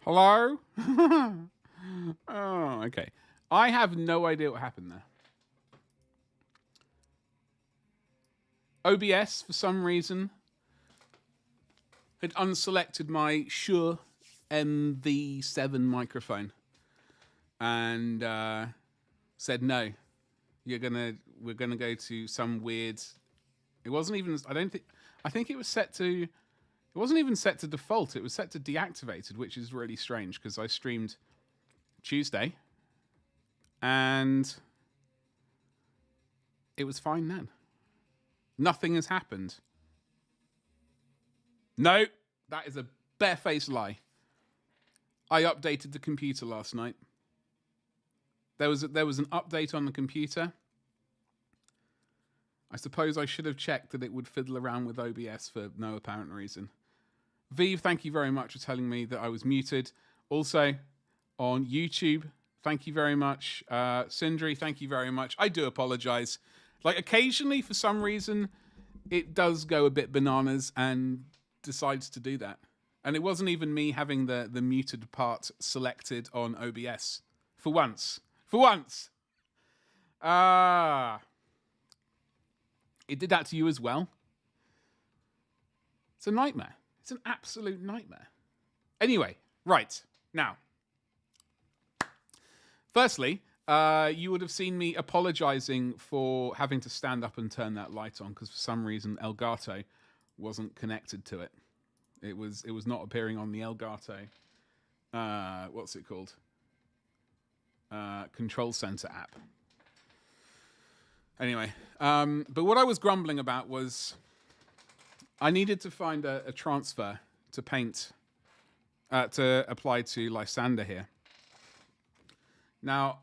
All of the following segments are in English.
Hello? Oh, okay. I have no idea what happened there. OBS, for some reason, had unselected my Shure MV7 microphone and said no. We're gonna go to some weird. It wasn't even. I think it was set to. It wasn't even set to default. It was set to deactivated, which is really strange because I streamed Tuesday, and it was fine then. Nothing has happened. No, that is a barefaced lie. I updated the computer last night. There was an update on the computer. I suppose I should have checked that it would fiddle around with OBS for no apparent reason. Vive, thank you very much for telling me that I was muted. Also, on YouTube, thank you very much. Sindri, thank you very much. I do apologize. Like, occasionally, for some reason, it does go a bit bananas and decides to do that. And it wasn't even me having the muted part selected on OBS. For once. For once! It did that to you as well. It's a nightmare. It's an absolute nightmare. Anyway, right. Now, firstly, you would have seen me apologizing for having to stand up and turn that light on because for some reason Elgato wasn't connected to it. It was not appearing on the Elgato. What's it called? Control Center app. Anyway, but what I was grumbling about was I needed to find a transfer to paint, to apply to Lysander here. Now,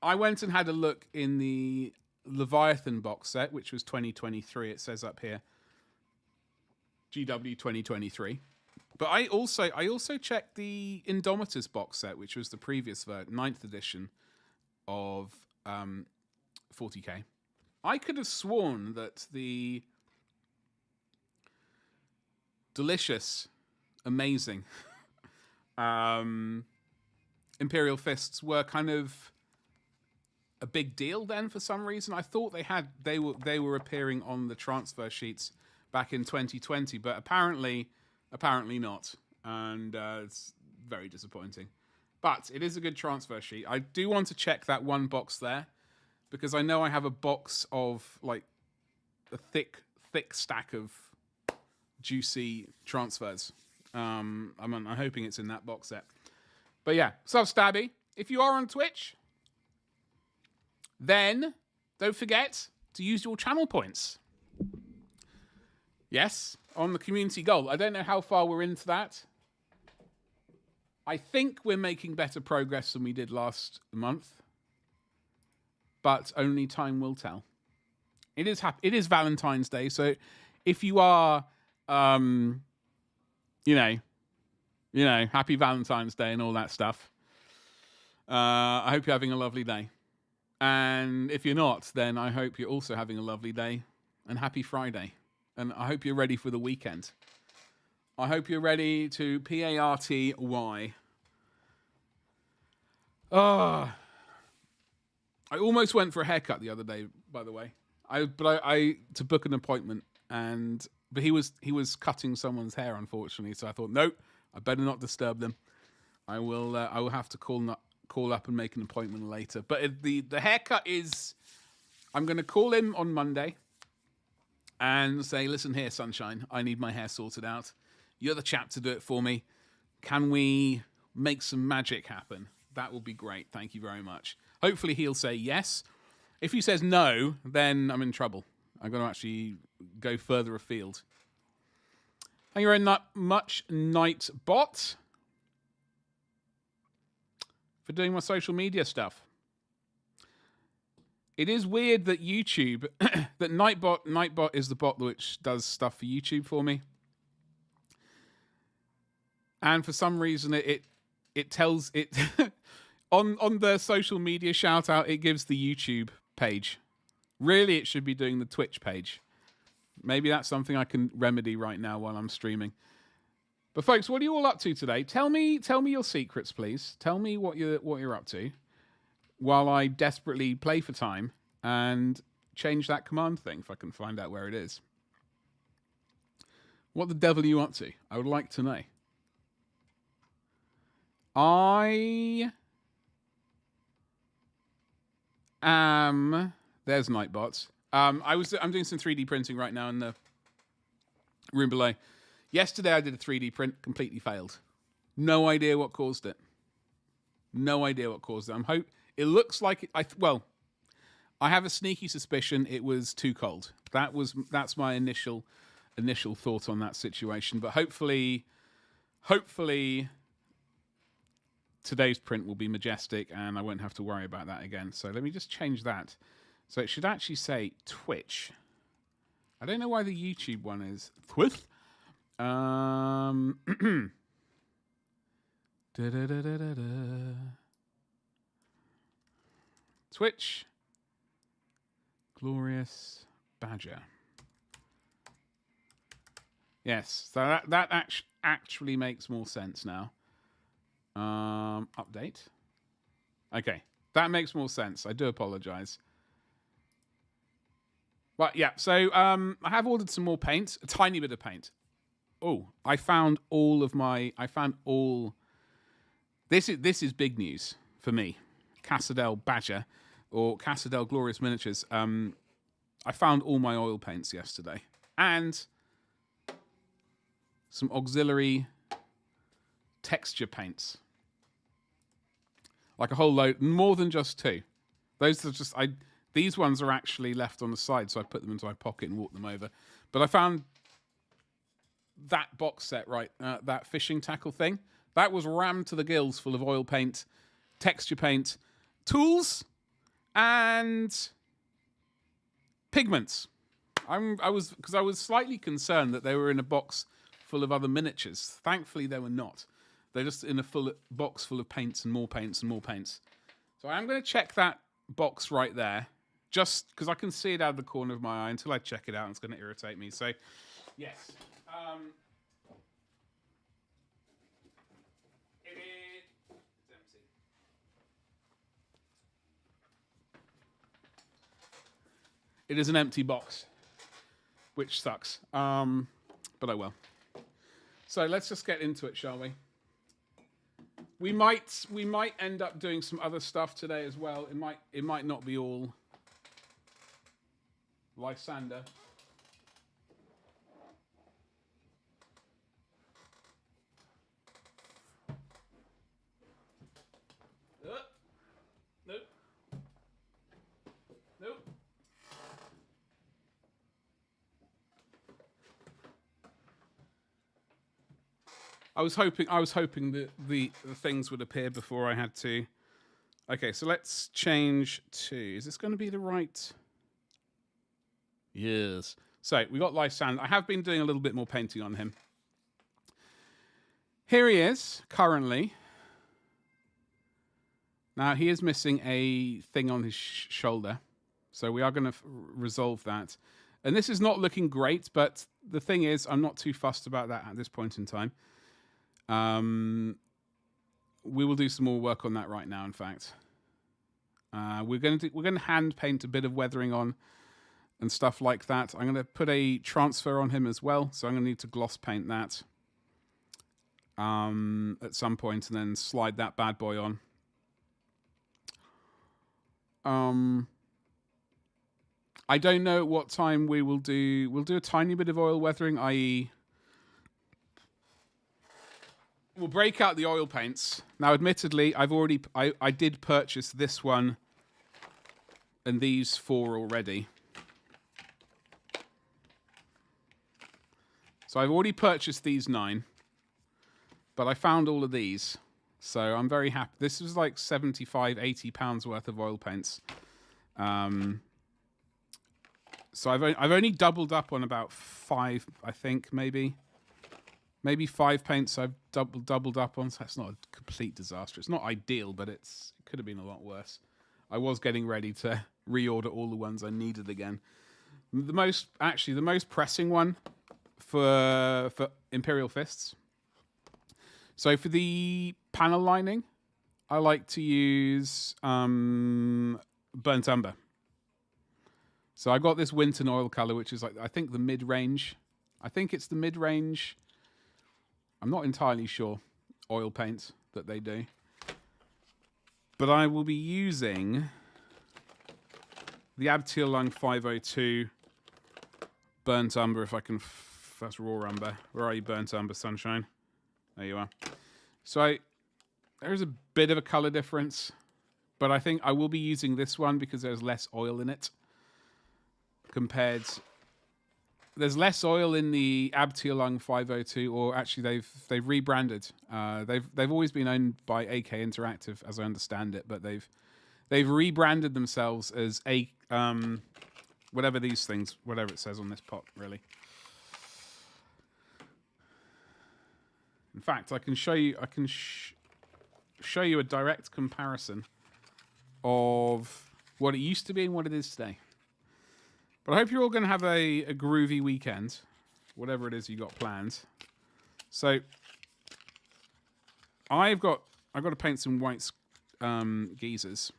I went and had a look in the Leviathan box set, which was 2023. It says up here, GW 2023. But I also checked the Indomitus box set, which was the previous 9th edition of 40k. I could have sworn that the delicious, amazing Imperial fists were kind of a big deal then for some reason. I thought they were appearing on the transfer sheets back in 2020, but apparently not, and it's very disappointing. But it is a good transfer sheet. I do want to check that one box there because I know I have a box of like a thick stack of juicy transfers. I'm hoping it's in that box set. But yeah, so Stabby, if you are on Twitch, then don't forget to use your channel points. Yes, on the community goal. I don't know how far we're into that. I think we're making better progress than we did last month, but only time will tell. It is Valentine's Day, so if you are, happy Valentine's Day and all that stuff. I hope you're having a lovely day. And if you're not, then I hope you're also having a lovely day and happy Friday. And I hope you're ready for the weekend. I hope you're ready to party. I almost went for a haircut the other day, by the way. I to book an appointment, but he was cutting someone's hair, unfortunately. So I thought, nope, I better not disturb them. I will have to call up and make an appointment later. But the haircut is, I'm going to call him on Monday and say, listen here, sunshine, I need my hair sorted out. You're the chap to do it for me. Can we make some magic happen? That will be great. Thank you very much. Hopefully he'll say yes. If he says no, then I'm in trouble. I'm going to actually go further afield. Thank you very much, Nightbot, for doing my social media stuff. It is weird that YouTube, that Nightbot is the bot which does stuff for YouTube for me. And for some reason it tells it on the social media shout out, it gives the YouTube page. Really, it should be doing the Twitch page. Maybe that's something I can remedy right now while I'm streaming. But folks, what are you all up to today? Tell me your secrets, please. Tell me what you're up to, while I desperately play for time and change that command thing if I can find out where it is. What the devil are you up to? I would like to know. I am. There's Nightbots. I'm doing some 3D printing right now in the room below. Yesterday I did a 3D print, completely failed. No idea what caused it. No idea what caused it. It looks like I have a sneaky suspicion it was too cold. That's my initial thought on that situation. But hopefully today's print will be majestic and I won't have to worry about that again. So let me just change that. So it should actually say Twitch. I don't know why the YouTube one is Twitch. Twitch. Glorious Badger. Yes, so that actually makes more sense now. Update. Okay, that makes more sense. I do apologize. But yeah, so I have ordered some more paint, a tiny bit of paint. Oh, I found all. This is big news for me. Cassadell Badger, or Cassadell Glorious Miniatures. I found all my oil paints yesterday, and some auxiliary texture paints. Like a whole load, more than just two. Those are just these ones are actually left on the side, so I put them into my pocket and walked them over. But I found that box set, right, that fishing tackle thing, that was rammed to the gills full of oil paint, texture paint, tools, and pigments. I was slightly concerned that they were in a box full of other miniatures. Thankfully, they were not. They're just in a box full of paints and more paints and more paints. So I am going to check that box right there, just because I can see it out of the corner of my eye. Until I check it out, it's going to irritate me. So, yes. It's empty. It is an empty box, which sucks. But I will. So let's just get into it, shall we? We might end up doing some other stuff today as well. It might not be all Lysander. Nope. Nope. I was hoping that the things would appear before I had to. Okay, so let's change to. Is this going to be the right? Yes. So we got Lysander. I have been doing a little bit more painting on him. Here he is currently. Now he is missing a thing on his shoulder, so we are going to resolve that. And this is not looking great, but the thing is, I'm not too fussed about that at this point in time. We will do some more work on that right now. In fact, we're going to hand paint a bit of weathering on and stuff like that. I'm going to put a transfer on him as well, so I'm going to need to gloss paint that at some point, and then slide that bad boy on. I don't know at what time we will do. We'll do a tiny bit of oil weathering, i.e. we'll break out the oil paints. Now, admittedly, I did purchase this one and these 4 already. So I've already purchased these 9, but I found all of these. So I'm very happy. This was like 75, 80 pounds worth of oil paints. So I've only doubled up on about 5, I think, maybe 5 paints I've doubled up on. So that's not a complete disaster. It's not ideal, but it could have been a lot worse. I was getting ready to reorder all the ones I needed again. The most pressing one for Imperial Fists So for the panel lining, I like to use burnt umber. So I got this Winton oil color, which is like, I think the mid-range. I think it's the mid-range. I'm not entirely sure oil paint that they do. But I will be using the Abteal Lung 502 burnt umber, if I can. That's raw umber. Where are you, burnt umber, sunshine? There you are. So there's a bit of a color difference, but I think I will be using this one because there's less oil in it. There's less oil in the Abteal Lung 502, or actually they've rebranded. They've always been owned by AK Interactive, as I understand it, but they've rebranded themselves as whatever it says on this pot, really. In fact, I can show you. Show you a direct comparison of what it used to be and what it is today. But I hope you're all going to have a groovy weekend, whatever it is you got planned. So I've got to paint some white geezers,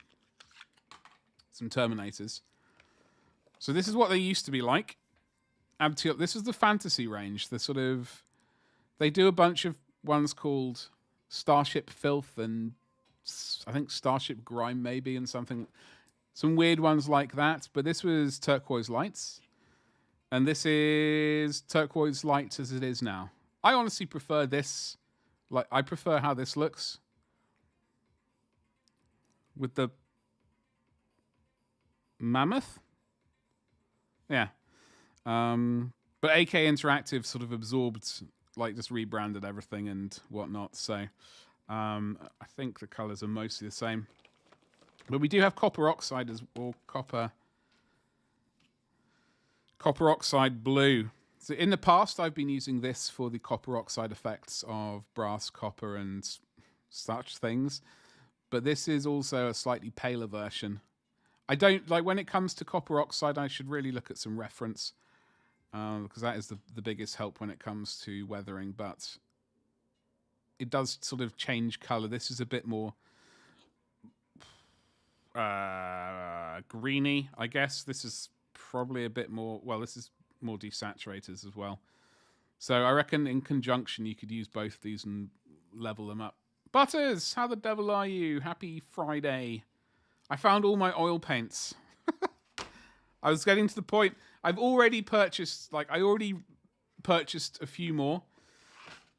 some Terminators. So this is what they used to be like. This is the fantasy range. They do a bunch of ones called Starship Filth and I think Starship Grime maybe, and some weird ones like that. But this was Turquoise Lights, and this is Turquoise Lights as it is now. I honestly prefer this. Like, I prefer how this looks with the mammoth. Yeah. But AK Interactive sort of absorbed, like, just rebranded everything and whatnot. So I think the colors are mostly the same. But we do have copper oxide or copper oxide blue. So in the past, I've been using this for the copper oxide effects of brass, copper, and such things. But this is also a slightly paler version. I don't like when it comes to copper oxide. I should really look at some reference because that is the biggest help when it comes to weathering. But it does sort of change color. This is a bit more greeny, I guess. This is probably a bit more. Well, this is more desaturated as well. So I reckon in conjunction you could use both of these and level them up. Butters, how the devil are you? Happy Friday. I found all my oil paints. I was getting to the point. I've already purchased, a few more.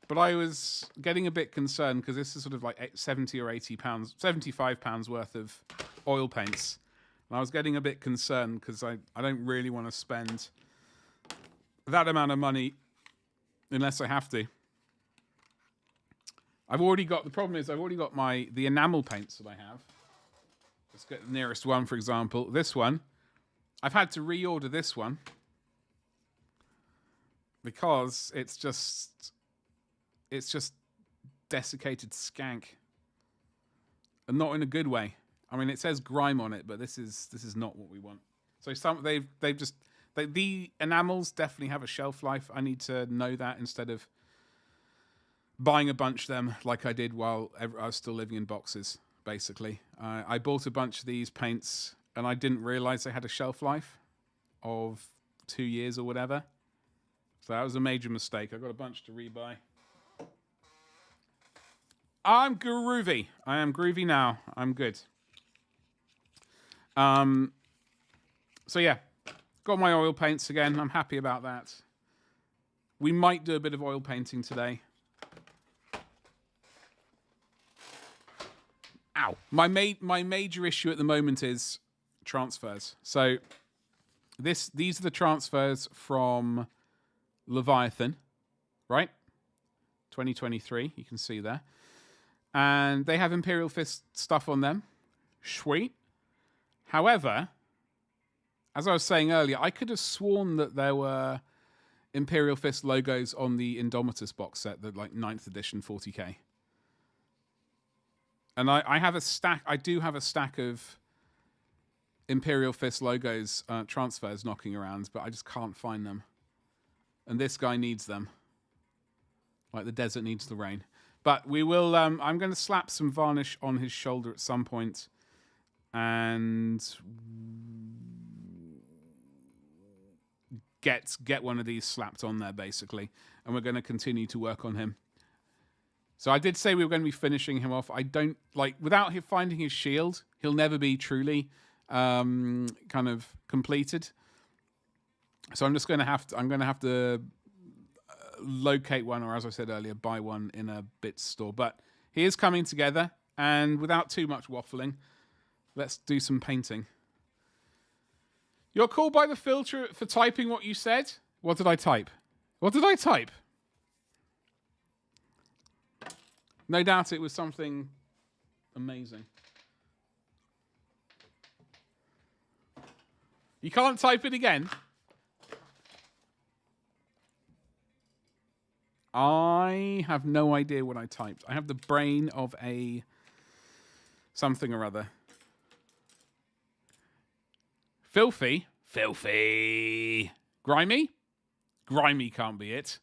But I was getting a bit concerned because this is sort of like 70 or 80 pounds, 75 pounds worth of oil paints. And I was getting a bit concerned because I don't really want to spend that amount of money unless I have to. The problem is I've already got the enamel paints that I have. Let's get the nearest one, for example. This one. I've had to reorder this one because it's just desiccated skank. And not in a good way. I mean, it says grime on it, but this is not what we want. So the enamels definitely have a shelf life. I need to know that instead of buying a bunch of them like I did while I was still living in boxes, basically. I bought a bunch of these paints and I didn't realize they had a shelf life of 2 years or whatever. So that was a major mistake. I got a bunch to rebuy. I'm groovy. I am groovy now. I'm good. So yeah, got my oil paints again. I'm happy about that. We might do a bit of oil painting today. Ow. My major issue at the moment is transfers. So these are the transfers from Leviathan, right? 2023, you can see there. And they have Imperial Fist stuff on them. Sweet. However, as I was saying earlier, I could have sworn that there were Imperial Fist logos on the Indomitus box set, the 9th edition 40k. And I have a stack. I do have a stack of Imperial Fist logos transfers knocking around, but I just can't find them. And this guy needs them, like the desert needs the rain. But we will. I'm going to slap some varnish on his shoulder at some point, and get one of these slapped on there, basically. And we're going to continue to work on him. So I did say we were going to be finishing him off. I don't like without him finding his shield, he'll never be truly kind of completed. So I'm just going to have to. I'm going to have to locate one, or as I said earlier, buy one in a bits store. But he is coming together, and without too much waffling, let's do some painting. You're called by the filter for typing what you said. What did I type? What did I type? No doubt it was something amazing. You can't type it again. I have no idea what I typed. I have the brain of a something or other. Filthy. Filthy. Grimy? Grimy can't be it.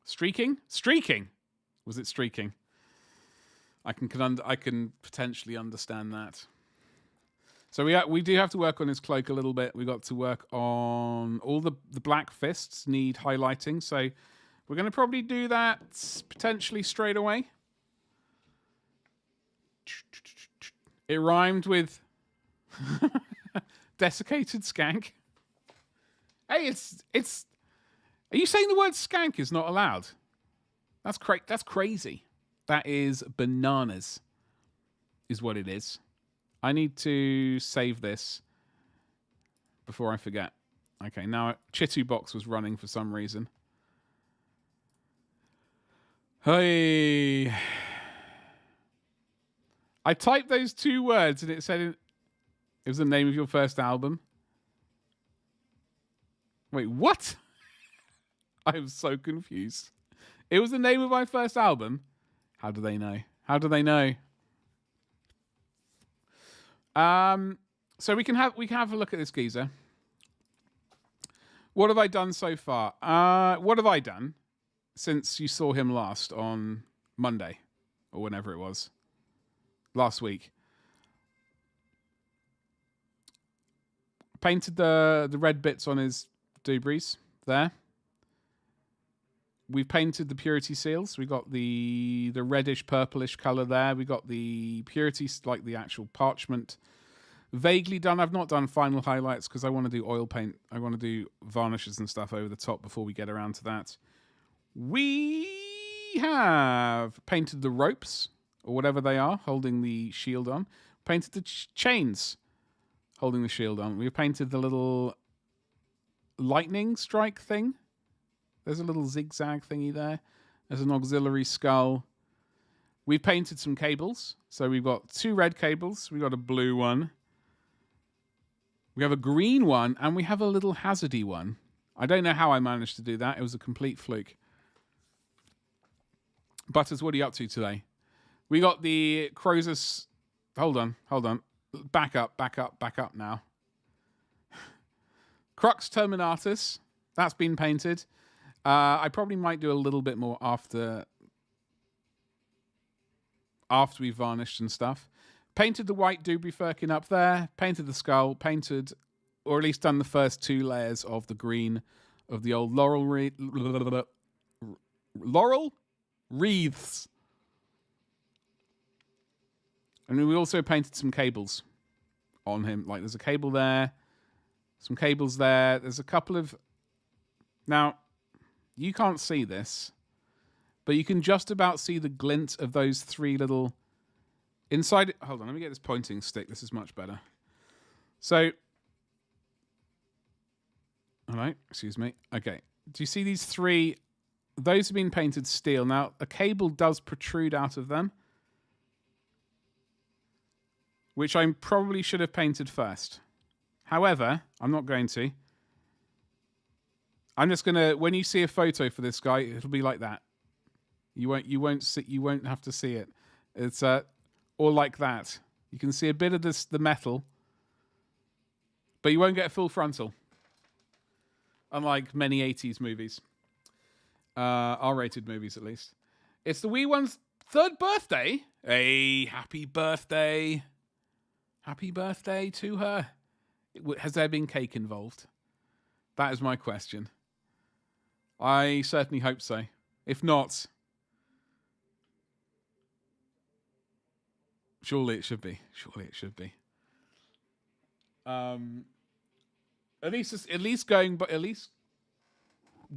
Streaking? Streaking. Was it streaking? I can potentially understand that. So we do have to work on his cloak a little bit. We got to work on all the black fists need highlighting. So we're going to probably do that potentially straight away. It rhymed with desiccated skank. Hey, it's. Are you saying the word skank is not allowed? That's crazy. That is bananas. Is what it is. I need to save this before I forget. Okay, now Chitu box was running for some reason. Hey. I typed those 2 words and it said it was the name of your first album. Wait, what? I am so confused. It was the name of my first album? How do they know? How do they know? So we can have a look at this geezer. What have I done so far? What have I done since you saw him last on Monday or whenever it was? Last week. Painted the red bits on his doobries there. We've painted the purity seals. We got the reddish purplish color there. We got the purity, like the actual parchment, vaguely done. I've not done final highlights because I want to do oil paint. I want to do varnishes and stuff over the top before we get around to that. We have painted the ropes or whatever they are holding the shield on. Painted the chains holding the shield on. We've painted the little lightning strike thing. There's a little zigzag thingy there. There's an auxiliary skull. We've painted some cables. So we've got 2 red cables. We've got a blue one. We have a green one. And we have a little hazardy one. I don't know how I managed to do that. It was a complete fluke. Butters, what are you up to today? We got the Croesus. Hold on. Back up now. Crux Terminatus. That's been painted. I probably might do a little bit more after we've varnished and stuff. Painted the white doobry firkin up there. Painted the skull. Painted, or at least done the first 2 layers of the green of the old laurel wreaths. And we also painted some cables on him. Like there's a cable there. Some cables there. There's a couple of... Now... You can't see this, but you can just about see the glint of those 3 little inside. Hold on, let me get this pointing stick. This is much better. So, all right, excuse me. Okay, do you see these 3? Those have been painted steel. Now, a cable does protrude out of them, which I probably should have painted first. However, I'm not going to. I'm just gonna. When you see a photo for this guy, it'll be like that. You won't have to see it. It's or like that. You can see a bit of the metal, but you won't get a full frontal. Unlike many 80s movies. R-rated movies, at least. It's the wee one's 3rd birthday. Hey, happy birthday. Happy birthday to her. Has there been cake involved? That is my question. I certainly hope so. If not, surely it should be. Surely it should be. At least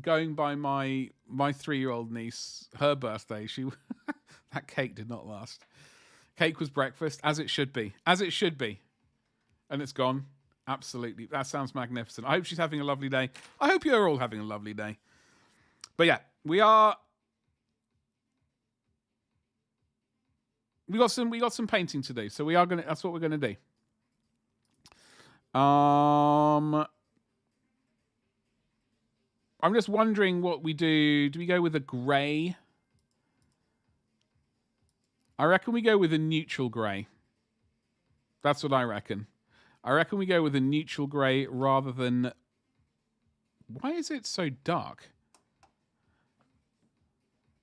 going by my 3-year-old niece, her birthday, that cake did not last. Cake was breakfast, as it should be. As it should be. And it's gone. Absolutely. That sounds magnificent. I hope she's having a lovely day. I hope you're all having a lovely day. But yeah, we got some painting to do. So that's what we're gonna do. I'm just wondering what we do. Do we go with a grey? I reckon we go with a neutral grey. That's what I reckon. I reckon we go with a neutral grey rather than... Why is it so dark?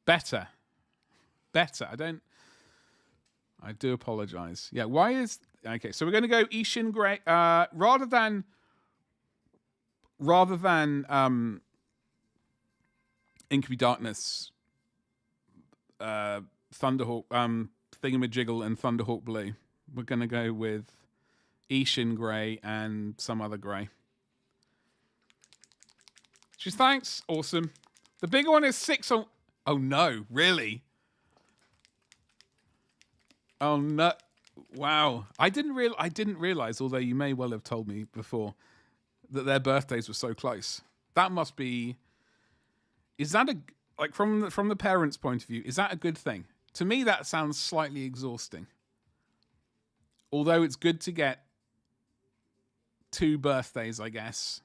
Better. I do apologise. Yeah, why is... Okay, so we're going to go Ishin grey. Rather than Inky Darkness, Thunderhawk, Thingamajiggle and Thunderhawk Blue, we're going to go with Ishin grey and some other grey. She's thanks. Awesome. The bigger one is 6 on... Oh no, really? Oh no. Wow. I didn't realize, although you may well have told me before, that their birthdays were so close. That must be... Is that from the parents' point of view, is that a good thing? To me, that sounds slightly exhausting. Although it's good to get 2 birthdays, I guess.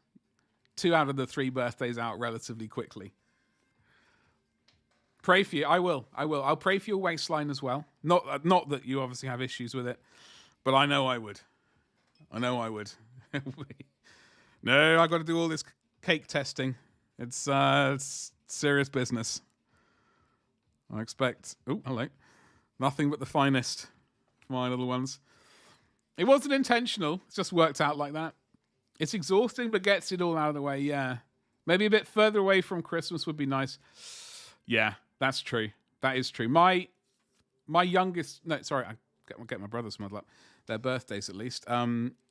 2 out of the 3 birthdays out relatively quickly. Pray for you. I will. I'll pray for your waistline as well. Not that you obviously have issues with it, but I know I would. No, I got to do all this cake testing. It's serious business. I expect... Oh, hello. Nothing but the finest for my little ones. It wasn't intentional. It's just worked out like that. It's exhausting, but gets it all out of the way, yeah. Maybe a bit further away from Christmas would be nice. Yeah, that's true. That is true. My youngest... No, sorry, I get my brothers muddled up. Their birthdays, at least.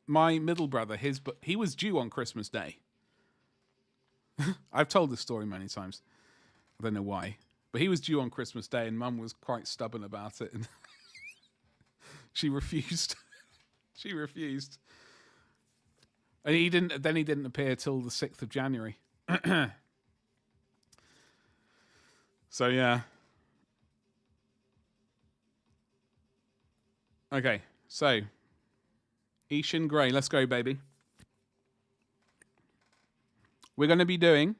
My middle brother, he was due on Christmas Day. I've told this story many times. I don't know why. But he was due on Christmas Day, and Mum was quite stubborn about it. And she refused. She refused. And he didn't appear till the 6th of January. So, yeah. Okay, so. Ishin Grey, let's go, baby. We're going to be doing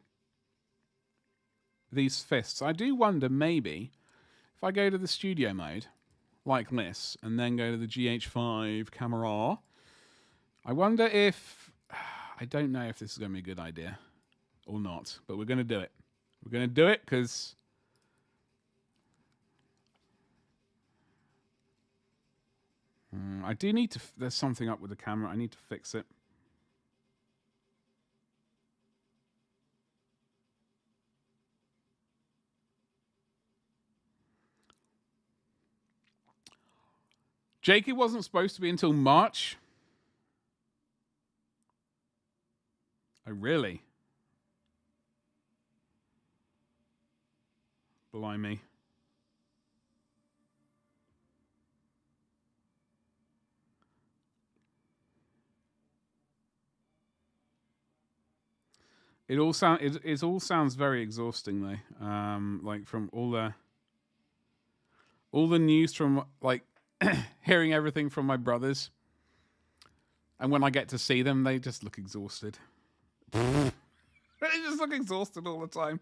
these fists. I do wonder, maybe, if I go to the studio mode, like this, and then go to the GH5 camera, I wonder if... I don't know if this is going to be a good idea or not, but we're going to do it. We're going to do it because... I do need to... There's something up with the camera. I need to fix it. Jakey wasn't supposed to be until March. Oh, really? Blimey. It all sounds very exhausting though. Like from all the news from like hearing everything from my brothers, and when I get to see them, they just look exhausted. They just look exhausted all the time.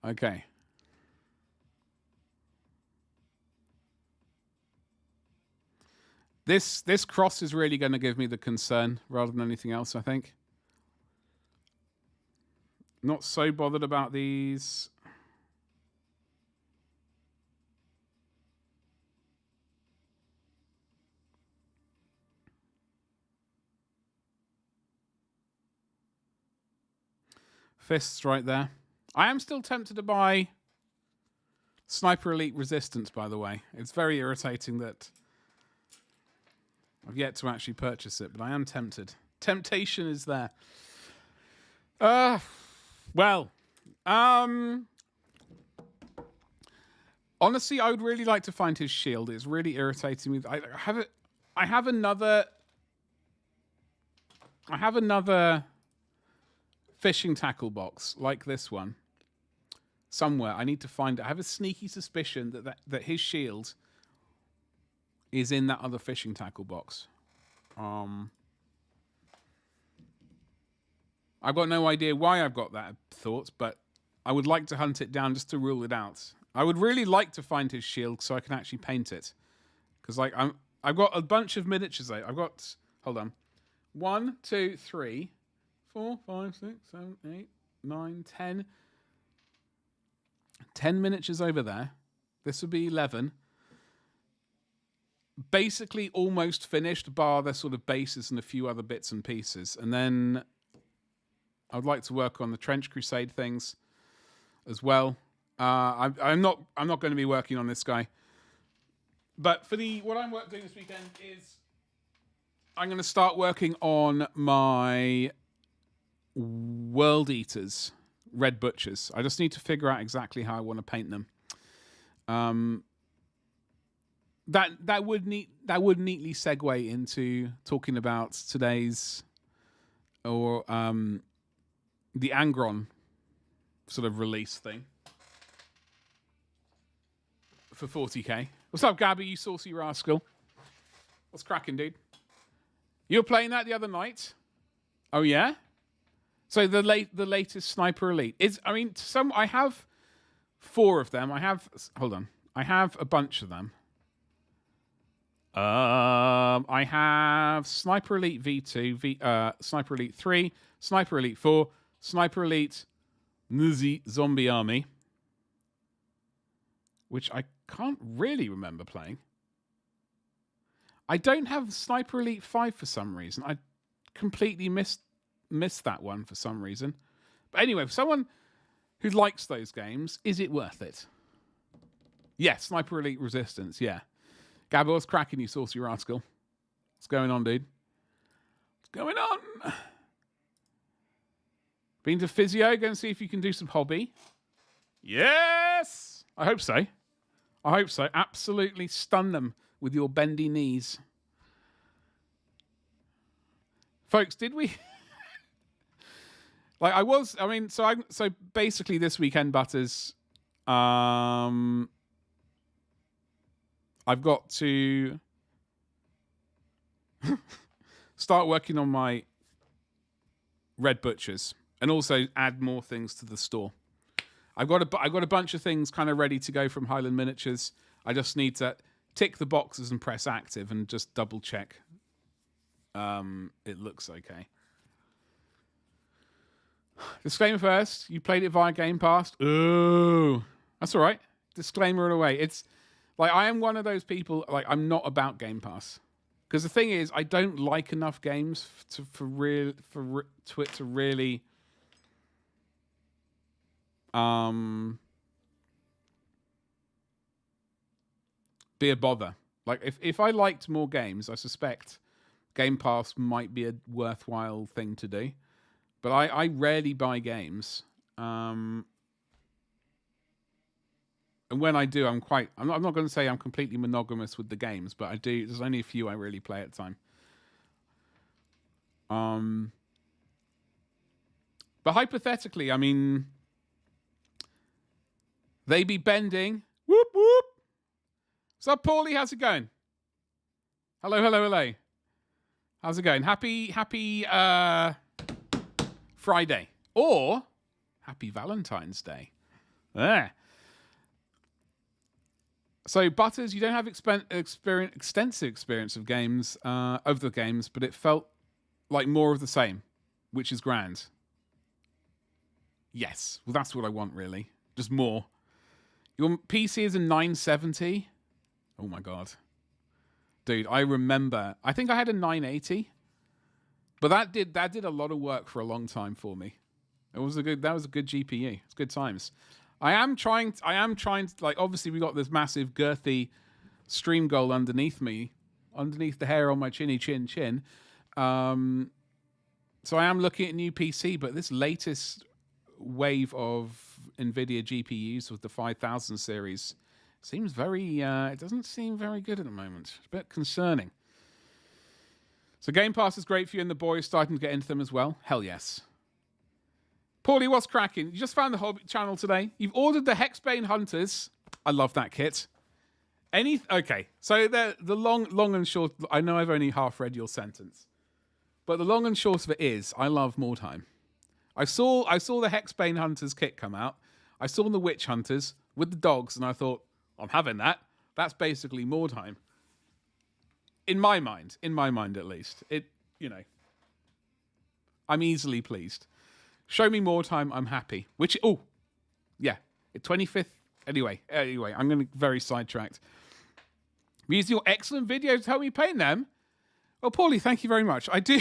Okay. This cross is really going to give me the concern rather than anything else, I think. Not so bothered about these. Fists right there. I am still tempted to buy Sniper Elite Resistance, by the way. It's very irritating that I've yet to actually purchase it, but I am tempted. Temptation is there. Well, honestly, I would really like to find his shield. It's really irritating me. I have another fishing tackle box like this one somewhere. I need to find it. I have a sneaky suspicion that his shield is in that other fishing tackle box. I've got no idea why I've got that thought, but I would like to hunt it down just to rule it out. I would really like to find his shield so I can actually paint it. Because like I've got a bunch of miniatures. I've got, hold on, 1, 2, 3, 4, 5, 6, 7, 8, 9, 10. 10 miniatures over there. This would be 11. Basically almost finished, bar their sort of bases and a few other bits and pieces. And then I would like to work on the Trench Crusade things as well. I'm not going to be working on this guy. But for what I'm doing this weekend is I'm going to start working on my World Eaters, Red Butchers. I just need to figure out exactly how I want to paint them. That would neatly segue into talking about today's or the Angron sort of release thing for 40k. What's up, Gabby, you saucy rascal? What's cracking, dude? You were playing that the other night? Oh yeah. So the latest Sniper Elite is. I mean, I have 4 of them. I have a bunch of them. I have Sniper Elite V2, Sniper Elite 3, Sniper Elite 4, Sniper Elite Nazi Zombie Army, which I can't really remember playing. I don't have Sniper Elite 5 for some reason. I completely missed that one for some reason. But anyway, for someone who likes those games, is it worth it? Yeah, Sniper Elite Resistance, yeah. Gabbo, what's cracking, you saucy rascal? What's going on, dude? What's going on? Been to physio? Go and see if you can do some hobby. Yes! I hope so. Absolutely stun them with your bendy knees. Folks, did we... So basically this weekend, Butters, I've got to start working on my Red Butchers and also add more things to the store. I've got a bunch of things kind of ready to go from Highland Miniatures. I just need to tick the boxes and press active and just double check it looks okay. Disclaimer first, you played it via Game Pass. Ooh, that's all right. Disclaimer away. It's like I am one of those people. Like I'm not about Game Pass because the thing is, I don't like enough games for it to really be a bother. Like if I liked more games, I suspect Game Pass might be a worthwhile thing to do. But I rarely buy games. And when I do, I'm not going to say I'm completely monogamous with the games, but I do. There's only a few I really play at a time. But hypothetically, I mean, they be bending. Whoop, whoop. What's up, Paulie? How's it going? Hello, hello, hello. How's it going? Happy Friday. Or happy Valentine's Day. Ah. So, Butters, you don't have extensive experience of games, of the games, but it felt like more of the same, which is grand. Yes, well, that's what I want, really. Just more. Your PC is a 970. Oh my god, dude! I remember. I think I had a 980, but that did a lot of work for a long time for me. That was a good GPU. It's good times. I am trying to, like, obviously we got this massive girthy stream goal underneath me, underneath the hair on my chinny chin. So I am looking at a new PC, but this latest wave of NVIDIA GPUs with the 5000 series seems very, it doesn't seem very good at the moment. It's a bit concerning. So Game Pass is great for you and the boys starting to get into them as well. Hell yes. Paulie, what's cracking? You just found the Hobbit channel today. You've ordered the Hexbane Hunters. I love that kit. Okay, so the long and short, I know I've only half read your sentence, but the long and short of it is, I love Mordheim. I saw the Hexbane Hunters kit come out. I saw the Witch Hunters with the dogs, and I thought, I'm having that. That's basically Mordheim. In my mind at least. I'm easily pleased. Show me more time, I'm happy. 25th. Anyway, I'm going to very sidetracked. We used your excellent videos to help me paint them. Oh, Paulie, thank you very much. I do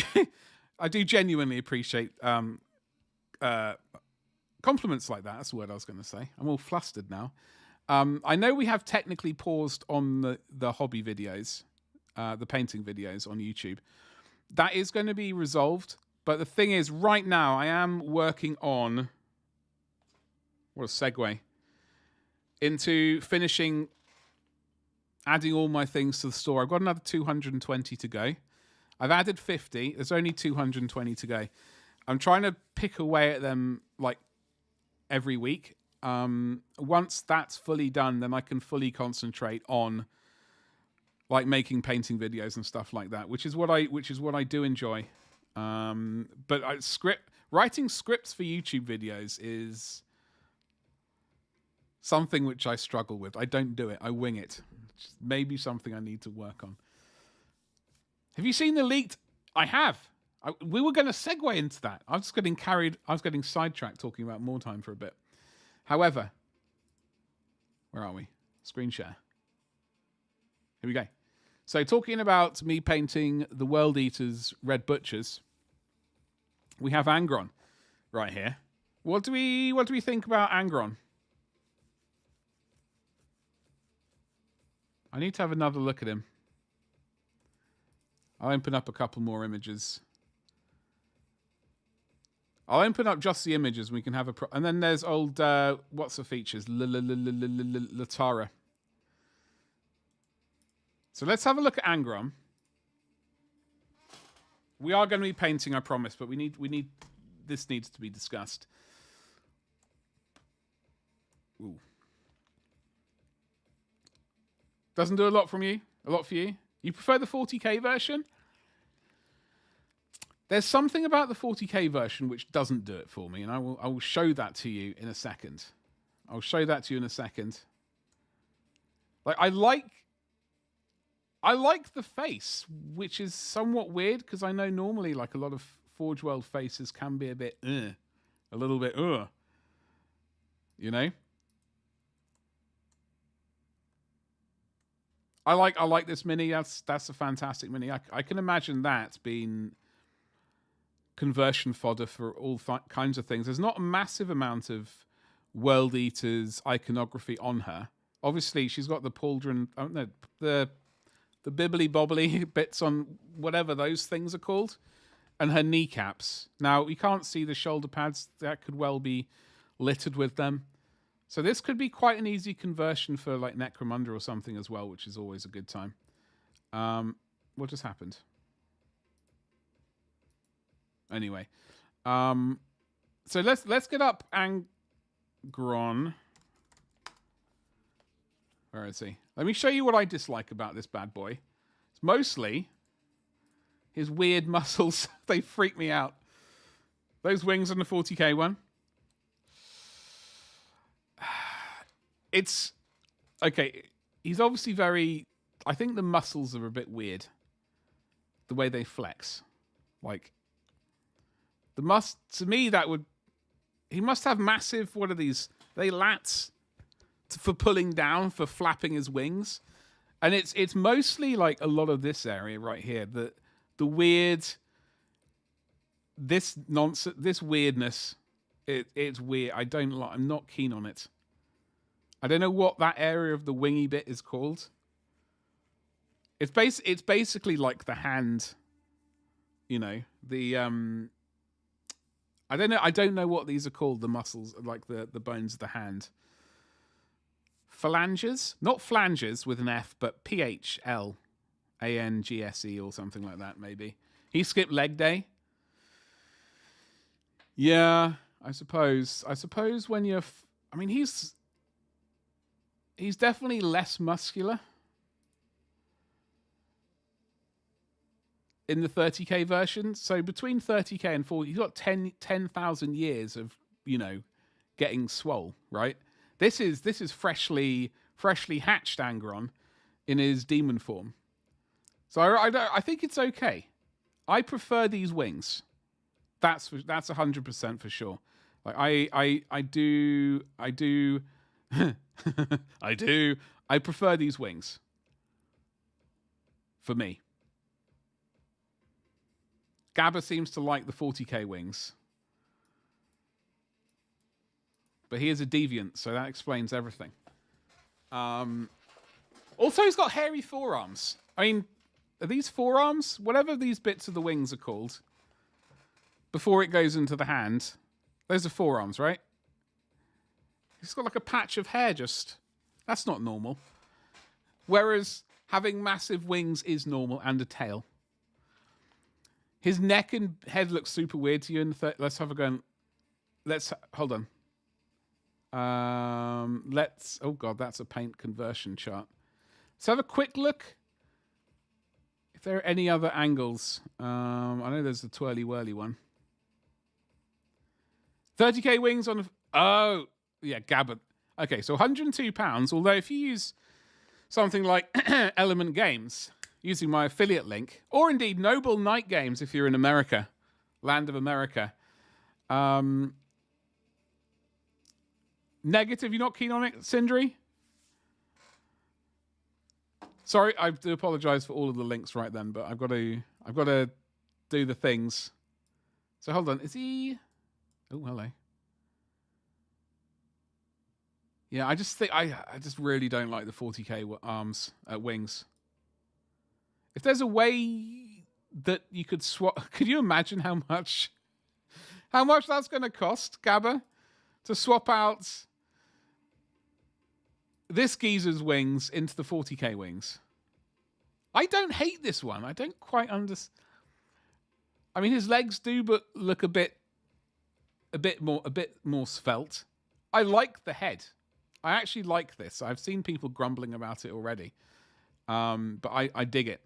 genuinely appreciate compliments like that. That's the word I was going to say. I'm all flustered now. I know we have technically paused on the hobby videos, the painting videos on YouTube. That is going to be resolved. But the thing is, right now, I am working on... What a segue. Into finishing... Adding all my things to the store. I've got another 220 to go. I've added 50. There's only 220 to go. I'm trying to pick away at them, like, every week. Once that's fully done, then I can fully concentrate on, like, making painting videos and stuff like that, which is what I do enjoy. But writing scripts for YouTube videos is something which I struggle with. I don't do it. I wing it. It's maybe something I need to work on. Have you seen the leaked? I have. We were going to segue into that. I was getting sidetracked talking about Mordheim for a bit. However, where are we? Screen share. Here we go. So talking about me painting the World Eaters Red Butchers, we have Angron right here. What do we think about Angron? I need to have another look at him. I'll open up a couple more images. I'll open up just the images. And we can have and then there's old what's the features? Latara. So let's have a look at Angron. We are going to be painting, I promise, but this needs to be discussed. Ooh. Doesn't do a lot for you? You prefer the 40k version? There's something about the 40k version which doesn't do it for me, and I will show that to you in a second. Like, I like the face, which is somewhat weird because I know normally, like, a lot of Forge World faces can be a bit, a little bit, you know. I like this mini. That's a fantastic mini. I can imagine that being conversion fodder for all kinds of things. There's not a massive amount of World Eaters iconography on her. Obviously, she's got the pauldron, the bibbly bobbly bits on whatever those things are called, and her kneecaps. Now, you can't see the shoulder pads. That could well be littered with them. So this could be quite an easy conversion for, like, Necromunda or something as well, which is always a good time. What just happened? Anyway, so let's get up Angron. Where is he? Let me show you what I dislike about this bad boy. It's mostly his weird muscles. They freak me out. Those wings on the 40k one. It's okay. He's obviously very. I think the muscles are a bit weird. The way they flex, like to me that would. He must have massive. What are these? They lats for pulling down, for flapping his wings, and it's mostly like a lot of this area right here. The weird. This nonsense. This weirdness. It's weird. I'm not keen on it. I don't know what that area of the wingy bit is called. It's basically like the hand, the I don't know what these are called, the muscles, like the bones of the hand. Phalanges? Not flanges with an F, but PHLANGSE or something like that, maybe. He skipped leg day. Yeah, I suppose when you're he's definitely less muscular in the 30k version. So between 30k and 40, he's got 10,000 years of, getting swole, right? This is freshly hatched Angron in his demon form. So I think it's okay. I prefer these wings. That's 100% for sure. Like I do I prefer these wings. For me. Gabba seems to like the 40k wings. But he is a deviant, so that explains everything. Also, he's got hairy forearms. I mean, are these forearms? Whatever these bits of the wings are called, before it goes into the hand, those are forearms, right? He's got like a patch of hair just. That's not normal. Whereas having massive wings is normal, and a tail. His neck and head look super weird to you. Let's have a go. Hold on. Oh god, that's a paint conversion chart. Let's have a quick look. If there are any other angles. I know there's the twirly whirly one. 30k wings on. Oh yeah, Gabbard. Okay, so £102. Although if you use something like Element Games, using my affiliate link, or indeed Noble Night Games if you're in America, land of America. Negative, you're not keen on it, Sindri? Sorry, I do apologise for all of the links right then, but I've got to do the things. So hold on, is he? Oh, hello. Yeah, I just really don't like the 40k arms wings. If there's a way that you could swap, could you imagine how much that's going to cost, Gabba, to swap out this geezer's wings into the 40k wings? I don't hate this one. I don't quite understand. I mean, his legs do, but look a bit more svelte. I like the head. I actually like this. I've seen people grumbling about it already, but I dig it.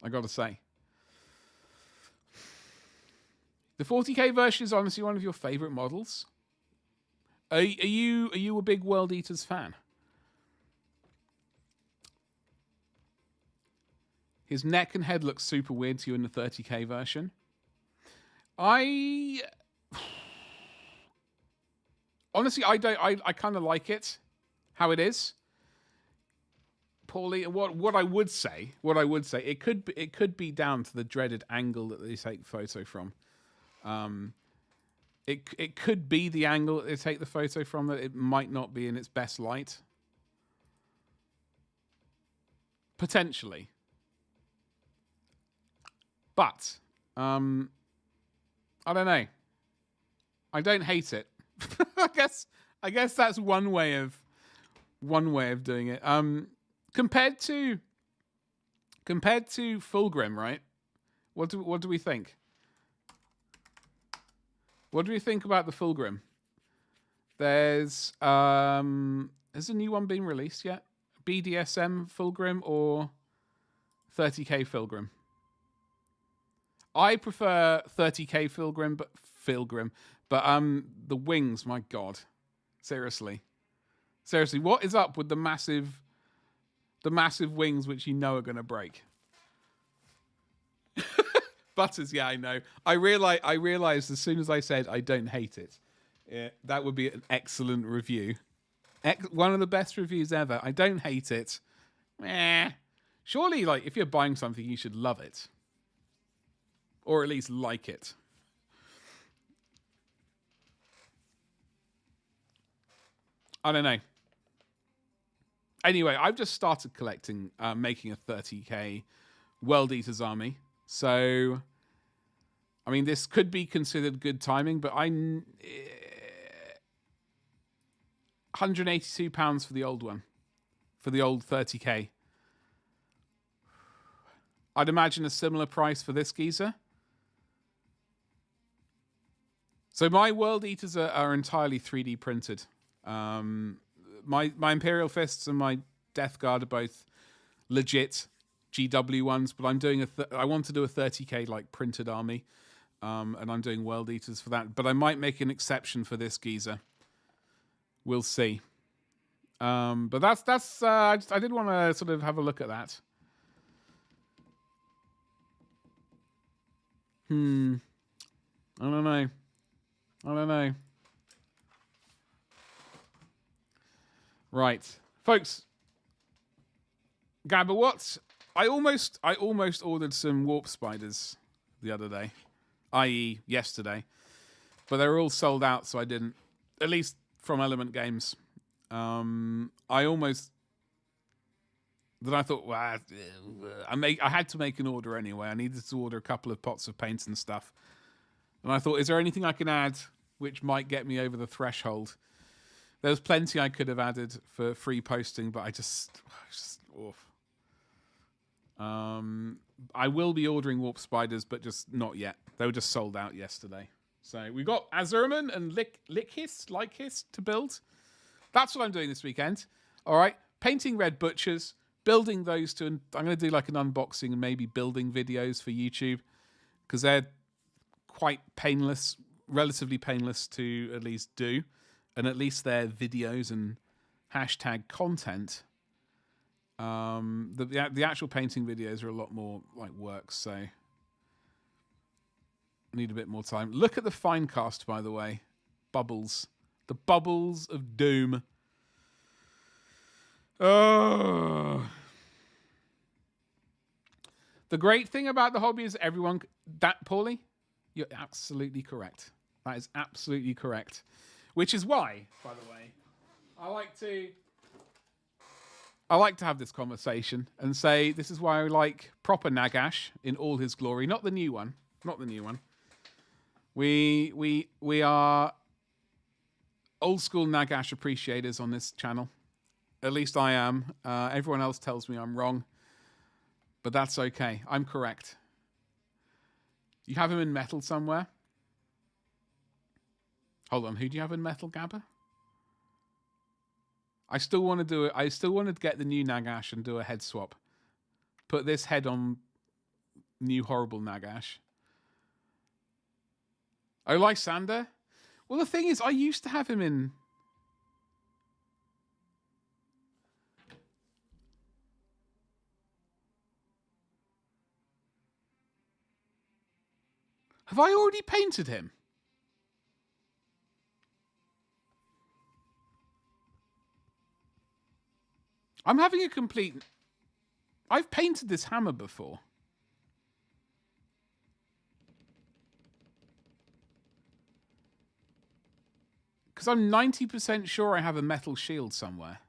I got to say, the 40k version is honestly one of your favorite models. Are you a big World Eaters fan? His neck and head look super weird to you in the 30k version. Honestly, I kind of like it how it is. Paulie, what I would say, it could be down to the dreaded angle that they take the photo from. It could be the angle that they take the photo from, that it might not be in its best light. Potentially. But I don't know. I don't hate it. I guess that's one way of doing it. Compared to Fulgrim, right? What do we think? What do we think about the Fulgrim? Has a new one been released yet? BDSM Fulgrim or 30k Fulgrim? I prefer 30k Fulgrim, but the wings, my god, seriously, Seriously, what is up with the massive wings which you know are going to break? Butters, yeah, I know. I realized as soon as I said I don't hate it. Yeah, that would be an excellent review. One of the best reviews ever. I don't hate it. Surely, like, if you're buying something, you should love it. Or at least like it. I don't know. Anyway, I've just started collecting, making a 30k World Eaters army. So, I mean, this could be considered good timing, but £182 for the old one. For the old 30k. I'd imagine a similar price for this geezer. So my World Eaters are entirely 3D printed. My Imperial Fists and my Death Guard are both legit GW ones, but I'm doing I want to do a 30k like printed army, and I'm doing World Eaters for that. But I might make an exception for this geezer. We'll see. But that's I did want to sort of have a look at that. I don't know. Right, folks. Gabba, what? I almost ordered some warp spiders the other day, i.e. yesterday, but they were all sold out, so I didn't. At least from Element Games. I thought, well, I had to make an order anyway. I needed to order a couple of pots of paint and stuff. And I thought, is there anything I can add which might get me over the threshold? There was plenty I could have added for free posting, but I just oof. I will be ordering warp spiders, but just not yet. They were just sold out yesterday. So we got Azurman and Lykhis to build. That's what I'm doing this weekend. All right, painting red butchers, building those two. I'm going to do like an unboxing and maybe building videos for YouTube because they're quite painless, relatively painless to at least do, and at least they're videos and hashtag content. The actual painting videos are a lot more like work, so I need a bit more time. Look at the fine cast, by the way. Bubbles. The bubbles of doom. Oh. The great thing about the hobby is everyone... Paulie, you're absolutely correct. That is absolutely correct. Which is why, by the way, I like to have this conversation and say this is why I like proper Nagash in all his glory, not the new one. Not the new one. We are old school Nagash appreciators on this channel. At least I am. Everyone else tells me I'm wrong. But that's okay. I'm correct. You have him in metal somewhere? Hold on. Who do you have in metal, Gabba? I still want to do it. I still want to get the new Nagash and do a head swap. Put this head on new horrible Nagash. Oh, Lysander? Well, the thing is, I used to have him in... Have I already painted him? I'm having a complete... I've painted this hammer before. Because I'm 90% sure I have a metal shield somewhere.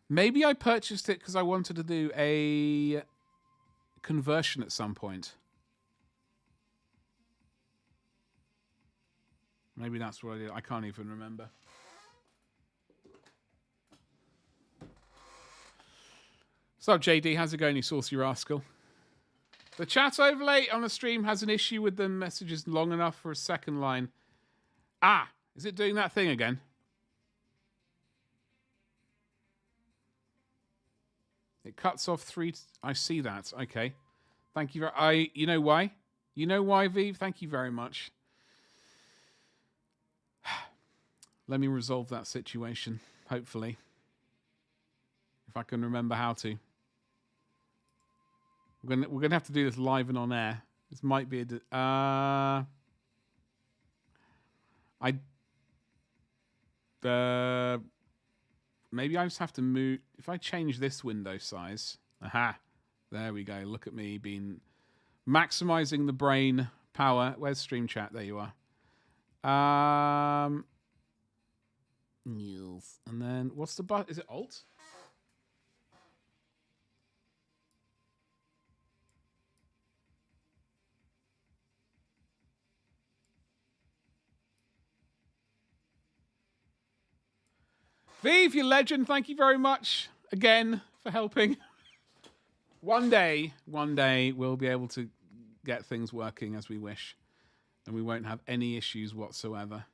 Maybe I purchased it because I wanted to do a conversion at some point. Maybe that's what I did. I can't even remember. What's up, JD? How's it going, you saucy rascal? The chat overlay on the stream has an issue with the messages long enough for a second line. Ah, is it doing that thing again? It cuts off 3... I see that. Okay. Thank you. You know why? You know why, Vive? Thank you very much. Let me resolve that situation, hopefully. If I can remember how to. We're gonna have to do this live and on air. This might be maybe I just have to move. If I change this window size. Aha. There we go. Look at me being maximizing the brain power. Where's stream chat? There you are. Yes. And then what's the button? Is it Alt? Vive, you legend, thank you very much again for helping. One day we'll be able to get things working as we wish, and we won't have any issues whatsoever.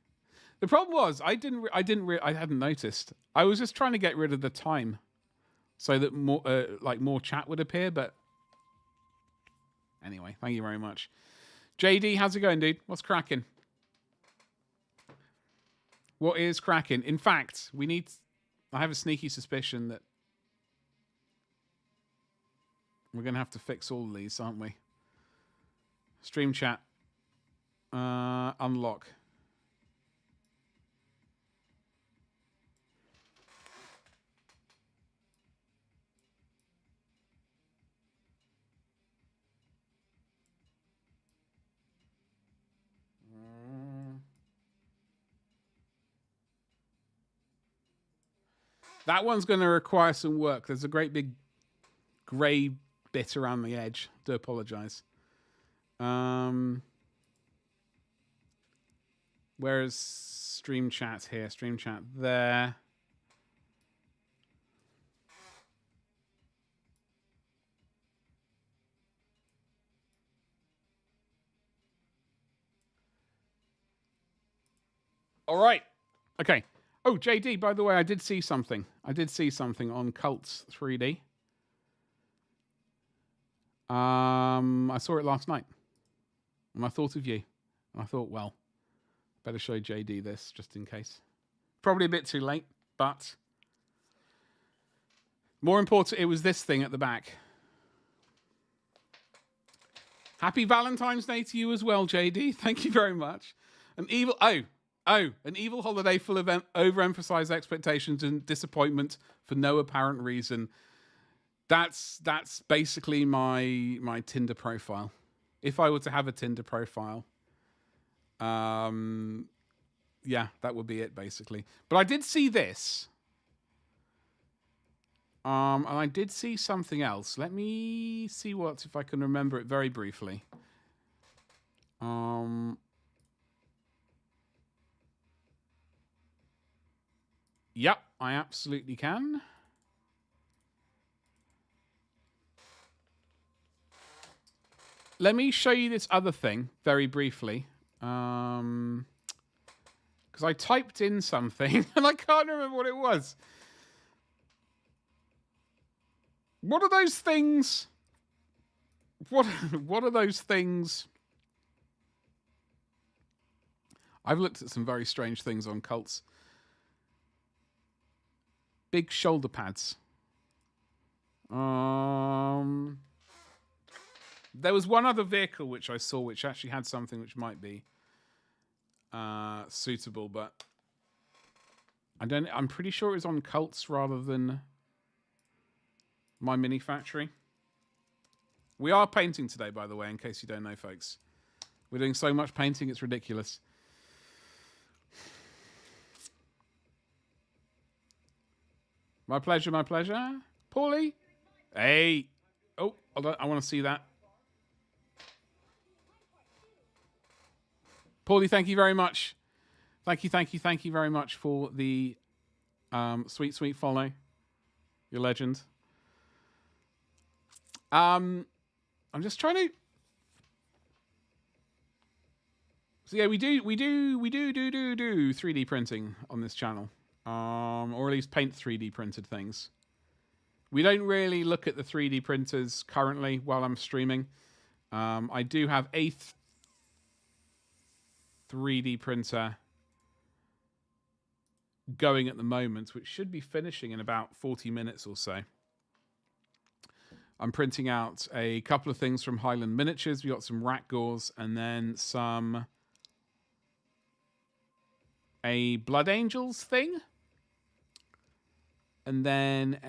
The problem was I hadn't noticed. I was just trying to get rid of the time so that more chat would appear. But anyway, thank you very much, JD. How's it going, dude? What's cracking? What is cracking? In fact, I have a sneaky suspicion that we're going to have to fix all of these, aren't we? Stream chat. Unlock. That one's going to require some work. There's a great big grey bit around the edge. Do apologise. Where's stream chat here? Stream chat there. All right. Okay. Oh, JD, by the way, I did see something. I did see something on Cults 3D. I saw it last night. And I thought of you. And I thought, well, better show JD this just in case. Probably a bit too late, but more important, it was this thing at the back. Happy Valentine's Day to you as well, JD. Thank you very much. An evil holiday full of overemphasized expectations and disappointment for no apparent reason. That's basically my Tinder profile. If I were to have a Tinder profile, yeah, that would be it basically. But I did see this, and I did see something else. Let me see if I can remember it very briefly. Yep, I absolutely can. Let me show you this other thing very briefly. Because I typed in something and I can't remember what it was. What are those things? What are those things? I've looked at some very strange things on Cults. Big shoulder pads. There was one other vehicle which I saw which actually had something which might be suitable, but I'm pretty sure it was on Cults rather than my mini factory. We are painting today, by the way, in case you don't know, folks. We're doing so much painting, it's ridiculous. My pleasure, my pleasure. Paulie? Hey. Oh, hold on. I want to see that. Paulie, thank you very much. Thank you very much for the sweet follow. You're a legend. I'm just trying to. So yeah, we do 3D printing on this channel, or at least paint 3D printed things. We don't really look at the 3D printers currently while I'm streaming. I do have a 3D printer going at the moment, which should be finishing in about 40 minutes or so. I'm printing out a couple of things from Highland Miniatures. We got some rat gauze and then a Blood Angels thing. And then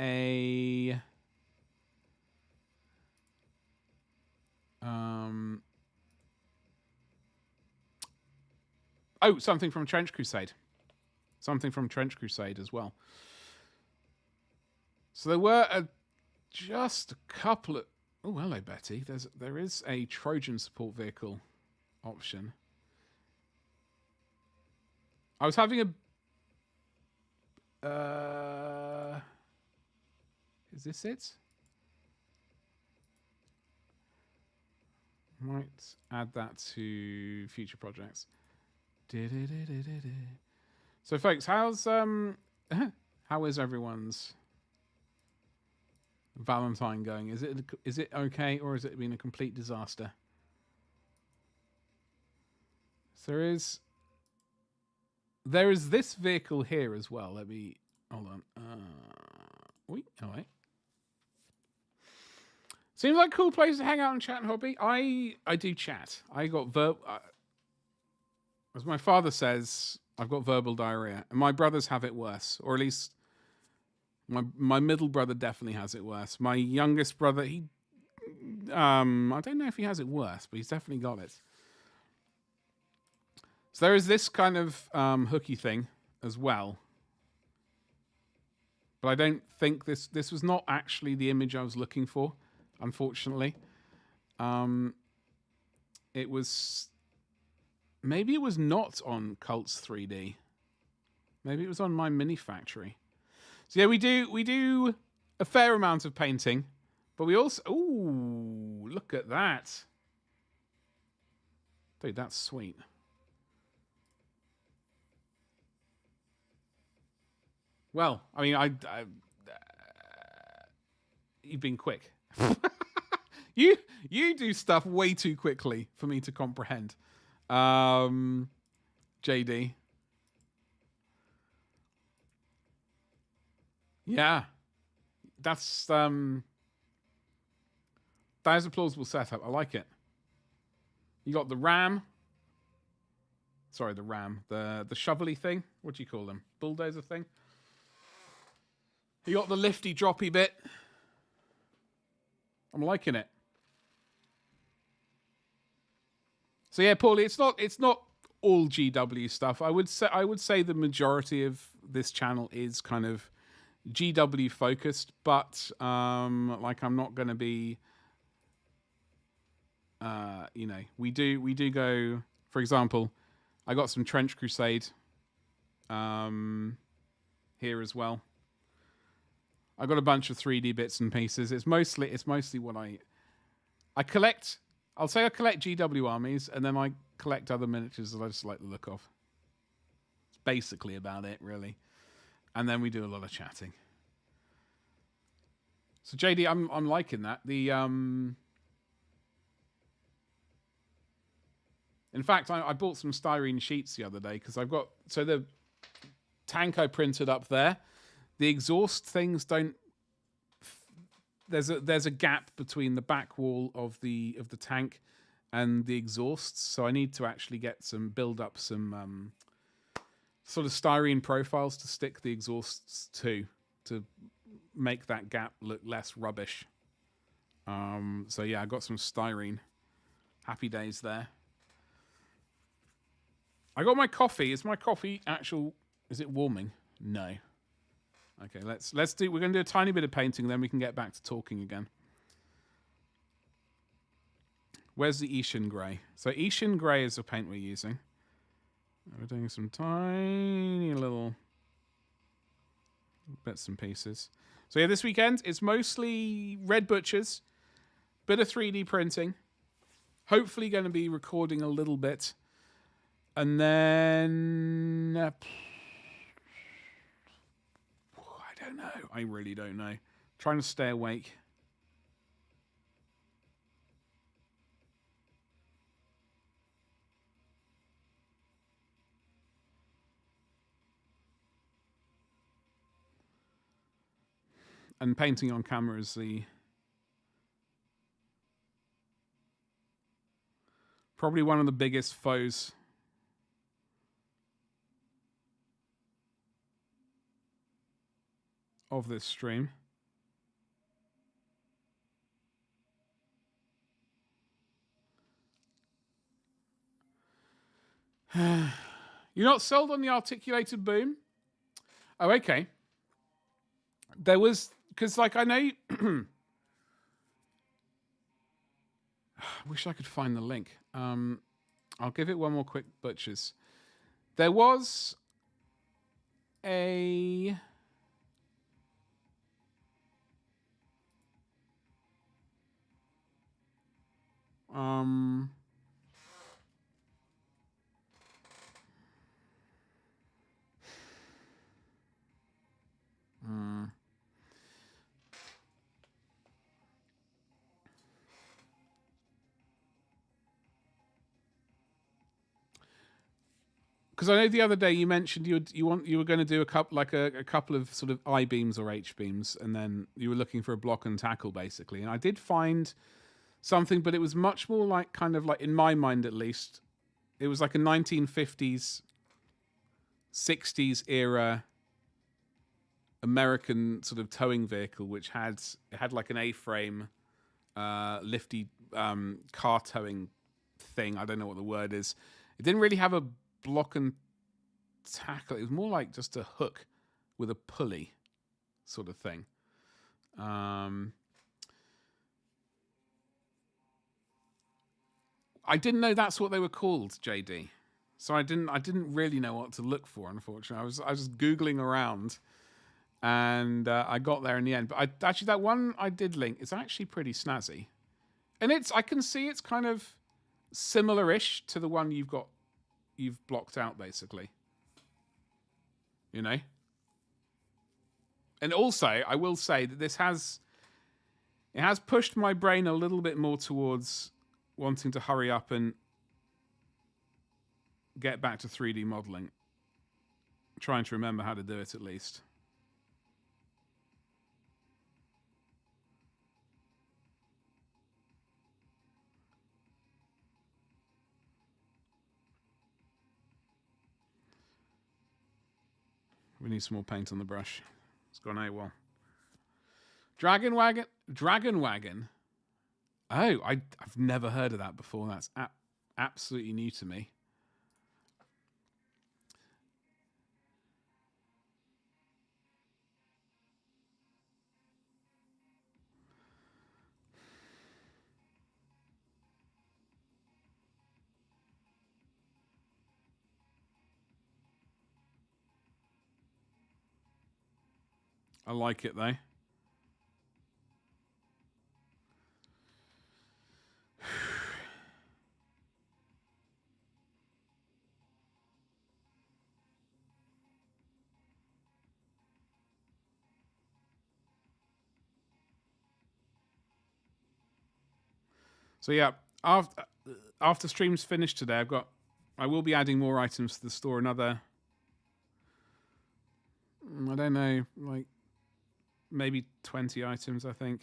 something from Trench Crusade. Something from Trench Crusade as well. So there were just a couple of... Oh, hello, Betty. There is a Trojan support vehicle option. I was having is this it? Might add that to future projects. So, folks, how is everyone's Valentine going? Is it okay, or has it been a complete disaster? So there is this vehicle here as well. Let me hold on. Wait, all right. Seems like a cool place to hang out and chat and hobby. I do chat. I got as my father says, I've got verbal diarrhea, and my brothers have it worse, or at least my middle brother definitely has it worse. My youngest brother, I don't know if he has it worse, but he's definitely got it. So there is this kind of hooky thing as well, but I don't think this was not actually the image I was looking for, unfortunately. Maybe it was not on Cults 3D. Maybe it was on my Mini Factory. So yeah, we do a fair amount of painting, but we also... Ooh, look at that. Dude, that's sweet. Well, I mean, you've been quick. You do stuff way too quickly for me to comprehend. JD. Yeah. That is a plausible setup. I like it. You got the ram. Sorry, the ram. The shovelly thing. What do you call them? Bulldozer thing. You got the lifty droppy bit. I'm liking it. So yeah, Paulie, it's not all GW stuff. I would say the majority of this channel is kind of GW focused, but like I'm not going to be we do go, for example, I got some Trench Crusade here as well. I got a bunch of 3D bits and pieces. It's mostly what I collect. I'll say I collect GW armies, and then I collect other miniatures that I just like the look of. It's basically about it, really. And then we do a lot of chatting. So JD, I'm liking that. In fact, I bought some styrene sheets the other day because I've got the tank I printed up there. The exhaust things don't. There's a gap between the back wall of the tank and the exhausts, so I need to actually build up some sort of styrene profiles to stick the exhausts to make that gap look less rubbish. So yeah, I got some styrene. Happy days there. I got my coffee. Is my coffee is it warming? No. Okay, let's do. We're going to do a tiny bit of painting, then we can get back to talking again. Where's the Ishan Grey? So Ishan Grey is the paint we're using. We're doing some tiny little bits and pieces. So yeah, this weekend it's mostly Red Butchers, bit of 3D printing. Hopefully, going to be recording a little bit, and then I don't know. I really don't know. Trying to stay awake. And painting on camera is probably one of the biggest foes of this stream. You're not sold on the articulated boom? Oh, okay. There was, because like I know you, I wish I could find the link. I'll give it one more quick butchers. There was a because I know the other day you mentioned you were going to do a couple of sort of I beams or H beams, and then you were looking for a block and tackle basically. And I did find something, but it was much more like kind of like, in my mind at least, it was like a 1950s, 60s era American sort of towing vehicle, which had like an A-frame, lifty car towing thing. I don't know what the word is. It didn't really have a block and tackle. It was more like just a hook with a pulley sort of thing. I didn't know that's what they were called, JD. So I didn't really know what to look for, unfortunately. I was just Googling around, and I got there in the end. But actually that one I did link is actually pretty snazzy. And I can see it's kind of similar-ish to the one you've blocked out, basically. You know? And also, I will say that it has pushed my brain a little bit more towards wanting to hurry up and get back to 3D modeling. Trying to remember how to do it, at least. We need some more paint on the brush. It's gone AWOL. Dragon Wagon. Oh, I've never heard of that before. That's absolutely new to me. I like it, though. So yeah, after stream's finished today, I will be adding more items to the store. Another, I don't know, like maybe 20 items, I think.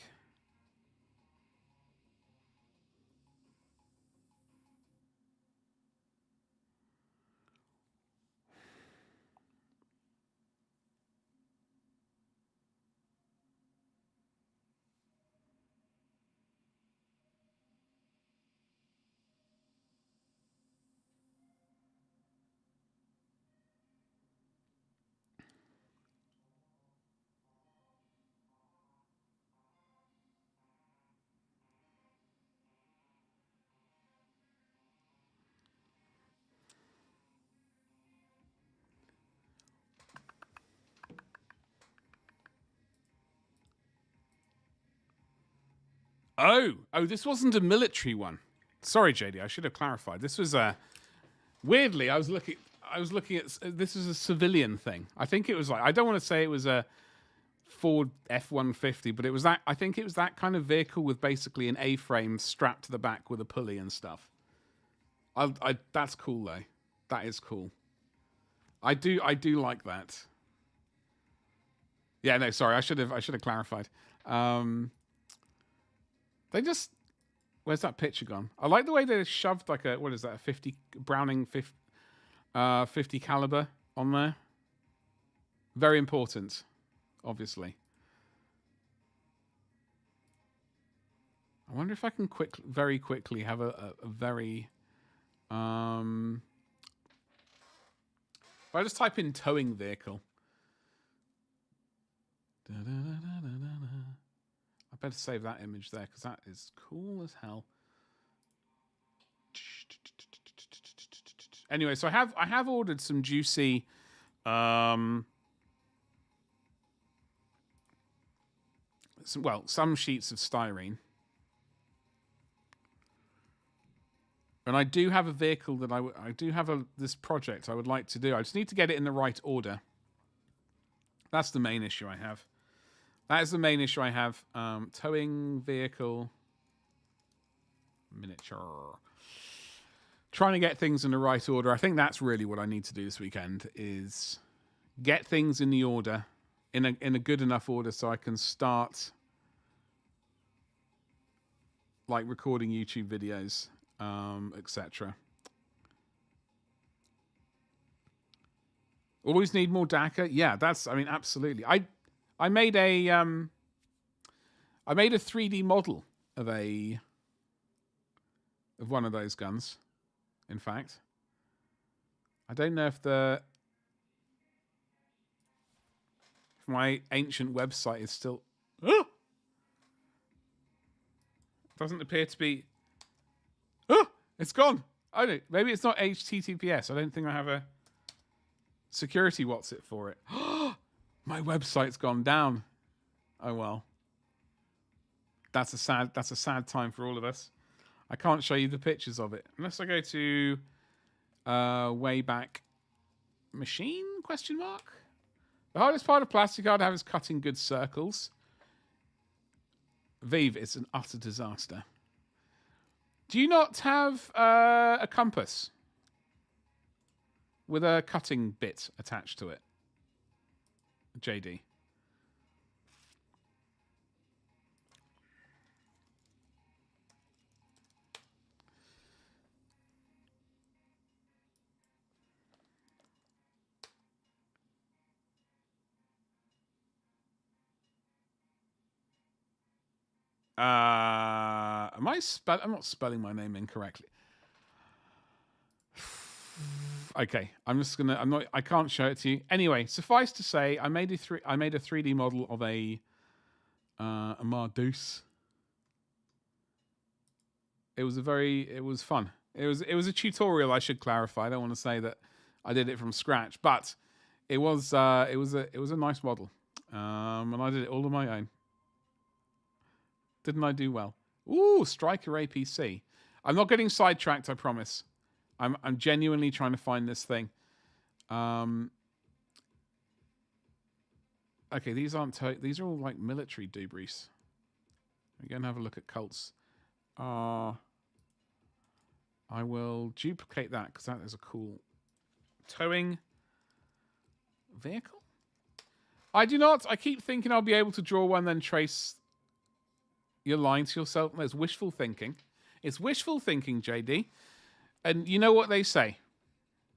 Oh, this wasn't a military one. Sorry, JD, I should have clarified. This was weirdly, I was looking at, this is a civilian thing. I think it was like, I don't want to say it was a Ford F-150, but it was that, I think it was that kind of vehicle with basically an A-frame strapped to the back with a pulley and stuff. That's cool though. That is cool. I do like that. Yeah, no, sorry. I should have clarified. They just... Where's that picture gone? I like the way they shoved like a... What is that? A 50... Browning 50 caliber on there. Very important, obviously. I wonder if I can very quickly have a very... if I just type in towing vehicle. I better save that image there because that is cool as hell. Anyway, so I have ordered some juicy some sheets of styrene. And I do have a vehicle that I do have this project I would like to do. I just need to get it in the right order. That's the main issue I have. That is the main issue I have. Towing vehicle. Miniature. Trying to get things in the right order. I think that's really what I need to do this weekend is get things in the order, in a good enough order so I can start like recording YouTube videos, etc. Always need more DACA. Yeah, absolutely. I made a 3D model of one of those guns. In fact, I don't know if my ancient website is still... Oh! Doesn't appear to be... Oh! It's gone! I don't... Maybe it's not HTTPS. I don't think I have a security what's it for it. My website's gone down. Oh well. That's a sad time for all of us. I can't show you the pictures of it unless I go to Wayback Machine ? The hardest part of plastic art to have is cutting good circles. Vive, it's an utter disaster. Do you not have a compass with a cutting bit attached to it, JD? I'm not spelling my name incorrectly. Okay, I can't show it to you. Anyway, suffice to say, I made a 3D model of a Mardeuse. It was fun. It was a tutorial, I should clarify. I don't want to say that I did it from scratch, but it was a nice model. And I did it all on my own. Didn't I do well? Ooh, Striker APC. I'm not getting sidetracked, I promise. I'm genuinely trying to find this thing. Okay, these aren't... these are all like military debris. I'm going to have a look at cults. I will duplicate that because that is a cool towing vehicle. I do not. I keep thinking I'll be able to draw one, then trace your line to yourself. There's wishful thinking. It's wishful thinking, JD. And you know what they say?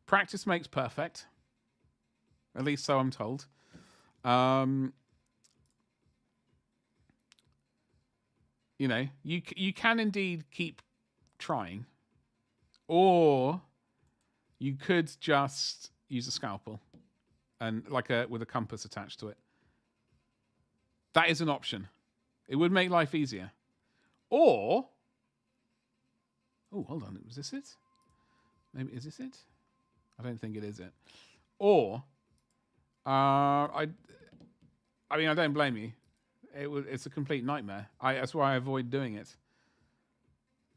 Practice makes perfect. At least so I'm told. You know, you can indeed keep trying. Or you could just use a scalpel and with a compass attached to it. That is an option. It would make life easier. Or... Oh, hold on. Was this it? Maybe, is this it? I don't think it is it. Or... I mean, I don't blame you. It's a complete nightmare. That's why I avoid doing it.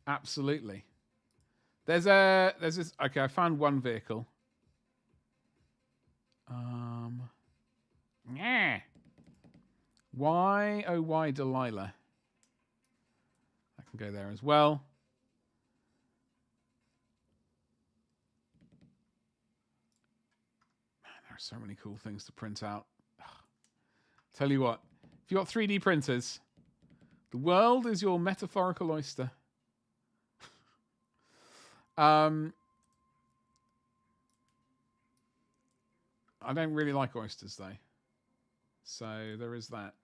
Absolutely. There's this... Okay, I found one vehicle. Yeah. Why, oh why, Delilah? I can go there as well. Man, there are so many cool things to print out. Tell you what, if you got 3D printers, the world is your metaphorical oyster. I don't really like oysters though, so there is that.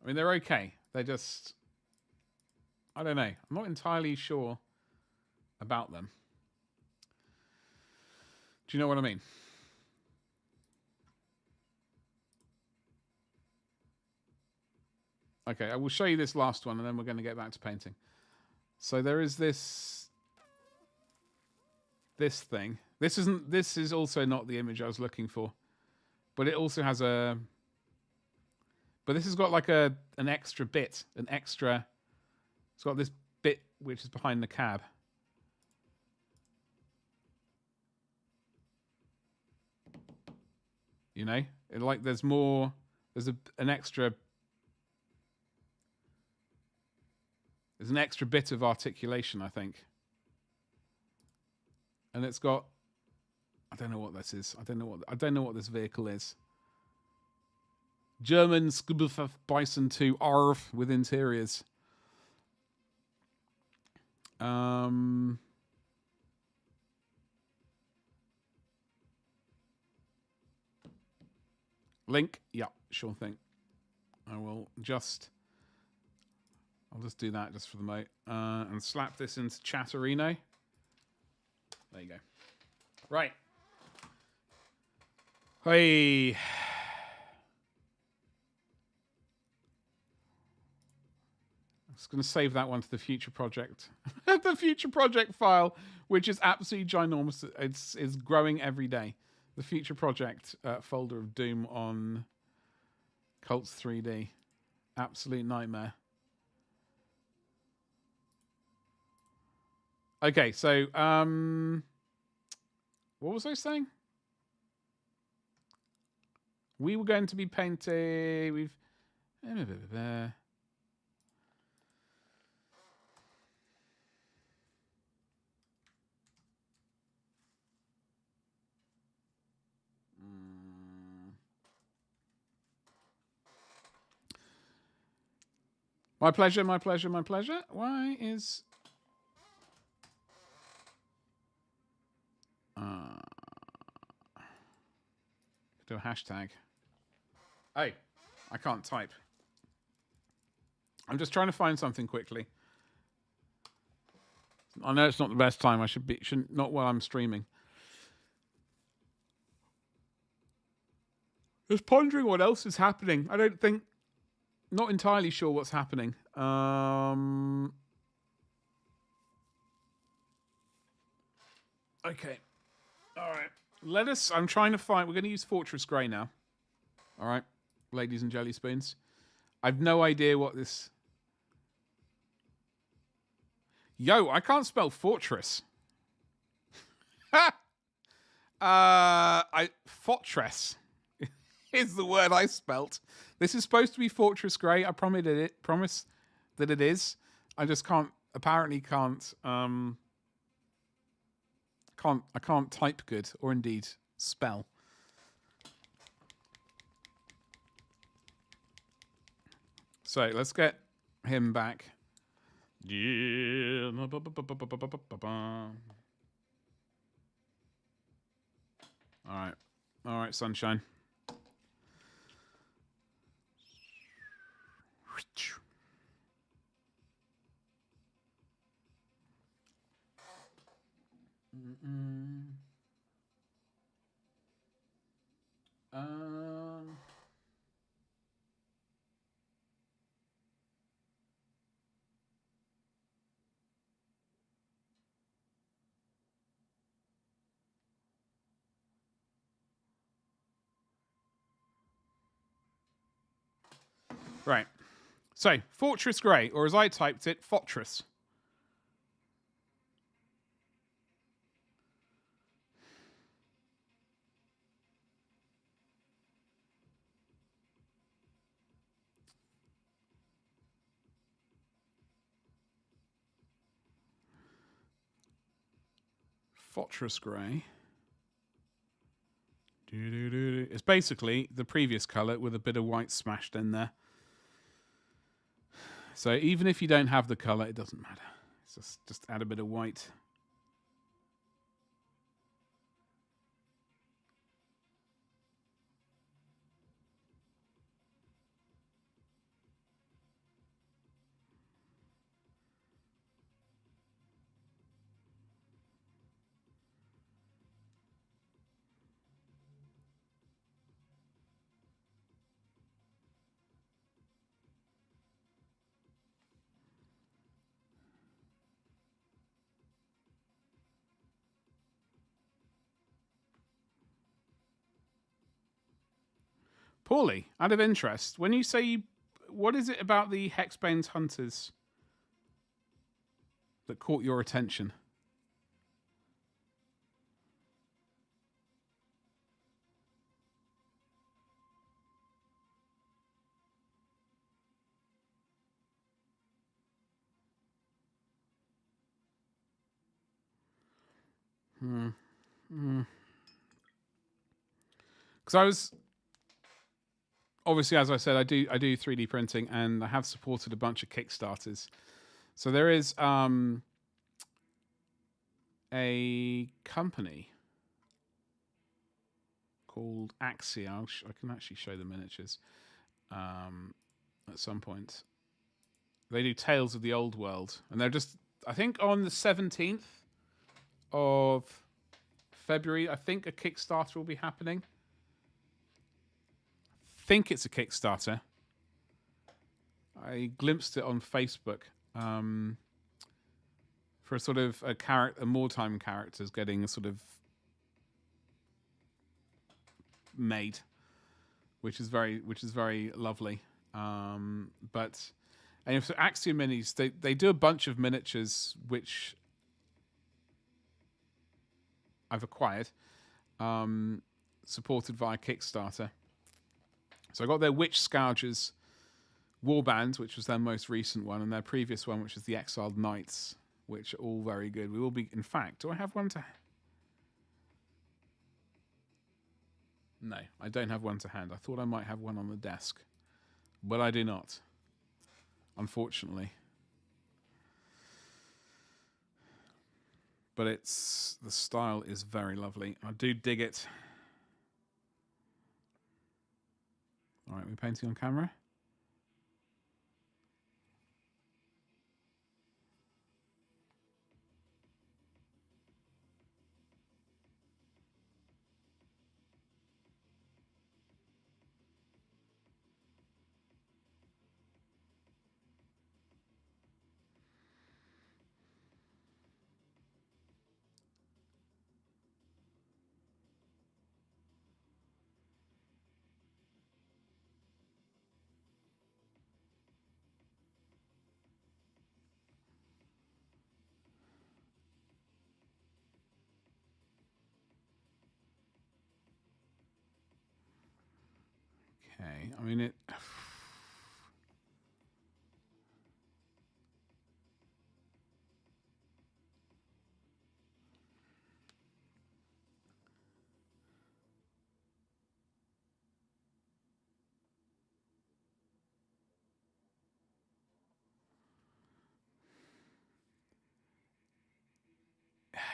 I mean, they're okay. They're just, I don't know. I'm not entirely sure about them. Do you know what I mean? Okay, I will show you this last one, and then we're going to get back to painting. So there is this thing. This is also not the image I was looking for, but it also has a. But this has got like an extra bit, It's got this bit which is behind the cab. You know, like there's more. There's an extra. There's an extra bit of articulation, I think. And it's got. I don't know what this is. I don't know what this vehicle is. German Skubelf Bison 2 ARV with interiors. Link? Yeah, sure thing. I'll just do that just for the moment. And slap this into Chatterino. There you go. Right. Hey. I'm just going to save that one to the future project. The future project file, which is absolutely ginormous. It's growing every day. The future project folder of Doom on Cults 3D. Absolute nightmare. Okay, so what was I saying? We were going to be painting. We've. My pleasure, my pleasure, my pleasure. Why is... do a hashtag. Hey, I can't type. I'm just trying to find something quickly. I know it's not the best time. I shouldn't not while I'm streaming. Just pondering what else is happening. Not entirely sure what's happening. Okay. All right. I'm trying to find... We're going to use Fortress Grey now. All right, ladies and jelly spoons. I've no idea what this... Yo, I can't spell fortress. Fortress is the word I spelt. This is supposed to be Fortress Grey. I promise that it is. I just can't. Apparently, can't. I can't type good or indeed spell. So let's get him back. Yeah. All right, sunshine. Right. So, Fortress Grey, or as I typed it, Fortress. Fortress Grey. It's basically the previous colour with a bit of white smashed in there. So even if you don't have the colour, it doesn't matter. It's just add a bit of white. Paulie, out of interest, when you say, what is it about the Hexbane's Hunters that caught your attention? Because I was obviously, as I said, I do 3D printing, and I have supported a bunch of Kickstarters. So there is a company called Axia. I can actually show the miniatures at some point. They do Tales of the Old World, and they're just, I think, on the 17th of February, I think a Kickstarter will be happening. I think it's a Kickstarter. I glimpsed it on Facebook for a sort of a wartime characters getting a sort of made, which is very lovely. But and so Axia Minis, they do a bunch of miniatures which I've acquired, supported via Kickstarter. So I got their Witch Scourgers Warband, which was their most recent one, and their previous one, which is the Exiled Knights, which are all very good. We will be, in fact, do I have one to... No, I don't have one to hand. I thought I might have one on the desk, but I do not, unfortunately. But the style is very lovely. I do dig it. All right, we're painting on camera. Okay, I mean it.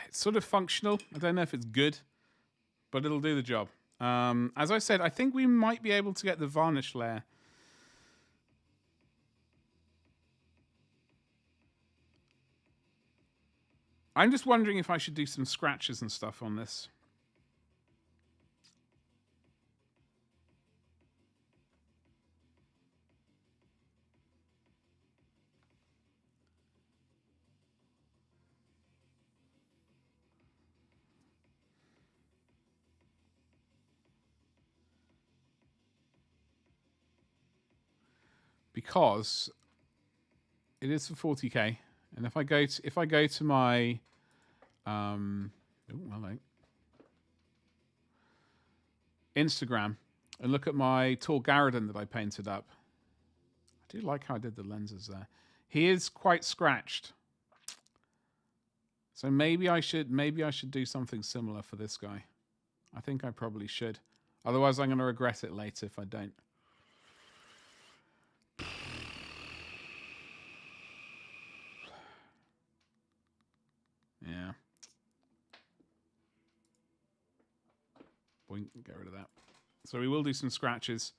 It's sort of functional. I don't know if it's good, but it'll do the job. As I said, I think we might be able to get the varnish layer. I'm just wondering if I should do some scratches and stuff on this. Because it is for 40k, and if I go to my Instagram and look at my Tor Garridan that I painted up, I do like how I did the lenses there. He is quite scratched, So maybe I should do something similar for this guy. I think I probably should. Otherwise, I'm going to regret it later if I don't. Yeah. Boink, get rid of that. So we will do some scratches.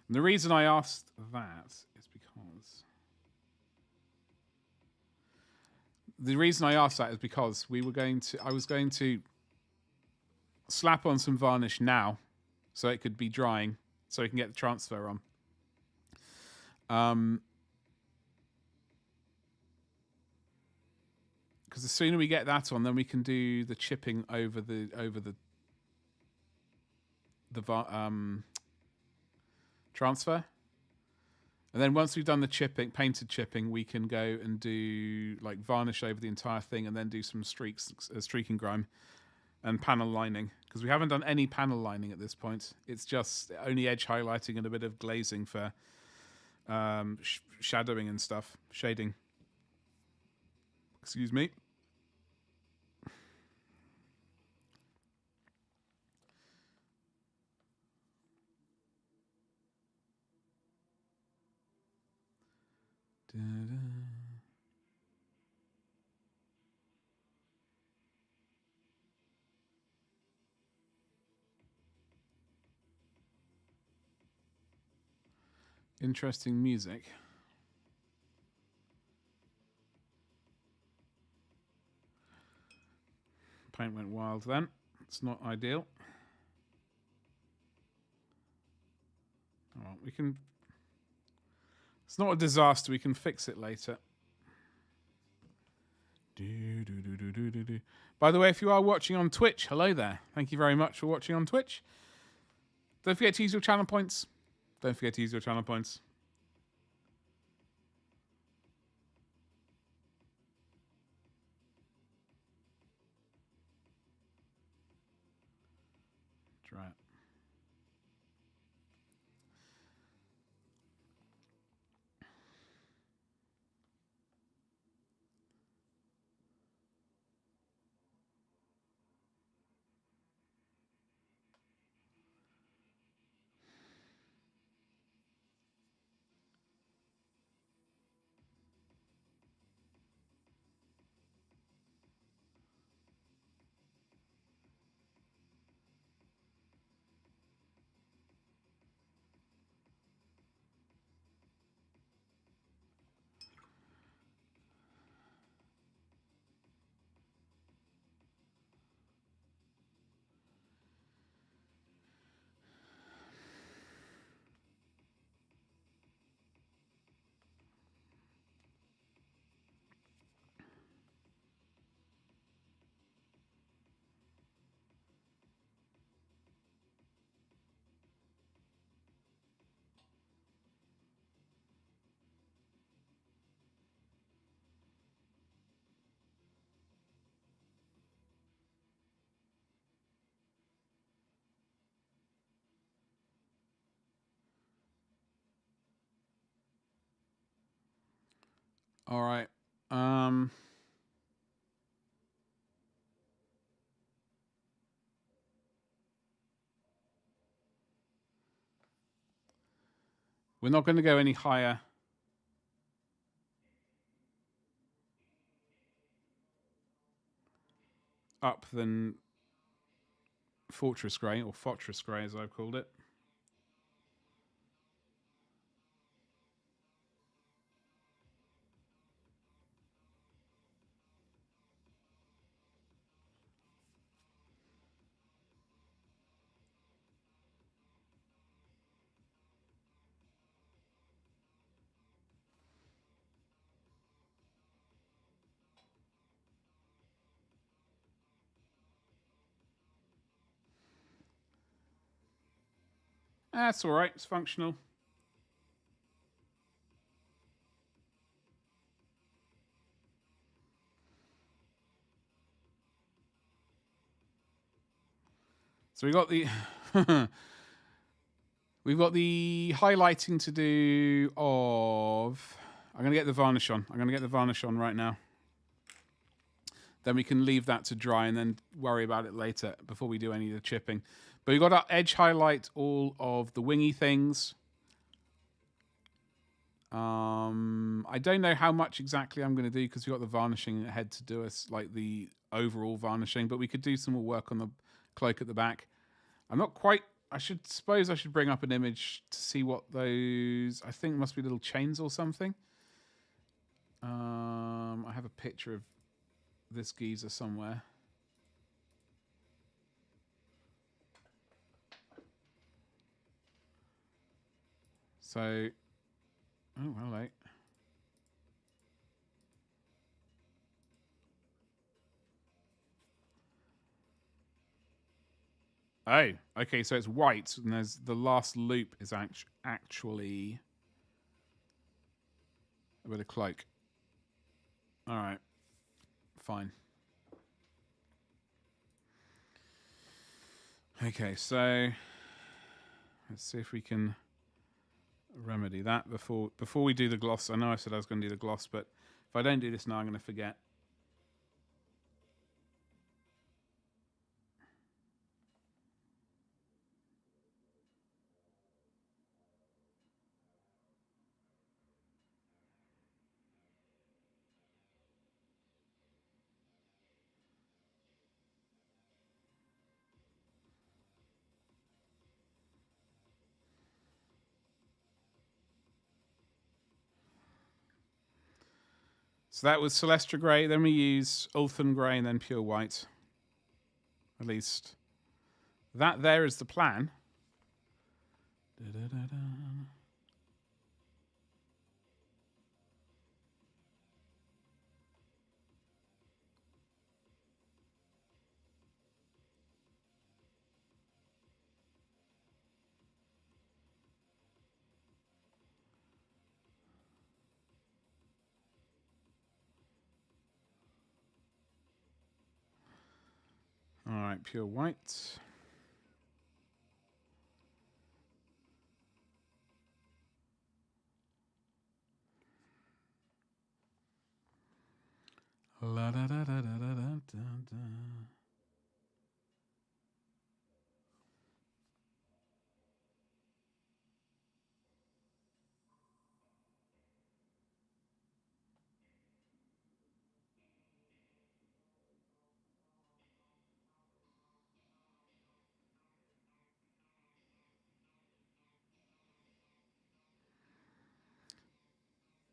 And the reason I asked that is because... The reason I asked that is because I was going to slap on some varnish now so it could be drying so we can get the transfer on. Because the sooner we get that on, then we can do the chipping over the transfer. And then once we've done the chipping, painted chipping, we can go and do like varnish over the entire thing and then do some streaking grime and panel lining. Because we haven't done any panel lining at this point. It's just only edge highlighting and a bit of glazing for shadowing and stuff. Shading. Excuse me. Da-da. Interesting music. Paint went wild then. It's not ideal. Oh, we can... It's not a disaster. We can fix it later. By the way, if you are watching on Twitch, hello there. Thank you very much for watching on Twitch. Don't forget to use your channel points. Don't forget to use your channel points. Try it. All right. We're not going to go any higher. Up than Fortress Grey, or Fortress Grey as I've called it. That's all right. It's functional. So we got the we've got the highlighting to do of. I'm going to get the varnish on. I'm going to get the varnish on right now. Then we can leave that to dry and then worry about it later before we do any of the chipping. But we've got to edge highlight all of the wingy things. I don't know how much exactly I'm going to do because we've got the varnishing ahead to do us, like the overall varnishing. But we could do some more work on the cloak at the back. I'm not quite... I should bring up an image to see what those... I think must be little chains or something. I have a picture of this geezer somewhere. So, oh, hello. Oh, okay, so it's white, and there's the last loop is actually a bit of cloak. All right, fine. Okay, so let's see if we can remedy that before we do the gloss. I know I said I was going to do the gloss, but if I don't do this now, I'm going to forget. So that was Celestra Grey, then we use Ulthen Grey, and then Pure White. At least that there is the plan. Da-da-da-da. All right, Pure White. La da da da da da da da.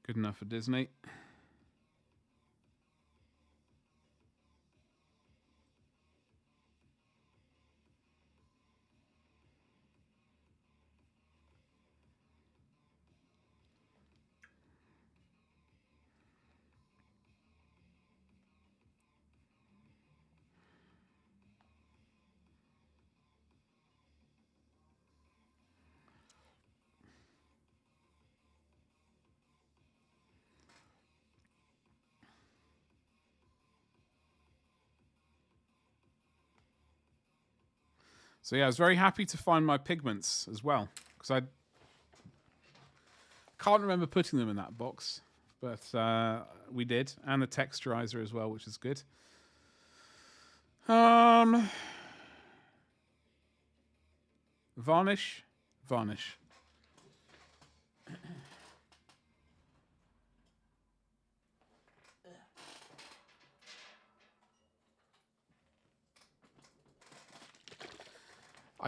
Good enough for Disney. So yeah, I was very happy to find my pigments as well, because I can't remember putting them in that box, but we did, and the texturizer as well, which is good. Varnish.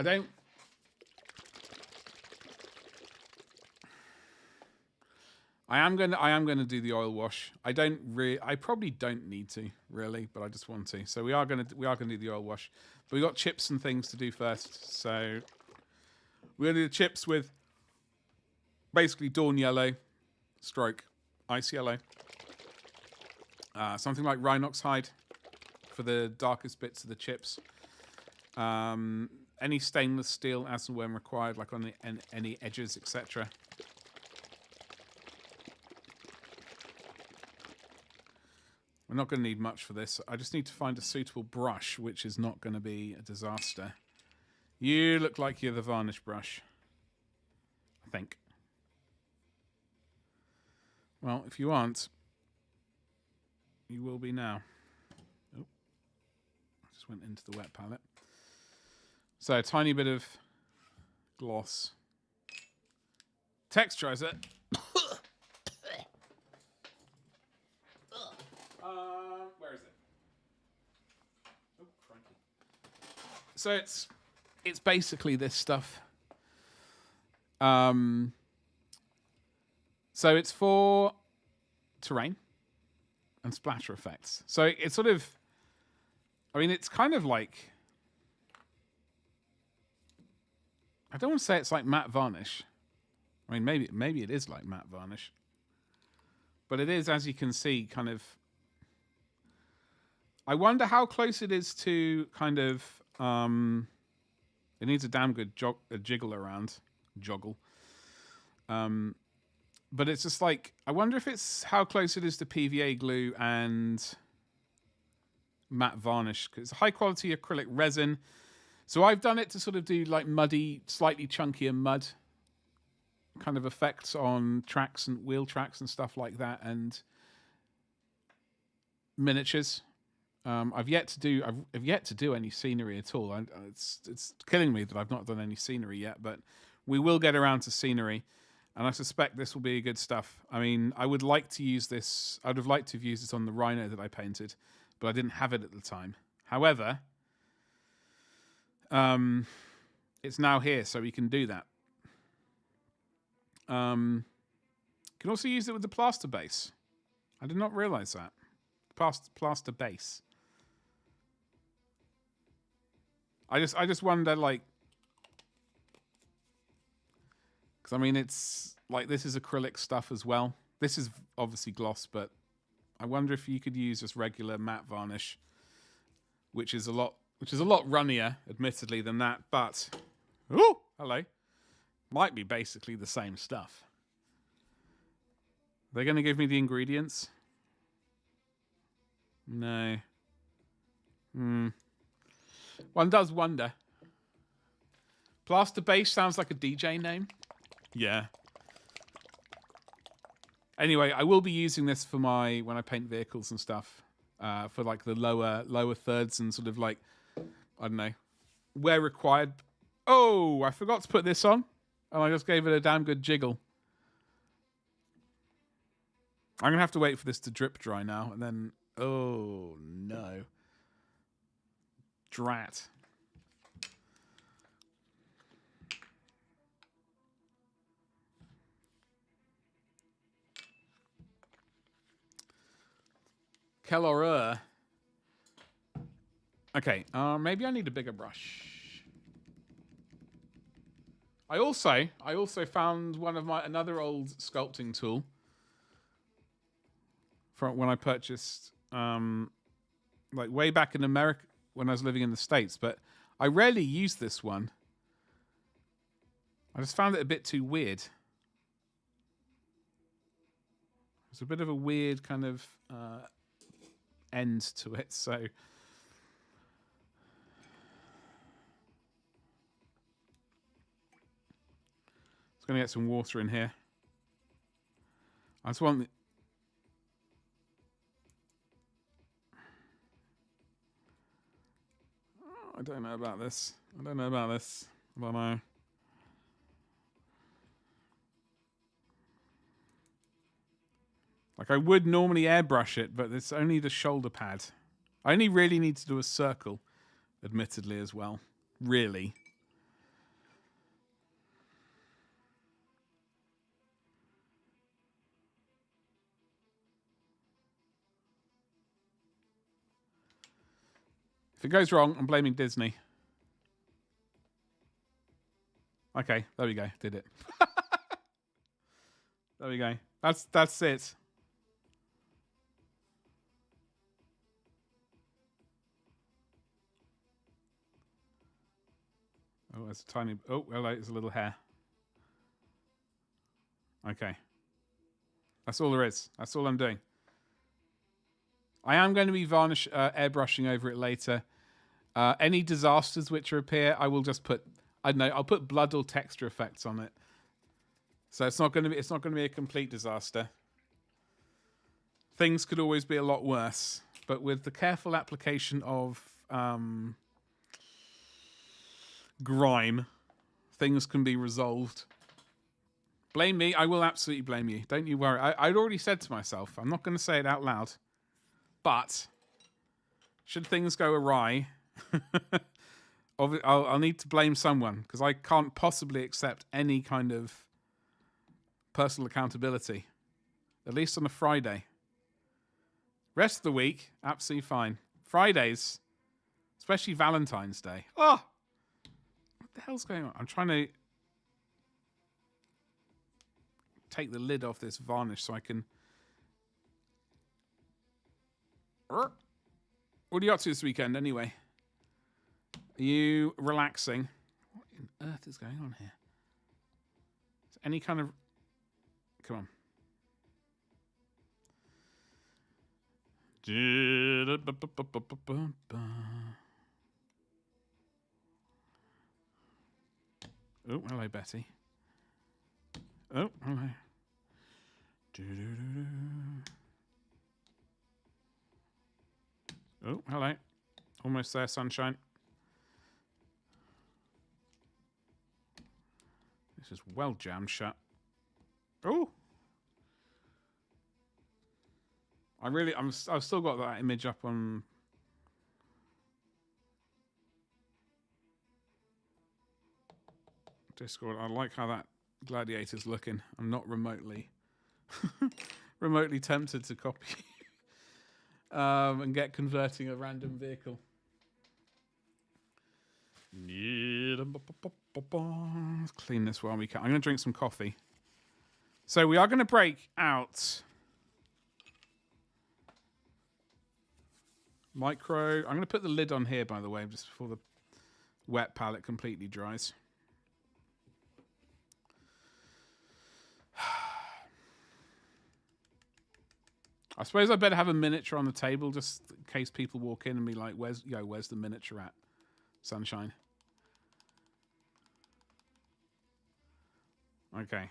I am gonna do the oil wash. I probably don't need to really, but I just want to. So we are gonna do the oil wash. But we got chips and things to do first. So we're gonna do the chips with basically Dawn Yellow, stroke Ice Yellow, something like Rhinox Hide for the darkest bits of the chips. Any stainless steel as and when required, like on any edges, etc. We're not going to need much for this. I just need to find a suitable brush, which is not going to be a disaster. You look like you're the varnish brush. I think. Well, if you aren't, you will be now. Oh, I just went into the wet palette. So a tiny bit of gloss. Texturizer. Where is it? Oh, crikey. So it's basically this stuff. So it's for terrain and splatter effects. So it's sort of, I mean, it's kind of like, I don't want to say it's like matte varnish. I mean, maybe it is like matte varnish. But it is, as you can see, kind of, I wonder how close it is to kind of, it needs a damn good jiggle around. Joggle. But it's just like, I wonder if it's how close it is to PVA glue and matte varnish. Because it's a high quality acrylic resin. So I've done it to sort of do like muddy, slightly chunkier mud kind of effects on tracks and wheel tracks and stuff like that. And miniatures. I've yet to do any scenery at all. It's killing me that I've not done any scenery yet, but we will get around to scenery. And I suspect this will be good stuff. I mean, I would like to use this. I'd have liked to have used it on the Rhino that I painted, but I didn't have it at the time. However, it's now here, so we can do that. You can also use it with the plaster base. I did not realize that. Plaster base. I just wonder, like, I mean, it's like this is acrylic stuff as well. This is obviously gloss, but I wonder if you could use just regular matte varnish, which is a lot runnier, admittedly, than that. But hello, might be basically the same stuff. They're going to give me the ingredients. No. One does wonder. Plaster Base sounds like a DJ name. Yeah. Anyway, I will be using this for when I paint vehicles and stuff, for like the lower thirds and sort of like, I don't know, where required. Oh, I forgot to put this on, and I just gave it a damn good jiggle. I'm gonna have to wait for this to drip dry now, and then oh no, drat. Kelor. Okay, maybe I need a bigger brush. I also found one of another old sculpting tool from when I purchased like way back in America when I was living in the States, but I rarely use this one. I just found it a bit too weird. It's a bit of a weird kind of end to it, so it's going to get some water in here. I just want I don't know about this. I don't know. Like, I would normally airbrush it, but it's only the shoulder pad. I only really need to do a circle, admittedly, as well. Really. If it goes wrong, I'm blaming Disney. Okay, there we go. Did it. There we go. That's it. Oh, there's a tiny... Oh, hello, there's a little hair. Okay. That's all there is. That's all I'm doing. I am going to be airbrushing over it later. Any disasters which appear, I will just put, I don't know, I'll put blood or texture effects on it. So it's not going to be a complete disaster. Things could always be a lot worse, but with the careful application of grime, things can be resolved. Blame me. I will absolutely blame you. Don't you worry. I'd already said to myself, I'm not going to say it out loud, but should things go awry, I'll need to blame someone, because I can't possibly accept any kind of personal accountability, at least on a Friday. Rest of the week, absolutely fine. Fridays, especially Valentine's Day. Oh, what the hell's going on? I'm trying to take the lid off this varnish so I can... What are you up to this weekend, anyway? Are you relaxing? What on earth is going on here? Is any kind of... Come on. Oh, hello, Betty. Oh, hello. Oh, hello. Almost there, sunshine. This is well jammed shut. Oh! I've still got that image up on... Discord. I like how that gladiator's looking. I'm not remotely tempted to copy and get converting a random vehicle. Let's clean this while we can. I'm going to drink some coffee. So we are going to break out micro. I'm going to put the lid on here, by the way, just before the wet palette completely dries. I suppose I better have a miniature on the table just in case people walk in and be like, where's the miniature at? Sunshine. Okay.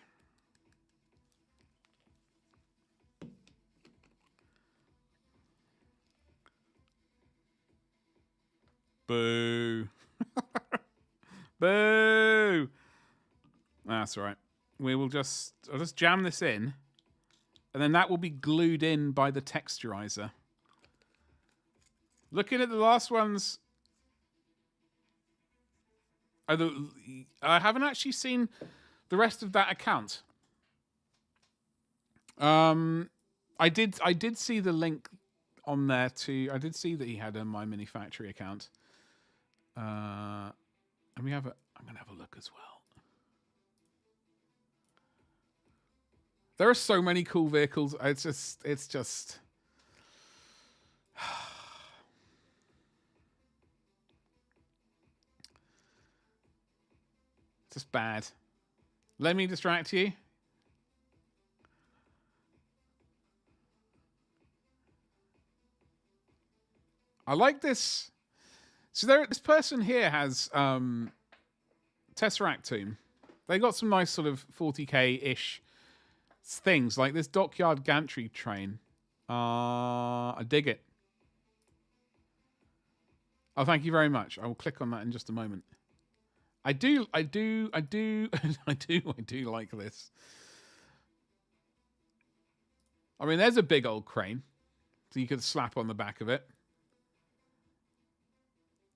Boo. Boo. That's all right. I'll just jam this in. And then that will be glued in by the texturizer. Looking at the last ones, I haven't actually seen the rest of that account. I did see the link on there too. I did see that he had a My Mini Factory account. And I'm gonna have a look as well. There are so many cool vehicles. It's just bad. Let me distract you. I like this. So this person here has Tesseract Tomb. They got some nice sort of 40k-ish things, like this dockyard gantry train. I dig it. Oh, thank you very much. I will click on that in just a moment. I do like this. I mean, there's a big old crane, so you could slap on the back of it.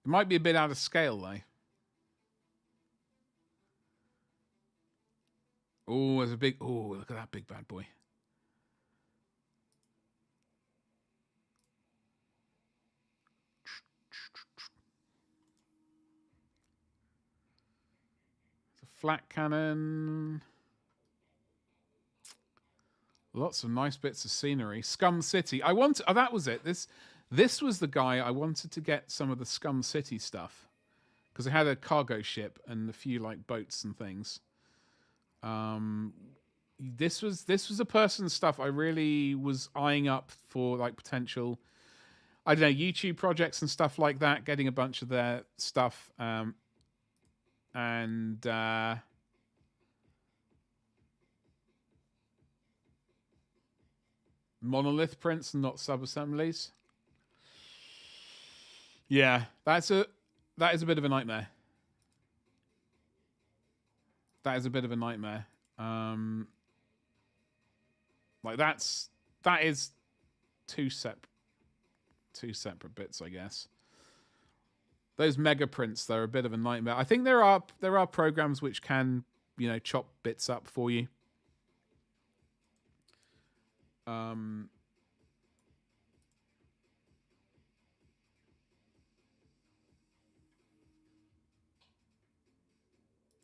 It might be a bit out of scale, though. Oh, there's a big... Oh, look at that big bad boy. It's a flat cannon. Lots of nice bits of scenery. Scum City. Oh, that was it. This was the guy I wanted to get some of the Scum City stuff. Because it had a cargo ship and a few like boats and things. This was a person's stuff I really was eyeing up for like potential. I don't know, YouTube projects and stuff like that, getting a bunch of their stuff, and monolith prints and not sub-assemblies. Yeah, that is a bit of a nightmare. That is a bit of a nightmare. Like that is two separate bits, I guess. Those mega prints, they're a bit of a nightmare. I think there are programs which can, chop bits up for you.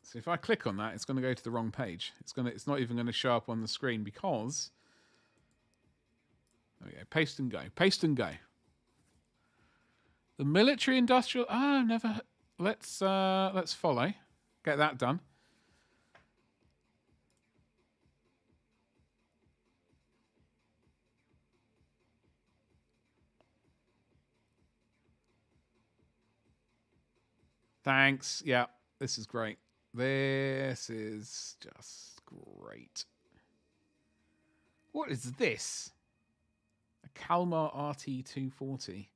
So if I click on that, it's going to go to the wrong page. It's not even going to show up on the screen because. Okay, paste and go. Paste and go. The military industrial. Never. Let's follow. Get that done. Thanks. Yeah, this is great. This is just great. What is this? A Kalmar RT240.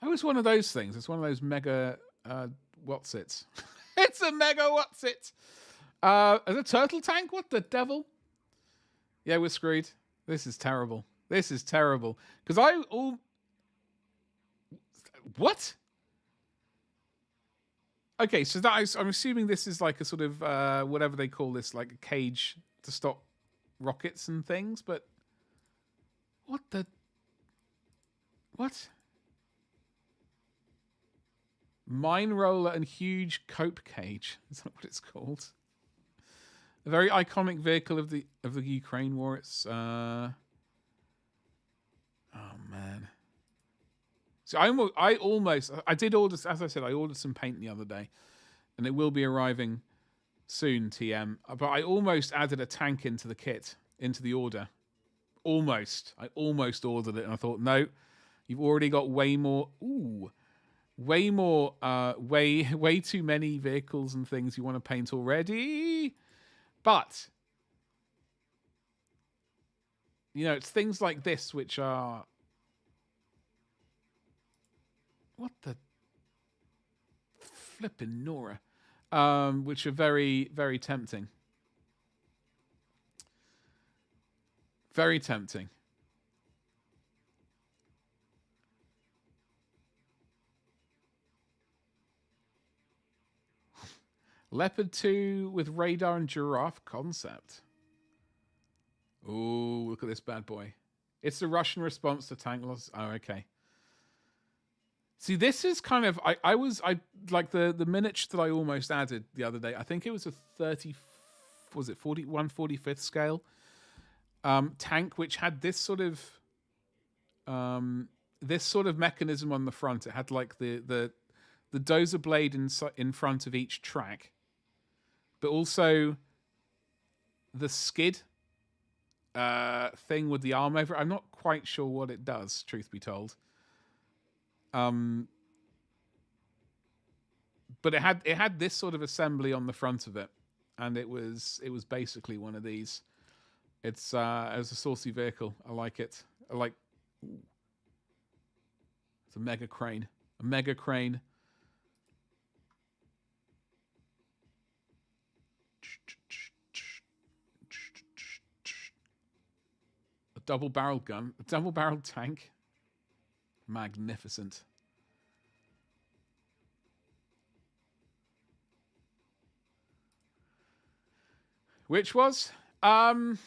Oh, it's one of those things. It's one of those mega what's-its. It's a mega what's-it. A turtle tank? What the devil? Yeah, we're screwed. This is terrible. This is terrible. Because What? Okay, so I'm assuming this is like a sort of whatever they call this, like a cage to stop rockets and things, but what? Mine roller and huge cope cage. Is that what it's called? A very iconic vehicle of the Ukraine war. It's oh man. So I did order, as I said, I ordered some paint the other day, and it will be arriving soon, TM. But I almost added a tank into the kit, into the order. Almost. I almost ordered it, and I thought, no, you've already got way more. Way too many vehicles and things you want to paint already. But it's things like this which are. What the flippin' Nora? Which are very, very tempting. Very tempting. Leopard 2 with radar and giraffe concept. Ooh, look at this bad boy. It's the Russian response to tank loss. Oh, okay. See, this is kind of I like the miniature that I almost added the other day. I think it was a 1/45th scale tank, which had this sort of mechanism on the front. It had like the dozer blade in front of each track, but also the skid thing with the arm over it. I'm not quite sure what it does, truth be told. But it had this sort of assembly on the front of it, and it was basically one of these. It's a saucy vehicle. I like it. I like. Ooh. It's a mega crane. A mega crane. A double-barreled gun. A double-barreled tank. Magnificent. Which was how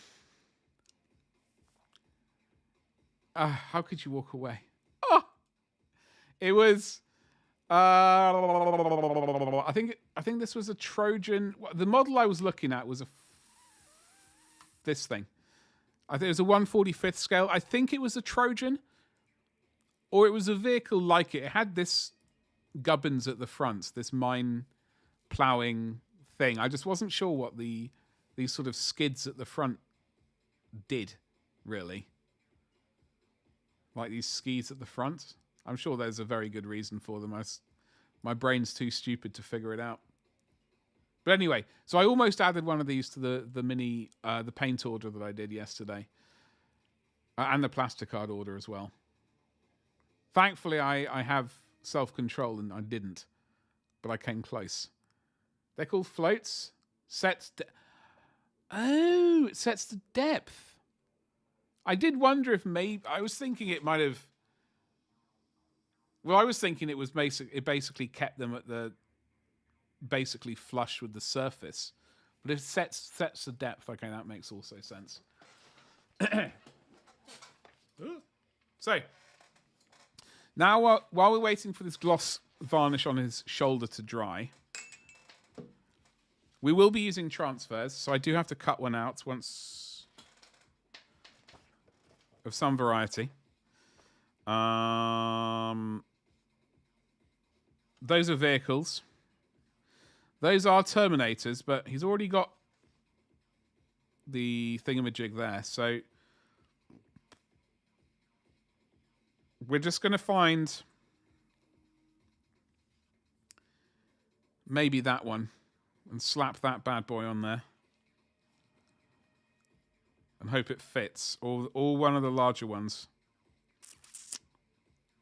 could you walk away? Oh, it was I think this was a Trojan. The model I was looking at was this thing. I think it was a 1/45th scale. I think it was a Trojan. Or it was a vehicle like it. It had this gubbins at the front, this mine ploughing thing. I just wasn't sure what these sort of skids at the front did, really. like these skis at the front. I'm sure there's a very good reason for them. My brain's too stupid to figure it out. But anyway, so I almost added one of these to the mini the paint order that I did yesterday, and the plastic card order as well. Thankfully, I have self-control and I didn't, but I came close. They're called floats. Oh, it sets the depth. I did wonder if maybe I was thinking it might have. Well, I was thinking it was it basically kept them at the basically flush with the surface, but if it sets the depth, okay, that makes also sense. So now while we're waiting for this gloss varnish on his shoulder to dry, we will be using transfers, so I do have to cut one out once of some variety. Those are vehicles. Those are Terminators, but he's already got the thingamajig there, so we're just going to find maybe that one and slap that bad boy on there and hope it fits, or one of the larger ones.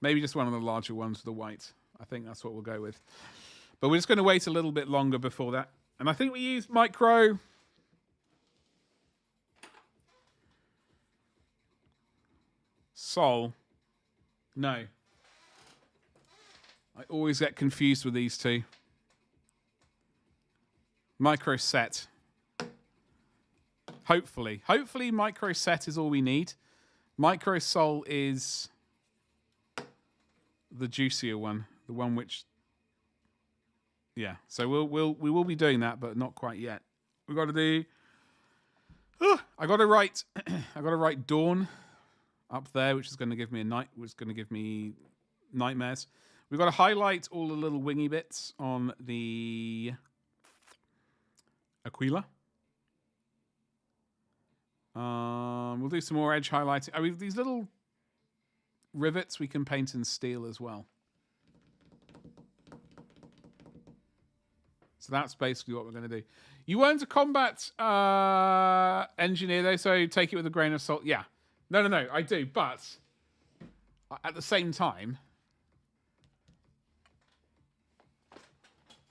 Maybe just one of the larger ones with the white. I think that's what we'll go with. But we're just going to wait a little bit longer before that. And I think we use micro. Sol. No. I always get confused with these two. Micro set. Hopefully. Hopefully micro set is all we need. Micro sol is the juicier one. The one which... Yeah, so we will be doing that, but not quite yet. We've got to do... I got to write Dawn up there, which is going to give me nightmares. We've got to highlight all the little wingy bits on the Aquila. We'll do some more edge highlighting. I mean, these little rivets we can paint in steel as well. So that's basically what we're going to do. You weren't a combat engineer, though, so take it with a grain of salt. Yeah. No, I do. But at the same time,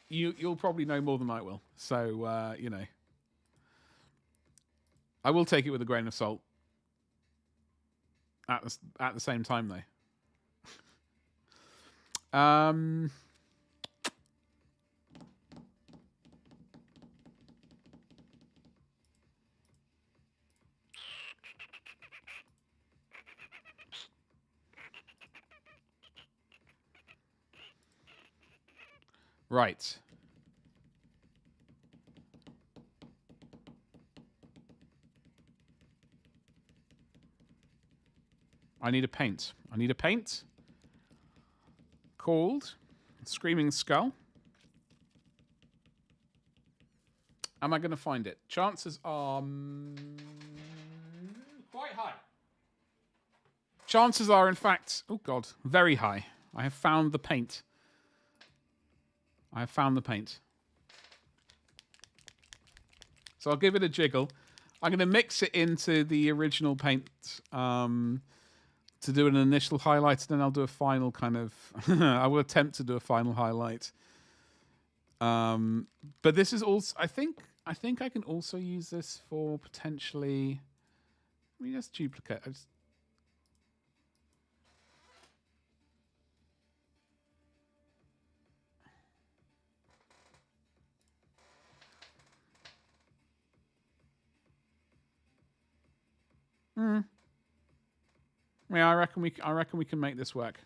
you'll probably know more than I will. So, you know. I will take it with a grain of salt. At the same time, though. Right. I need a paint. I need a paint called Screaming Skull. Am I going to find it? Chances are quite high. Chances are, in fact, oh God, very high. I have found the paint. I have found the paint. So I'll give it a jiggle. I'm going to mix it into the original paint to do an initial highlight, and then I'll do a final kind of... I will attempt to do a final highlight. But this is also... I think I can also use this for potentially... Let me just duplicate. Yeah, I reckon we can make this work.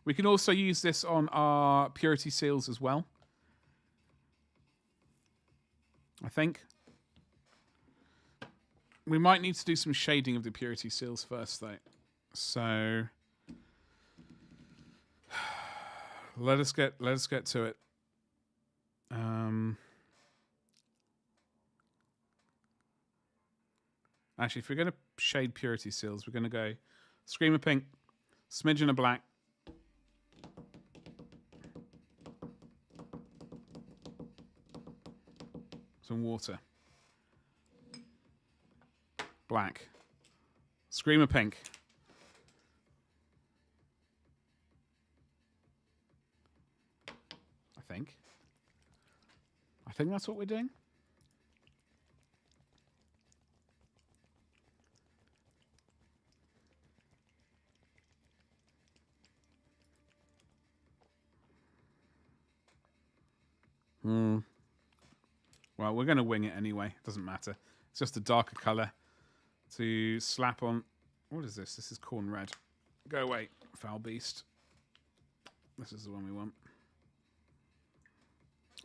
We can also use this on our purity seals as well. I think. We might need to do some shading of the purity seals first, though. So let us get to it. Actually, if we're going to shade purity seals, we're going to go Screamer Pink, Smidgen of black. Some water. Black. Scream of pink. I think that's what we're doing. Well, we're going to wing it anyway. Doesn't matter. It's just a darker colour to slap on. What is this? This is corn red. Go away, foul beast. This is the one we want.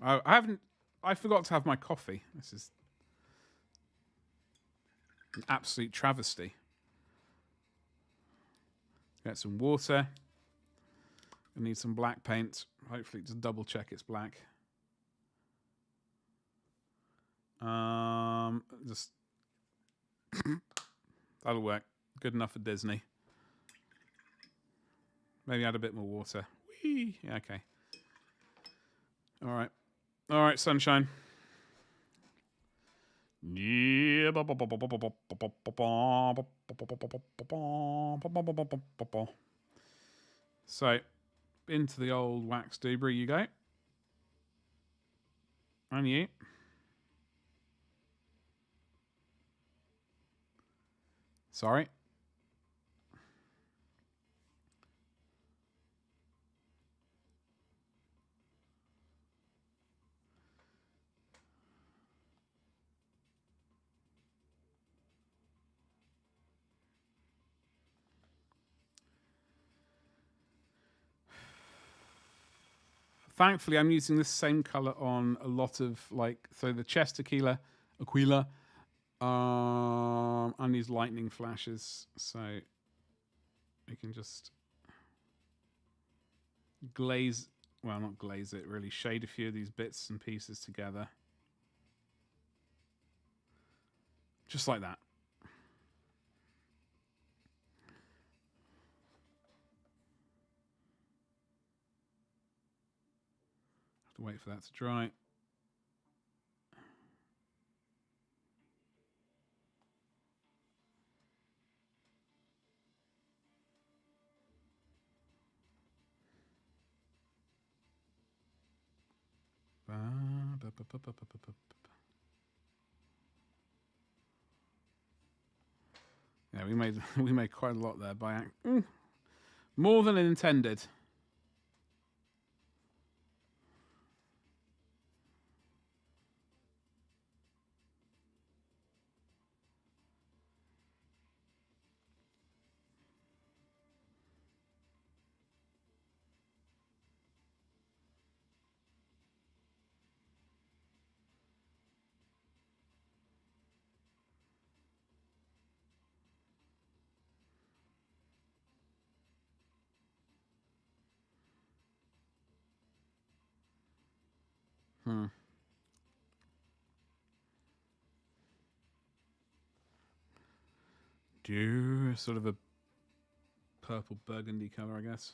Oh, I forgot to have my coffee. This is an absolute travesty. Get some water. I need some black paint. Hopefully, just double check it's black. Just that'll work. Good enough for Disney. Maybe add a bit more water. Whee! Yeah, okay. All right, sunshine. Yeah. So, into the old wax debris you go. And you. Sorry. Thankfully, I'm using this same color on a lot of so the chest Aquila, and these lightning flashes. So we can just glaze, well, not glaze it, really shade a few of these bits and pieces together. Just like that. Have to wait for that to dry. Yeah, we made quite a lot there by more than intended. Sort of a purple burgundy color, I guess.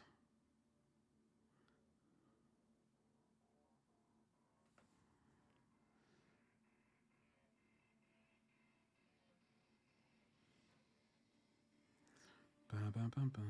Bum, bum, bum, bum.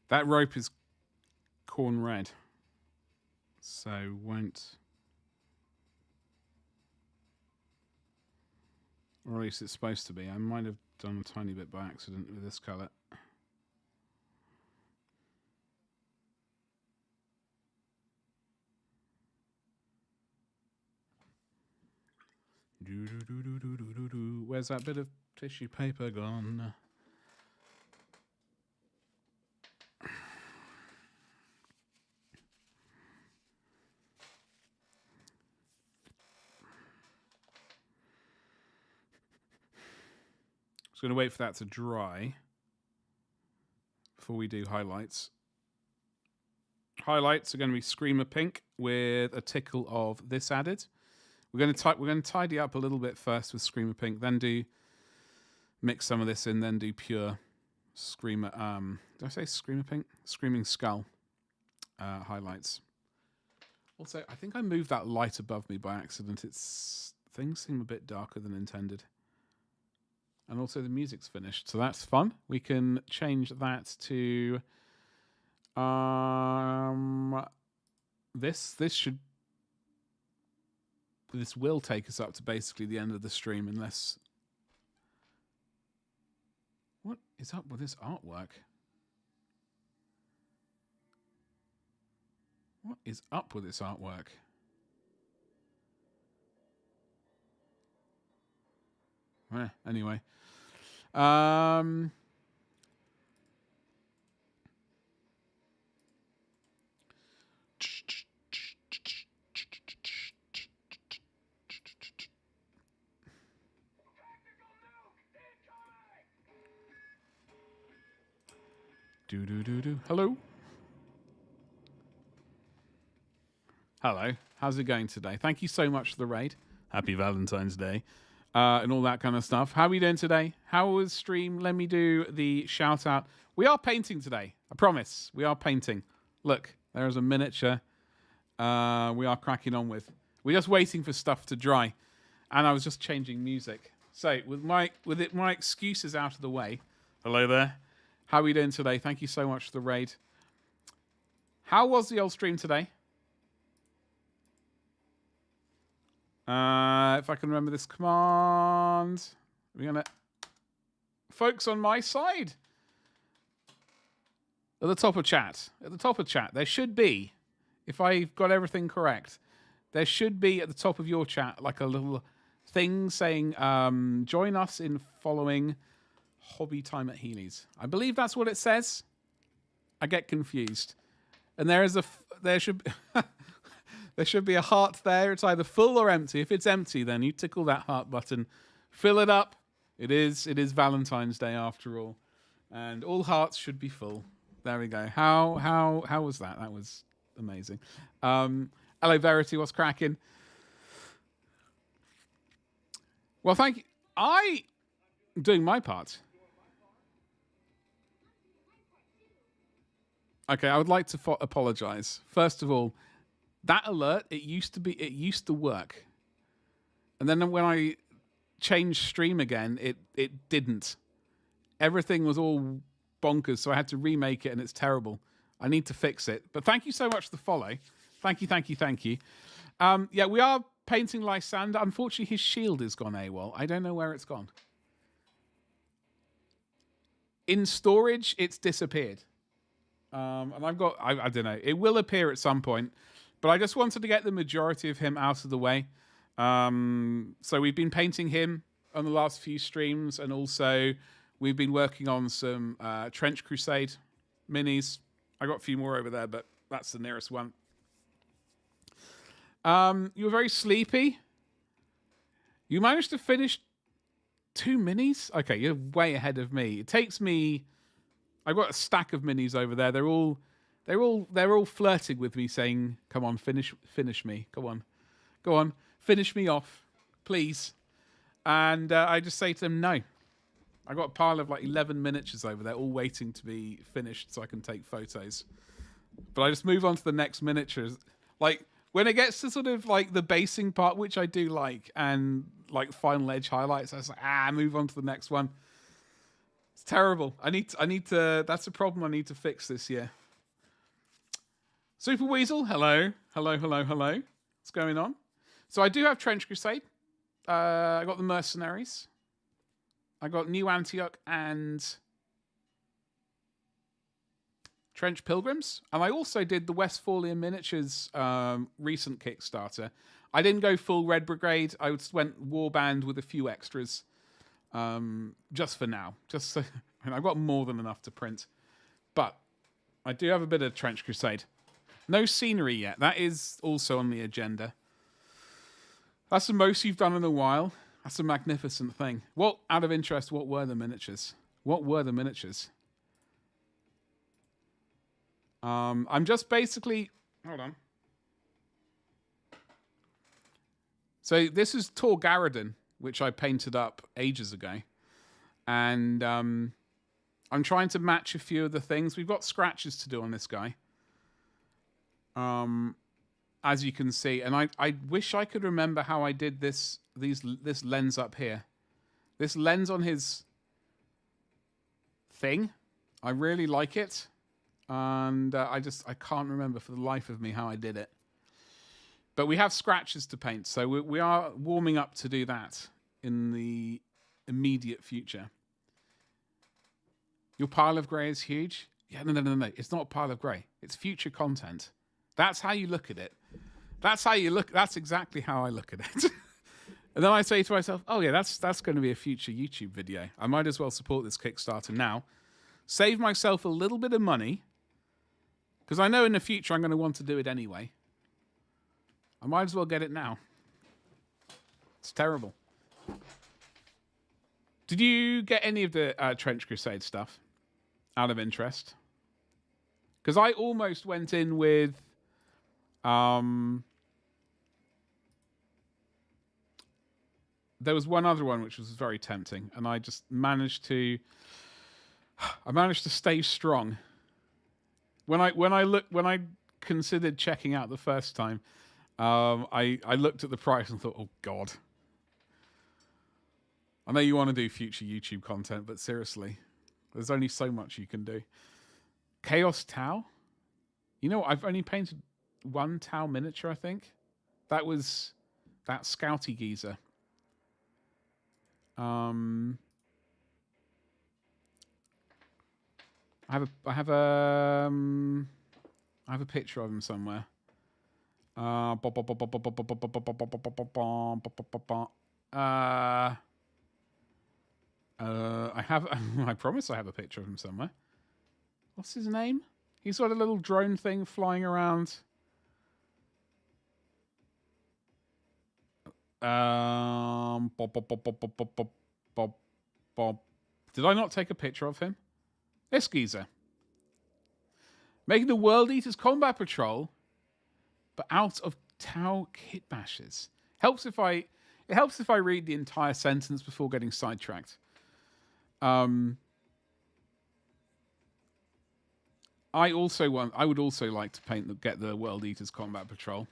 That rope is corn red, so won't, or at least it's supposed to be. I might have done a tiny bit by accident with this color. Where's that bit of tissue paper gone? Just going to wait for that to dry before we do highlights. Highlights are going to be Screamer Pink with a tickle of this added. We're going to tidy up a little bit first with Screamer Pink, then mix some of this in, then do pure Screamer. Did I say Screamer Pink? Screaming Skull highlights. Also, I think I moved that light above me by accident. Things seem a bit darker than intended. And also the music's finished, so that's fun. We can change that to this will take us up to basically the end of the stream, unless... What is up with this artwork? What is up with this artwork? Anyway. Hello. Hello. How's it going today? Thank you so much for the raid. Happy Valentine's Day. And all that kind of stuff. How are we doing today? How was stream? Let me do the shout out. We are painting today. I promise. We are painting. Look, there is a miniature we are cracking on with. We're just waiting for stuff to dry. And I was just changing music. So with my excuses out of the way. Hello there. How are we doing today? Thank you so much for the raid. How was the old stream today? If I can remember this command, we're gonna folks on my side at the top of chat. At the top of chat, there should be, if I've got everything correct, there should be at the top of your chat like a little thing saying, "Join us in following Hobby Time at Healy's." I believe that's what it says. I get confused, and there should. There should be a heart there. It's either full or empty. If it's empty, then you tickle that heart button. Fill it up. It is Valentine's Day after all. And all hearts should be full. There we go. How was that? That was amazing. Hello, Verity. What's cracking? Well, thank you. I'm doing my part. Okay, I would like to apologize. First of all, that alert, it used to work. And then when I changed stream again, it didn't. Everything was all bonkers, so I had to remake it, and it's terrible. I need to fix it. But thank you so much for the follow. Thank you. Yeah, we are painting Lysander. Unfortunately, his shield has gone AWOL. I don't know where it's gone. In storage, it's disappeared. And I don't know. It will appear at some point. But I just wanted to get the majority of him out of the way. So we've been painting him on the last few streams, and also we've been working on some Trench Crusade minis. I got a few more over there, but that's the nearest one. You were very sleepy. You managed to finish 2 minis? Okay, you're way ahead of me. It takes me... I've got a stack of minis over there. They're all flirting with me, saying, "Come on, finish me. Go on, finish me off, please." And I just say to them, "No." I got a pile of like 11 miniatures over there, all waiting to be finished so I can take photos. But I just move on to the next miniatures. Like when it gets to sort of like the basing part, which I do like, and like final edge highlights, I was like, move on to the next one. It's terrible. I need to. That's a problem I need to fix this year. Super Weasel, hello. What's going on? So I do have Trench Crusade. I got the Mercenaries. I got New Antioch and Trench Pilgrims. And I also did the Westphalian Miniatures recent Kickstarter. I didn't go full Red Brigade. I just went Warband with a few extras, just for now. Just so, and I've got more than enough to print, but I do have a bit of Trench Crusade. No scenery yet. That is also on the agenda. That's the most you've done in a while. That's a magnificent thing. What, out of interest, what were the miniatures? What were the miniatures? I'm just basically... Hold on. So this is Tor Garridan, which I painted up ages ago. And I'm trying to match a few of the things. We've got scratches to do on this guy. As you can see. And I wish I could remember how I did this lens up here. This lens on his thing. I really like it. And I can't remember for the life of me how I did it. But we have scratches to paint, so we are warming up to do that in the immediate future. Your pile of grey is huge? Yeah, no. It's not a pile of grey. It's future content. That's how you look at it. That's exactly how I look at it. And then I say to myself, oh yeah, that's going to be a future YouTube video. I might as well support this Kickstarter now. Save myself a little bit of money. Because I know in the future I'm going to want to do it anyway. I might as well get it now. It's terrible. Did you get any of the Trench Crusade stuff out of interest? Because I almost went in with... there was one other one which was very tempting. And I just managed to... I managed to stay strong. When I considered checking out the first time, I looked at the price and thought, oh God. I know you want to do future YouTube content, but seriously, there's only so much you can do. Chaos Tau? You know what? I've only painted one Tau miniature, I think. That was that Scouty geezer. I have a picture of him somewhere. I promise I have a picture of him somewhere. What's his name? He's got a little drone thing flying around. Did I not take a picture of him? This geezer. Making the World Eaters Combat Patrol, but out of Tau kit bashes. It helps if I read the entire sentence before getting sidetracked. I would also like to get the World Eaters Combat Patrol.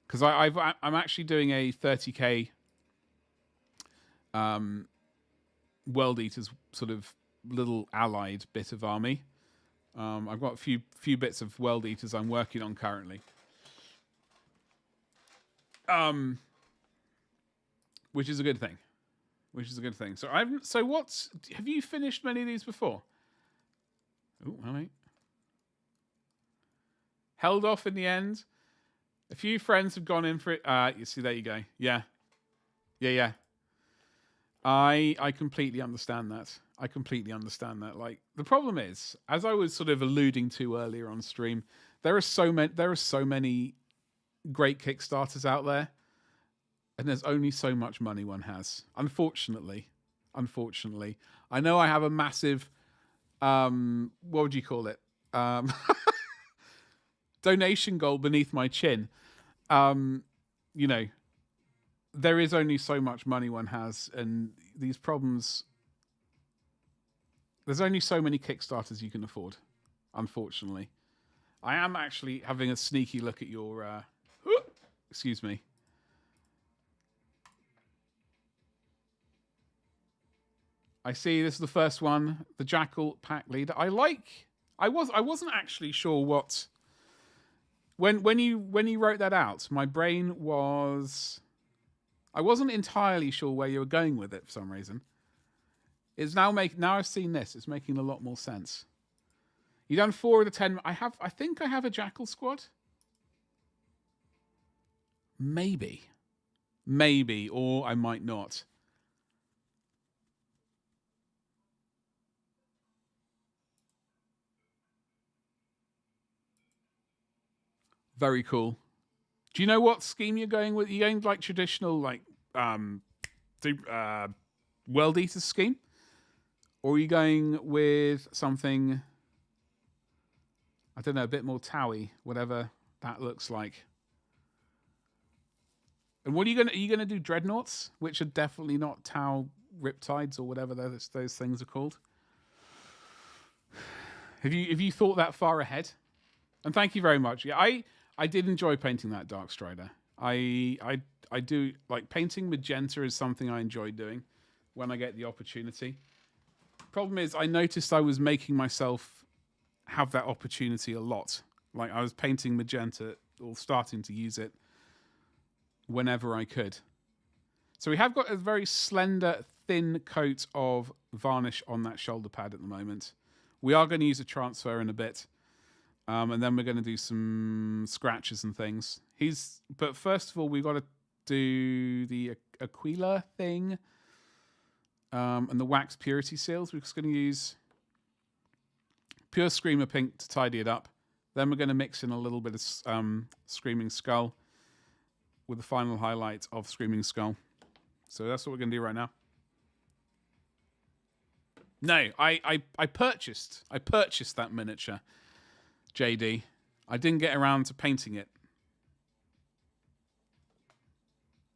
Because I'm actually doing a 30k World Eaters sort of little allied bit of army. I've got a few bits of World Eaters I'm working on currently. Which is a good thing. So have you finished many of these before? Oh, all right. Held off in the end. A few friends have gone in for it. You see, there you go. Yeah. I completely understand that. Like, the problem is, as I was sort of alluding to earlier on stream, there are so many great Kickstarters out there, and there's only so much money one has. Unfortunately. I know I have a massive what would you call it? Donation goal beneath my chin. You know, there is only so much money one has, and these problems... There's only so many Kickstarters you can afford, unfortunately. I am actually having a sneaky look at your... excuse me. I see this is the first one, the Jackal Pack Leader. I wasn't actually sure what... When you wrote that out, my brain was... I wasn't entirely sure where you were going with it for some reason. It's now I've seen this, it's making a lot more sense. You done 4 of the 10. I think I have a Jackal squad. Maybe, or I might not. Very cool. Do you know what scheme you're going with? Are you going like traditional, like World Eater scheme, or are you going with something? I don't know, a bit more Towy, whatever that looks like. And what are you gonna? Are you gonna do dreadnoughts, which are definitely not Tau riptides or whatever those things are called? Have you thought that far ahead? And thank you very much. Yeah, I did enjoy painting that Dark Strider. I do like painting magenta is something I enjoy doing when I get the opportunity. Problem is, I noticed I was making myself have that opportunity a lot. Like I was painting magenta or starting to use it whenever I could. So we have got a very slender, thin coat of varnish on that shoulder pad at the moment. We are going to use a transfer in a bit. And then we're going to do some scratches and things. But first of all, we've got to do the Aquila thing. And the wax purity seals. We're just going to use pure Screamer Pink to tidy it up. Then we're going to mix in a little bit of Screaming Skull with the final highlight of Screaming Skull. So that's what we're going to do right now. No, I purchased that miniature, JD. I didn't get around to painting it.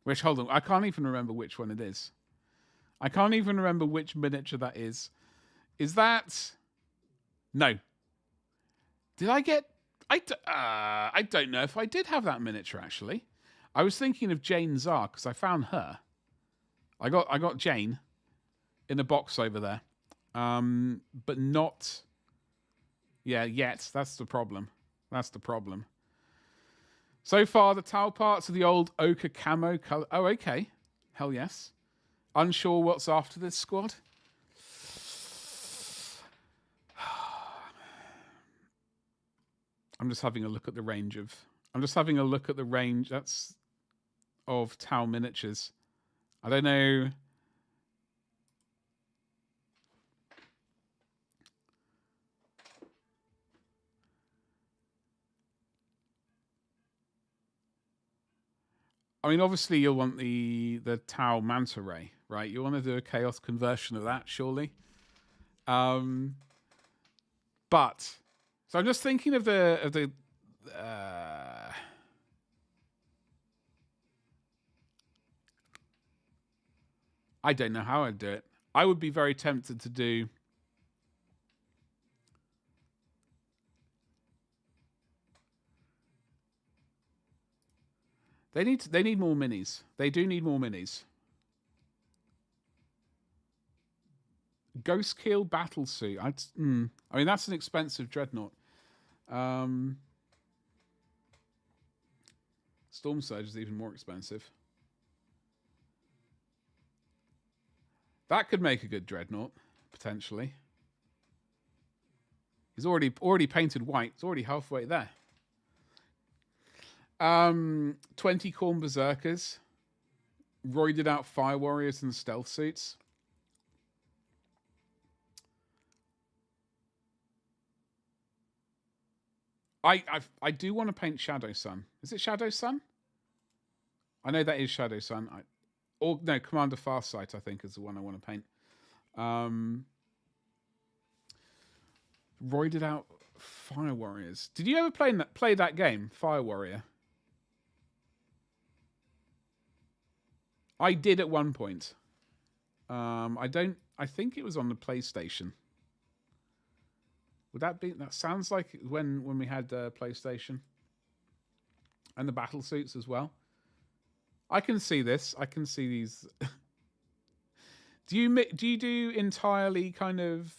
Which, hold on, I can't even remember which one it is. I can't even remember which miniature that is. Is that... No. Did I get... I don't know if I did have that miniature, actually. I was thinking of Jane Czar, because I found her. I got Jane in a box over there. But not... Yeah, yet. That's the problem. So far, the towel parts are the old ochre camo color. Oh, okay. Hell yes. Unsure what's after this squad? I'm just having a look at the range that's of Tau miniatures. I don't know. I mean, obviously you'll want the Tau Manta Ray, right? You want to do a chaos conversion of that, surely. But so I'm just thinking of the I don't know how I'd do it. I would be very tempted to do. They need more minis. They do need more minis. Ghost Keel battle suit. I mean, that's an expensive dreadnought. Storm Surge is even more expensive. That could make a good dreadnought, potentially. He's already painted white. It's already halfway there. 20 Khorne Berserkers. Roided out Fire Warriors and stealth suits. I do want to paint Shadow Sun. Is it Shadow Sun? I know that is Shadow Sun. Commander Farsight, I think, is the one I want to paint. Roided out Fire Warriors. Did you ever play that game, Fire Warrior? I did at one point. I think it was on the PlayStation. Would that be? That sounds like when we had PlayStation. And the battle suits as well. I can see this. I can see these. Do you do entirely kind of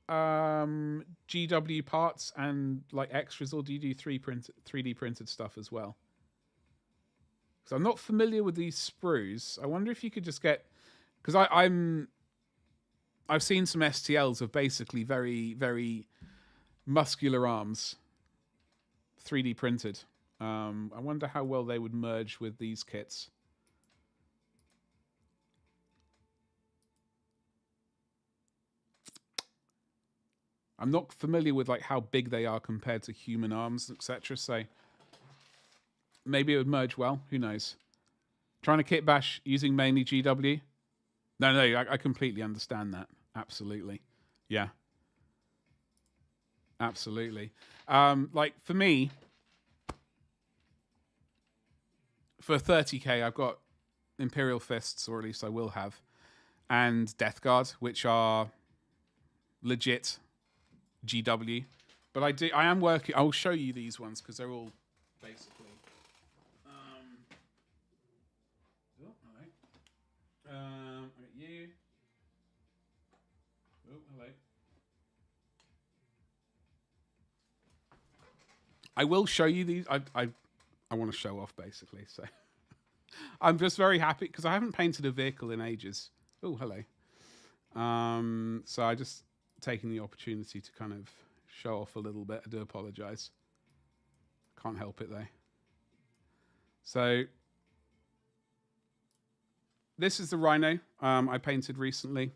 GW parts and like extras, or do you do 3D printed stuff as well? Because I'm not familiar with these sprues. I wonder if you could just get, because I've seen some STLs of basically very, very muscular arms, 3D printed. I wonder how well they would merge with these kits. I'm not familiar with like how big they are compared to human arms, etc. So maybe it would merge well. Who knows? Trying to kit bash using mainly GW. No, I completely understand that. Absolutely, yeah, absolutely. Like for me, for 30k, I've got Imperial Fists, or at least I will have, and Death Guard, which are legit GW. But I am working. I'll show you these ones because they're all basically. Oh, hello. I got you. Oh, hello. I will show you these. I want to show off basically. So I'm just very happy because I haven't painted a vehicle in ages. Oh, hello. So I just taking the opportunity to kind of show off a little bit. I do apologize. Can't help it though. So this is the Rhino I painted recently.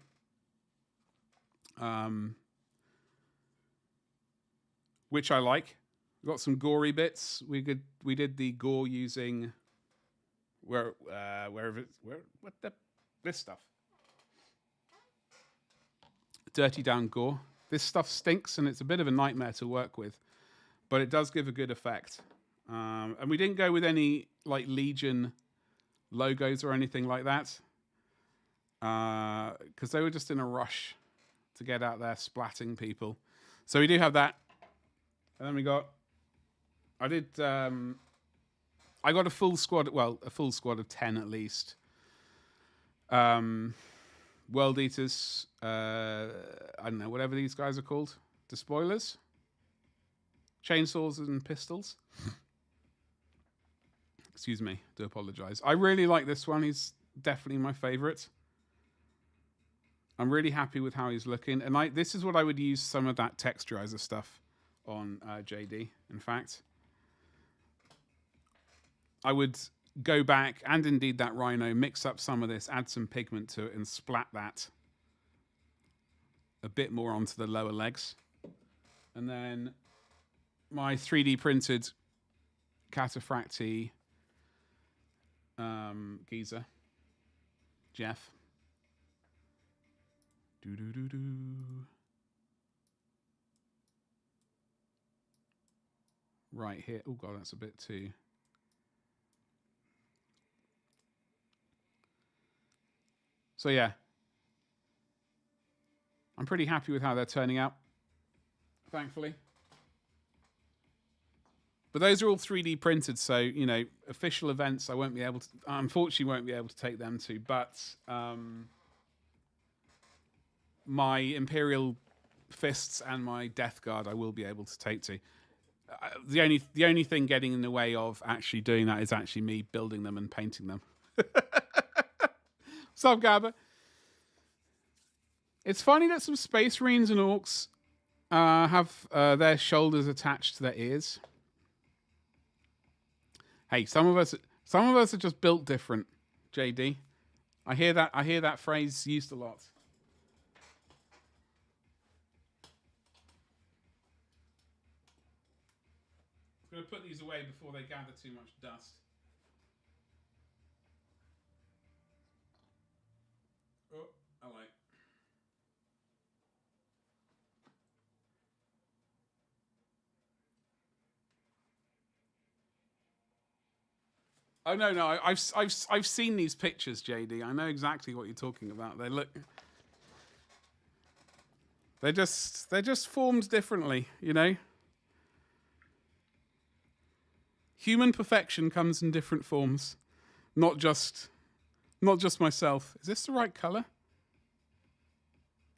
Which I like. We've got some gory bits. We did the gore using this stuff. Dirty down gore. This stuff stinks and it's a bit of a nightmare to work with, but it does give a good effect. And we didn't go with any like Legion logos or anything like that because they were just in a rush to get out there splatting people. So we do have that. And then we got, I got a full squad, well, a full squad of 10 at least. World Eaters, I don't know, whatever these guys are called. Despoilers? Chainsaws and pistols. Excuse me, do apologize. I really like this one. He's definitely my favorite. I'm really happy with how he's looking. And this is what I would use some of that texturizer stuff on JD. In fact, I would go back and indeed that Rhino, mix up some of this, add some pigment to it and splat that a bit more onto the lower legs. And then my 3D printed Cataphracti geezer, Jeff. Right here. Oh god, that's a bit too. So yeah, I'm pretty happy with how they're turning out, thankfully. But those are all 3D printed, so you know, official events I won't be able to. Unfortunately, won't be able to take them to. But my Imperial Fists and my Death Guard I will be able to take to. The only thing getting in the way of actually doing that is actually me building them and painting them. What's up, Gabba? It's funny that some Space Marines and Orcs have their shoulders attached to their ears. Hey, some of us are just built different. JD, I hear that phrase used a lot. I'm going to put these away before they gather too much dust. Oh, I like. Oh no! I've seen these pictures, JD. I know exactly what you're talking about. They're just formed differently, you know. Human perfection comes in different forms, not just myself. Is this the right color?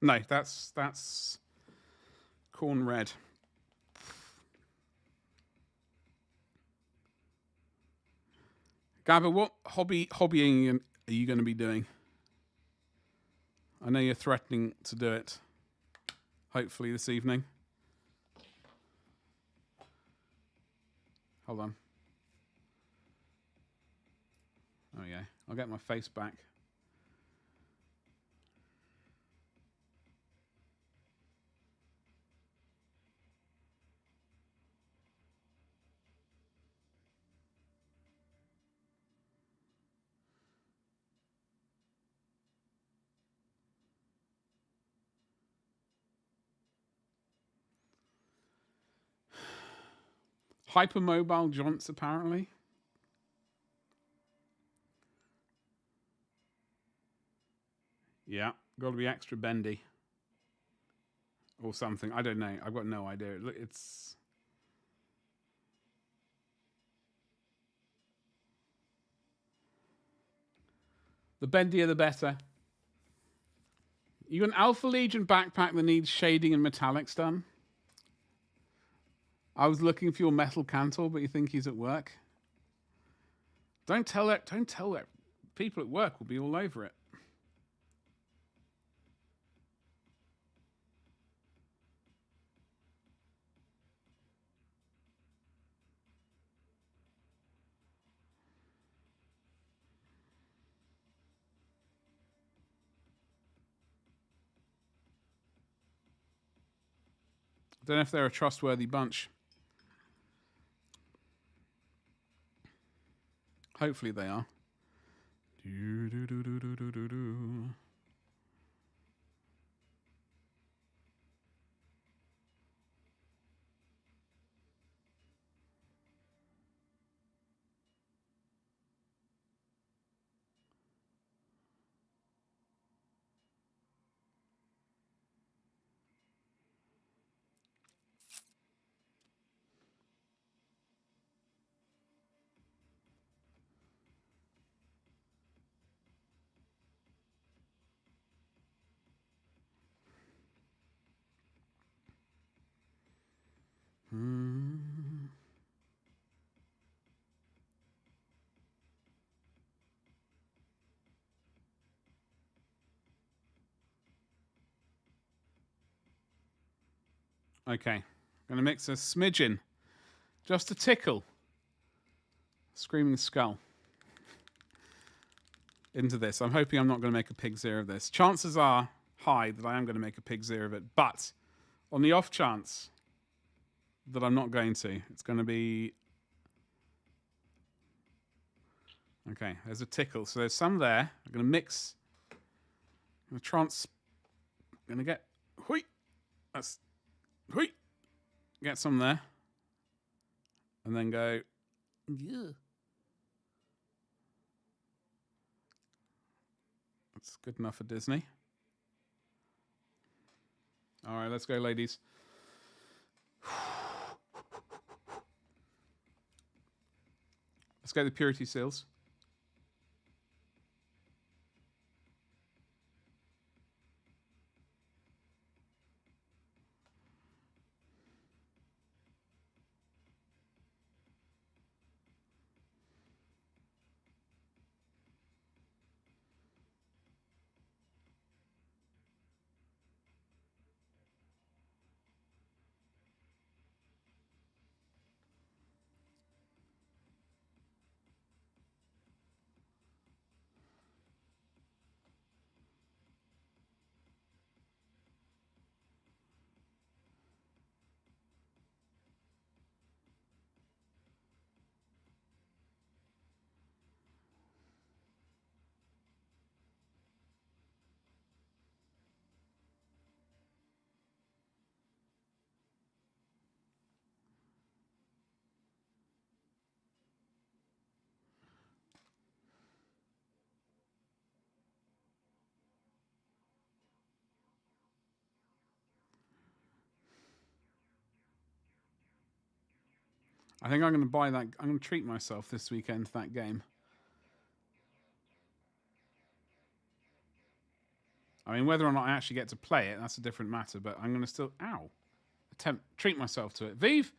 No, that's corn red. Gabba, what hobbying are you going to be doing? I know you're threatening to do it. Hopefully this evening. Hold on. Oh yeah, I'll get my face back. Hypermobile jaunts, apparently. Yeah, got to be extra bendy. Or something. I don't know. I've got no idea. It's... The bendier, the better. You got an Alpha Legion backpack that needs shading and metallics done? I was looking for your metal Cantor, but you think he's at work? Don't tell it. Don't tell it. People at work will be all over it. I don't know if they're a trustworthy bunch. Hopefully they are. Okay. Gonna mix a smidgen. Just a tickle. Screaming Skull. Into this. I'm hoping I'm not going to make a pig zero of this. Chances are high that I am going to make a pig zero of it. But on the off chance that I'm not going to, it's going to be... Okay, there's a tickle. So there's some there. I'm going to mix. I'm going to get... Hui! That's... Hui! Get some there. And then go... Yeah. That's good enough for Disney. All right, let's go, ladies. Let's get the purity seals. I think I'm going to buy that. I'm going to treat myself this weekend to that game. I mean, whether or not I actually get to play it, that's a different matter. But I'm going to still, treat myself to it. Vive,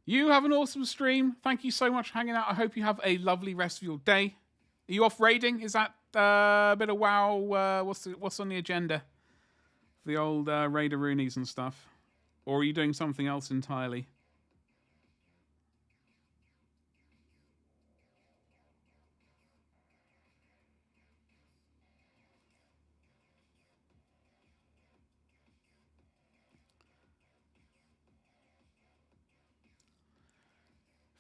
you have an awesome stream. Thank you so much for hanging out. I hope you have a lovely rest of your day. Are you off raiding? Is that a bit of WoW? What's on the agenda for the old Raider Roonies and stuff? Or are you doing something else entirely?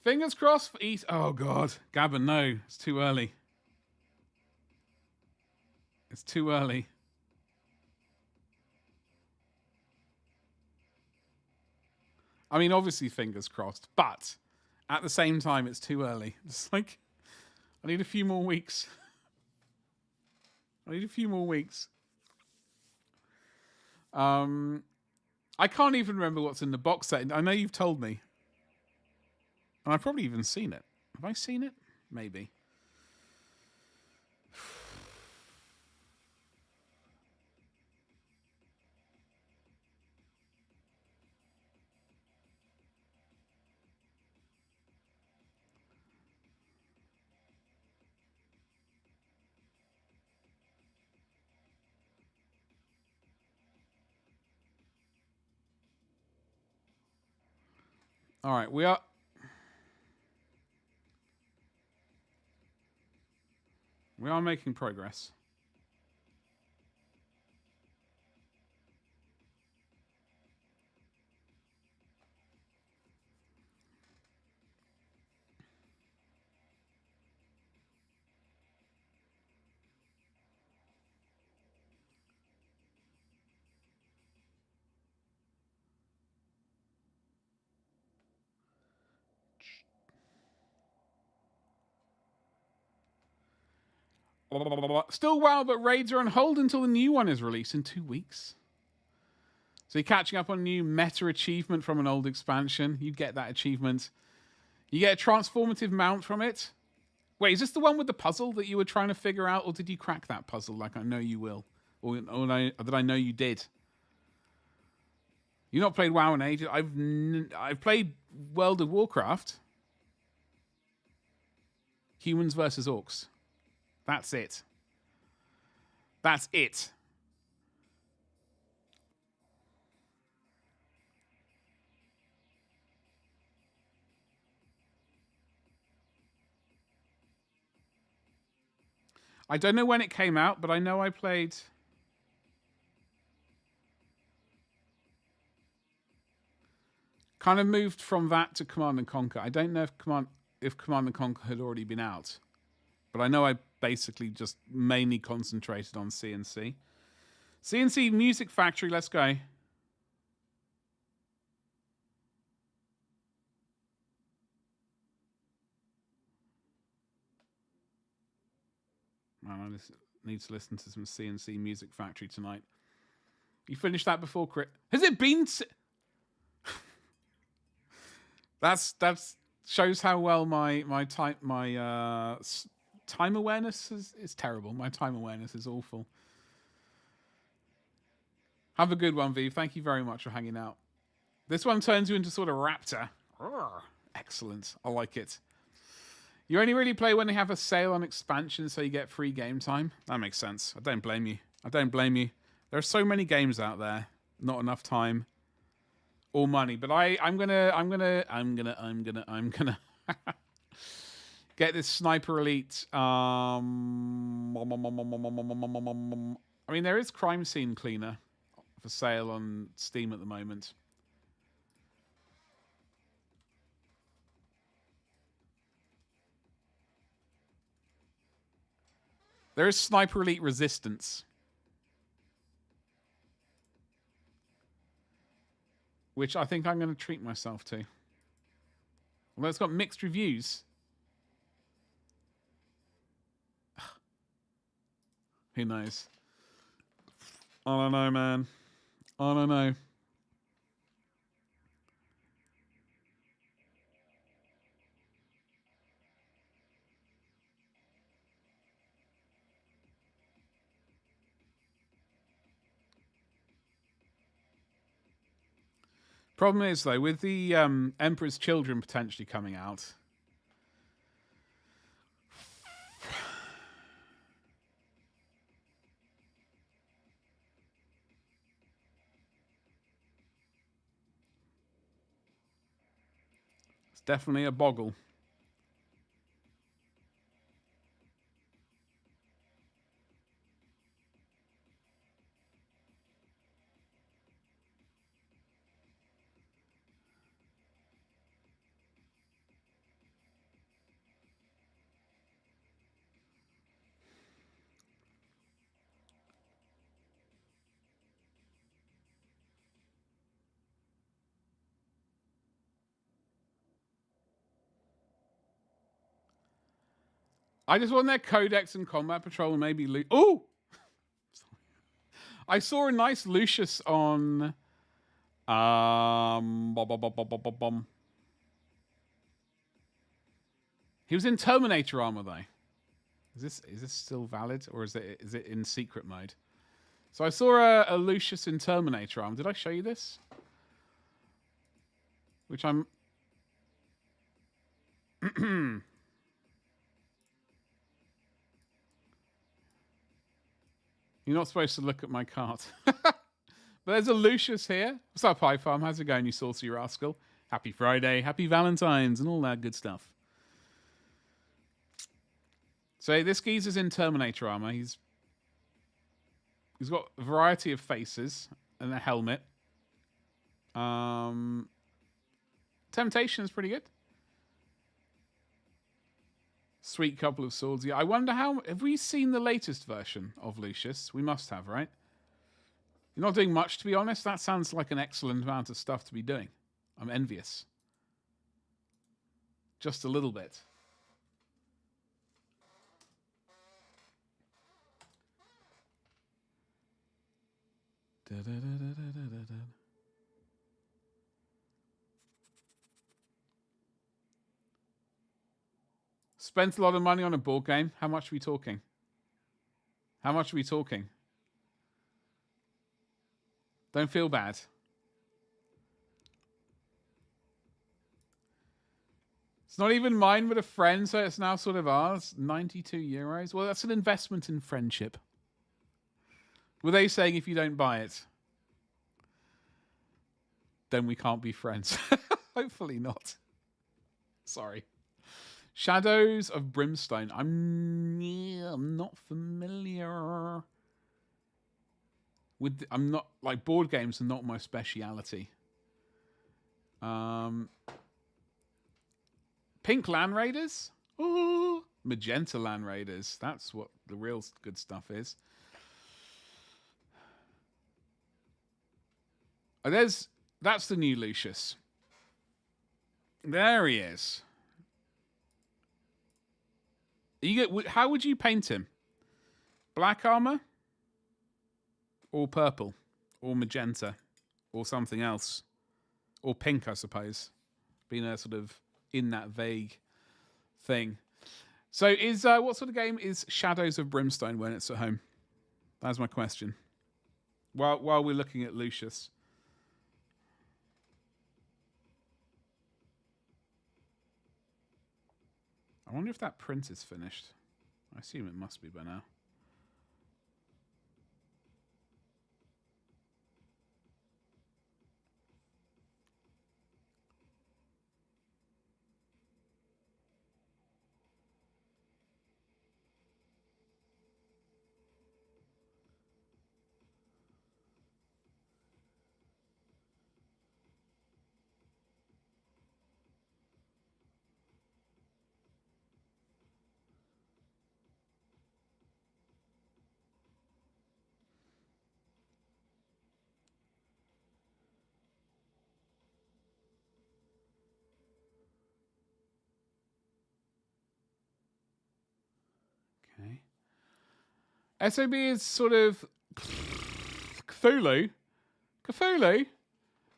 Fingers crossed for East. Oh, God. Gavin, no. It's too early. It's too early. I mean, obviously, fingers crossed. But at the same time, it's too early. It's like, I need a few more weeks. I need a few more weeks. I can't even remember what's in the box set. I know you've told me. And I've probably even seen it. Have I seen it? Maybe. All right, we are making progress. Still wow, but raids are on hold until the new one is released in 2 weeks. So you're catching up on a new meta achievement from an old expansion. You get that achievement. You get a transformative mount from it. Wait, is this the one with the puzzle that you were trying to figure out, or did you crack that puzzle like I know you will? Or that I know you did? You've not played WoW in ages. I've played World of Warcraft. Humans versus orcs. That's it. That's it. I don't know when it came out, but I know I played. Kind of moved from that to Command and Conquer. I don't know if Command and Conquer had already been out, but I know I basically just mainly concentrated on CNC. CNC Music Factory, let's go. Man, I need to listen to some CNC Music Factory tonight. You finished that before crit? Has it been? That's shows how well my time awareness is terrible. My time awareness is awful. Have a good one, Viv. Thank you very much for hanging out. This one turns you into sort of raptor. Excellent. I like it. You only really play when they have a sale on expansion, so you get free game time. That makes sense. I don't blame you. I don't blame you. There are so many games out there, not enough time or money. But I'm gonna get this Sniper Elite. I mean, there is Crime Scene Cleaner for sale on Steam at the moment. There is Sniper Elite Resistance, which I think I'm going to treat myself to. Although it's got mixed reviews. Who knows? I don't know, man. I don't know. Problem is, though, with the Emperor's Children potentially coming out, it's definitely a boggle. I just want their Codex and Combat Patrol and maybe... Oh! I saw a nice Lucius on... He was in Terminator armor, though. Is this still valid, or is it in secret mode? So I saw a Lucius in Terminator armor. Did I show you this? Which I'm... You're not supposed to look at my cart. But there's a Lucius here. What's up, High Farm? How's it going, you saucy rascal? Happy Friday, happy Valentine's, and all that good stuff. So this geezer's in Terminator armor. He's got a variety of faces and a helmet. Temptation is pretty good. Sweet couple of swords. Yeah, I wonder have we seen the latest version of Lucius? We must have, right? You're not doing much, to be honest. That sounds like an excellent amount of stuff to be doing. I'm envious. Just a little bit. Spent a lot of money on a board game. How much are we talking? How much are we talking? Don't feel bad. It's not even mine, but a friend, so it's now sort of ours. 92 euros. Well, that's an investment in friendship. Were they saying if you don't buy it, then we can't be friends? Hopefully not. Sorry. Shadows of Brimstone. I'm not familiar with. I'm not like board games are not my speciality. Pink Land Raiders. Oh, magenta Land Raiders. That's what the real good stuff is. Oh, that's the new Lucius. There he is. How would you paint him? Black armor? Or purple? Or magenta? Or something else? Or pink, I suppose. Being a sort of in that vague thing. So what sort of game is Shadows of Brimstone when it's at home? That's my question. While we're looking at Lucius. I wonder if that print is finished. I assume it must be by now. Okay. SOB is sort of Cthulhu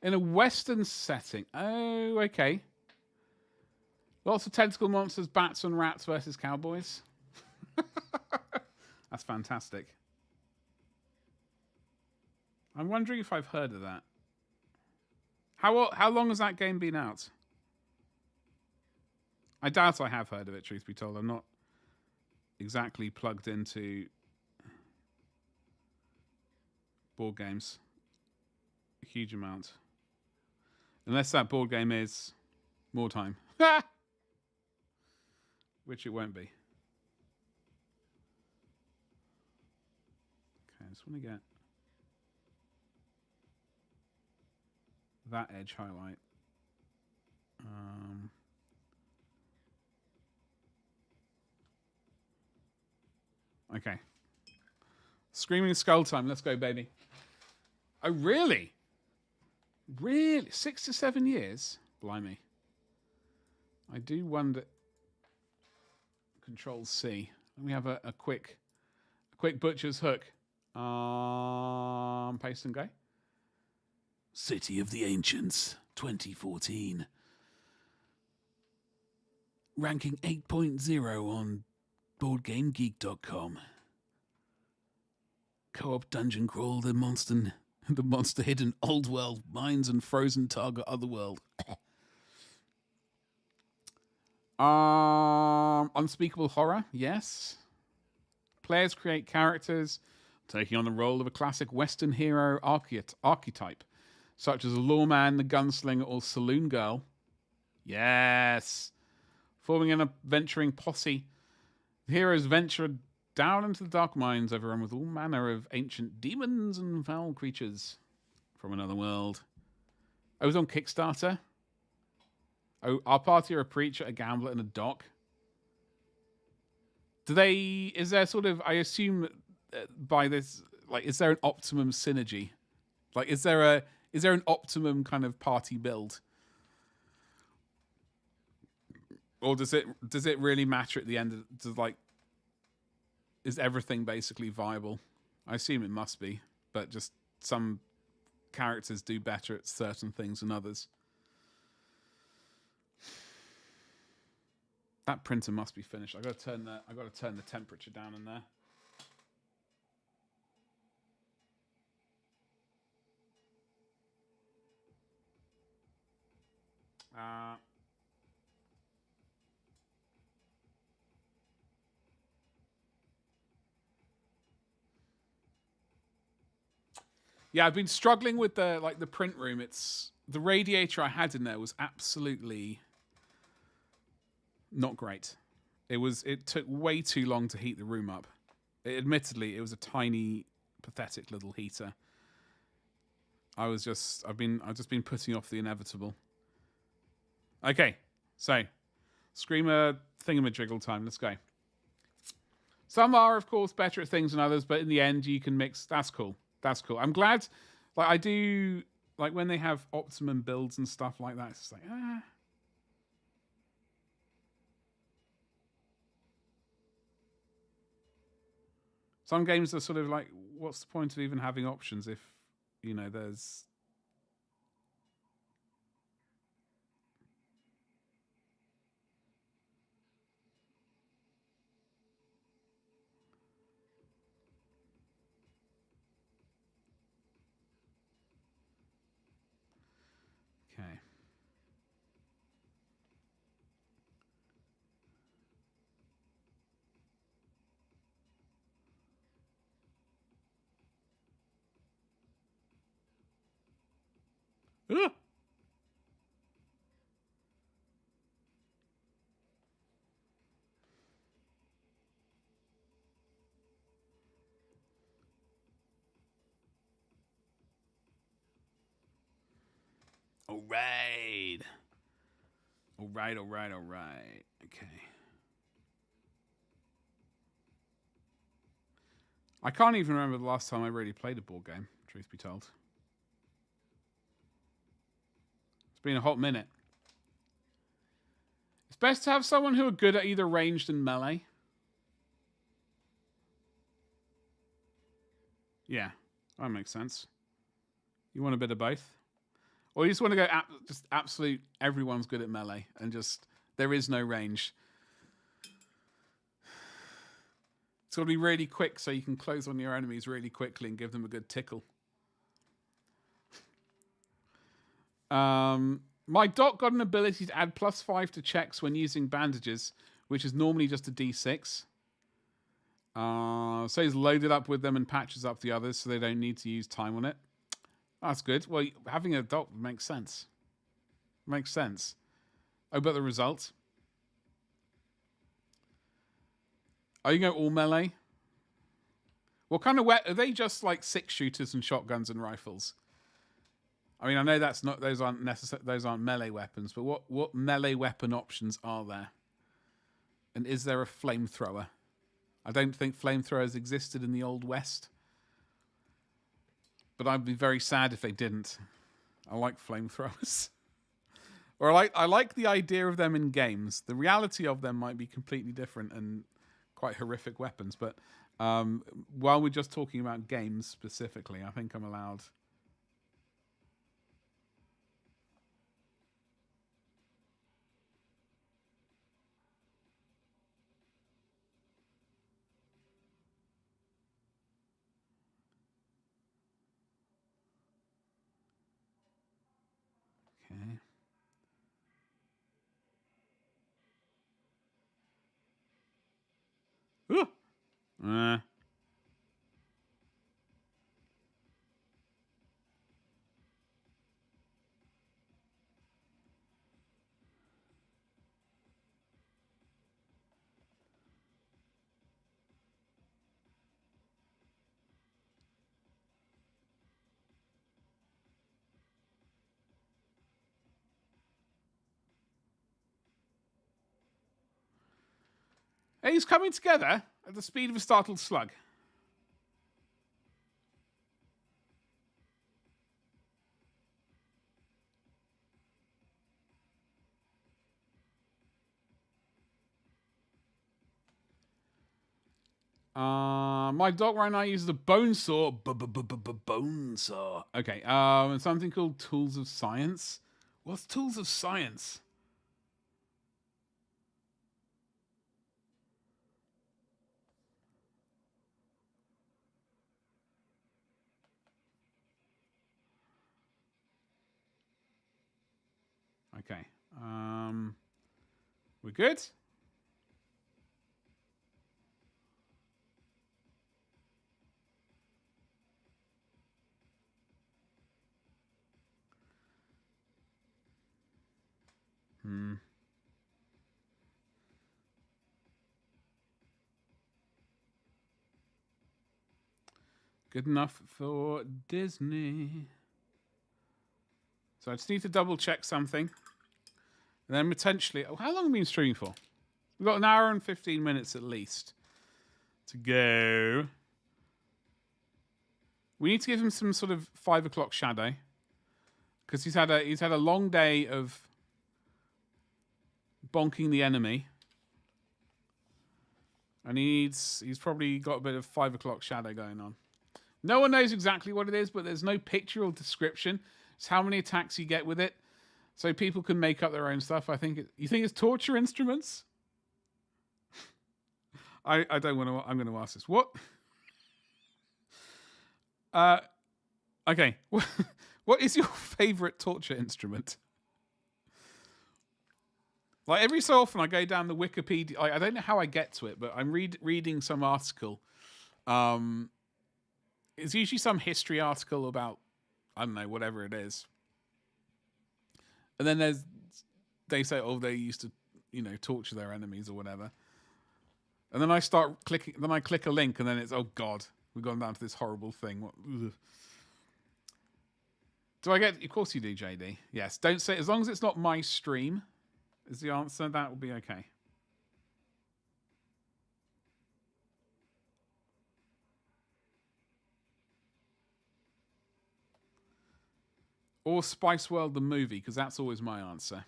in a Western setting. Oh, okay. Lots of tentacle monsters, bats and rats versus cowboys. That's fantastic. I'm wondering if I've heard of that. How long has that game been out? I doubt I have heard of it, truth be told. I'm not exactly plugged into board games a huge amount. Unless that board game is More Time. Which it won't be. Okay, I just want to get that edge highlight. Okay. Screaming Skull time. Let's go, baby. Oh, really? Really? 6 to 7 years? Blimey. I do wonder... Control C. We have a quick butcher's hook. Paste and go. City of the Ancients, 2014. Ranking 8.0 on BoardGameGeek.com. Co-op dungeon crawl, the monster hidden old world mines and frozen target otherworld. Unspeakable horror, yes. Players create characters taking on the role of a classic Western hero archetype, such as a lawman, the gunslinger, or saloon girl. Yes. Forming an adventuring posse, the heroes venture down into the dark mines, overrun with all manner of ancient demons and foul creatures from another world. I was on Kickstarter. Oh, our party are a preacher, a gambler, and a doc. Is there sort of, I assume by this, like, is there an optimum synergy? Like, is there an optimum kind of party build? Or does it really matter at the end? Is everything basically viable? I assume it must be, but just some characters do better at certain things than others. That printer must be finished. I got to turn the temperature down in there. Yeah, I've been struggling with the print room. It's the radiator I had in there was absolutely not great. It took way too long to heat the room up. Admittedly, it was a tiny, pathetic little heater. I've just been putting off the inevitable. Okay, so Screamer thingamajiggle time. Let's go. Some are, of course, better at things than others, but in the end, you can mix. That's cool. That's cool. I'm glad. Like, I do like when they have optimum builds and stuff like that. It's just like Some games are sort of like, what's the point of even having options if, there's... Okay. Ah! All right. All right. Okay. I can't even remember the last time I really played a board game, truth be told. It's been a hot minute. It's best to have someone who are good at either ranged and melee. Yeah, that makes sense. You want a bit of both? Or you just want to go just absolute, everyone's good at melee and just, there is no range. It's got to be really quick so you can close on your enemies really quickly and give them a good tickle. My doc got an ability to add +5 to checks when using bandages, which is normally just a D6. So he's loaded up with them and patches up the others so they don't need to use time on it. That's good. Well, having a doc makes sense. Makes sense. Oh, but the result? Are you going all melee? What kind of are they just like 6-shooters and shotguns and rifles? I mean, I know those aren't melee weapons, but what melee weapon options are there? And is there a flamethrower? I don't think flamethrowers existed in the Old West. But I'd be very sad if they didn't. I like flamethrowers. Or I like the idea of them in games. The reality of them might be completely different and quite horrific weapons. But while we're just talking about games specifically, I think I'm allowed. Okay. Ooh. He's coming together at the speed of a startled slug. My dog right now uses a bone saw. Bone saw. Okay. Something called Tools of Science. What's Tools of Science? Okay. We're good? Good enough for Disney. So I just need to double check something. And then potentially... Oh, how long have we been streaming for? We've got an hour and 15 minutes at least to go. We need to give him some sort of 5 o'clock shadow. Because he's had a long day of bonking the enemy. And he's probably got a bit of 5 o'clock shadow going on. No one knows exactly what it is, but there's no picture or description. It's how many attacks you get with it. So people can make up their own stuff. You think it's torture instruments? I don't want to. I'm going to ask this. What? Okay. What is your favorite torture instrument? Like every so often, I go down the Wikipedia. I don't know how I get to it, but I'm reading some article. It's usually some history article about, I don't know, whatever it is. And then they say, oh, they used to, torture their enemies or whatever. And then I start clicking. Then I click a link, and then it's, oh god, we've gone down to this horrible thing. What? Ugh. Do I get? Of course you do, JD. Yes. Don't say, as long as it's not my stream, is the answer. That will be okay. Or Spice World the movie, because that's always my answer.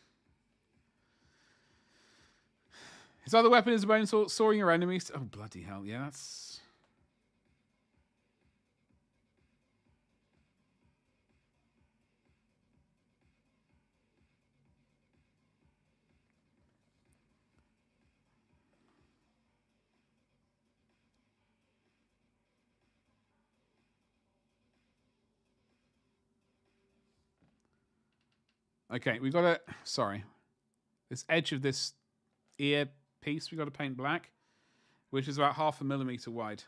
His other weapon is a bone saw, sawing your enemies. Oh, bloody hell. Yeah, that's... Okay, we got to... Sorry. This edge of this ear piece we got to paint black, which is about 0.5 millimeter wide.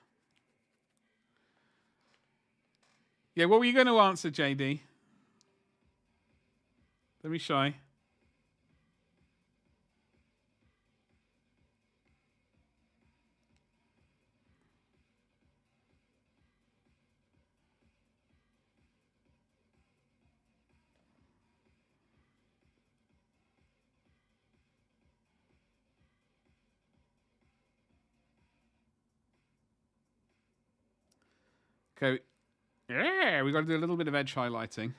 Yeah, what were you going to answer, JD? Don't be shy. Okay. Yeah, we got to do a little bit of edge highlighting.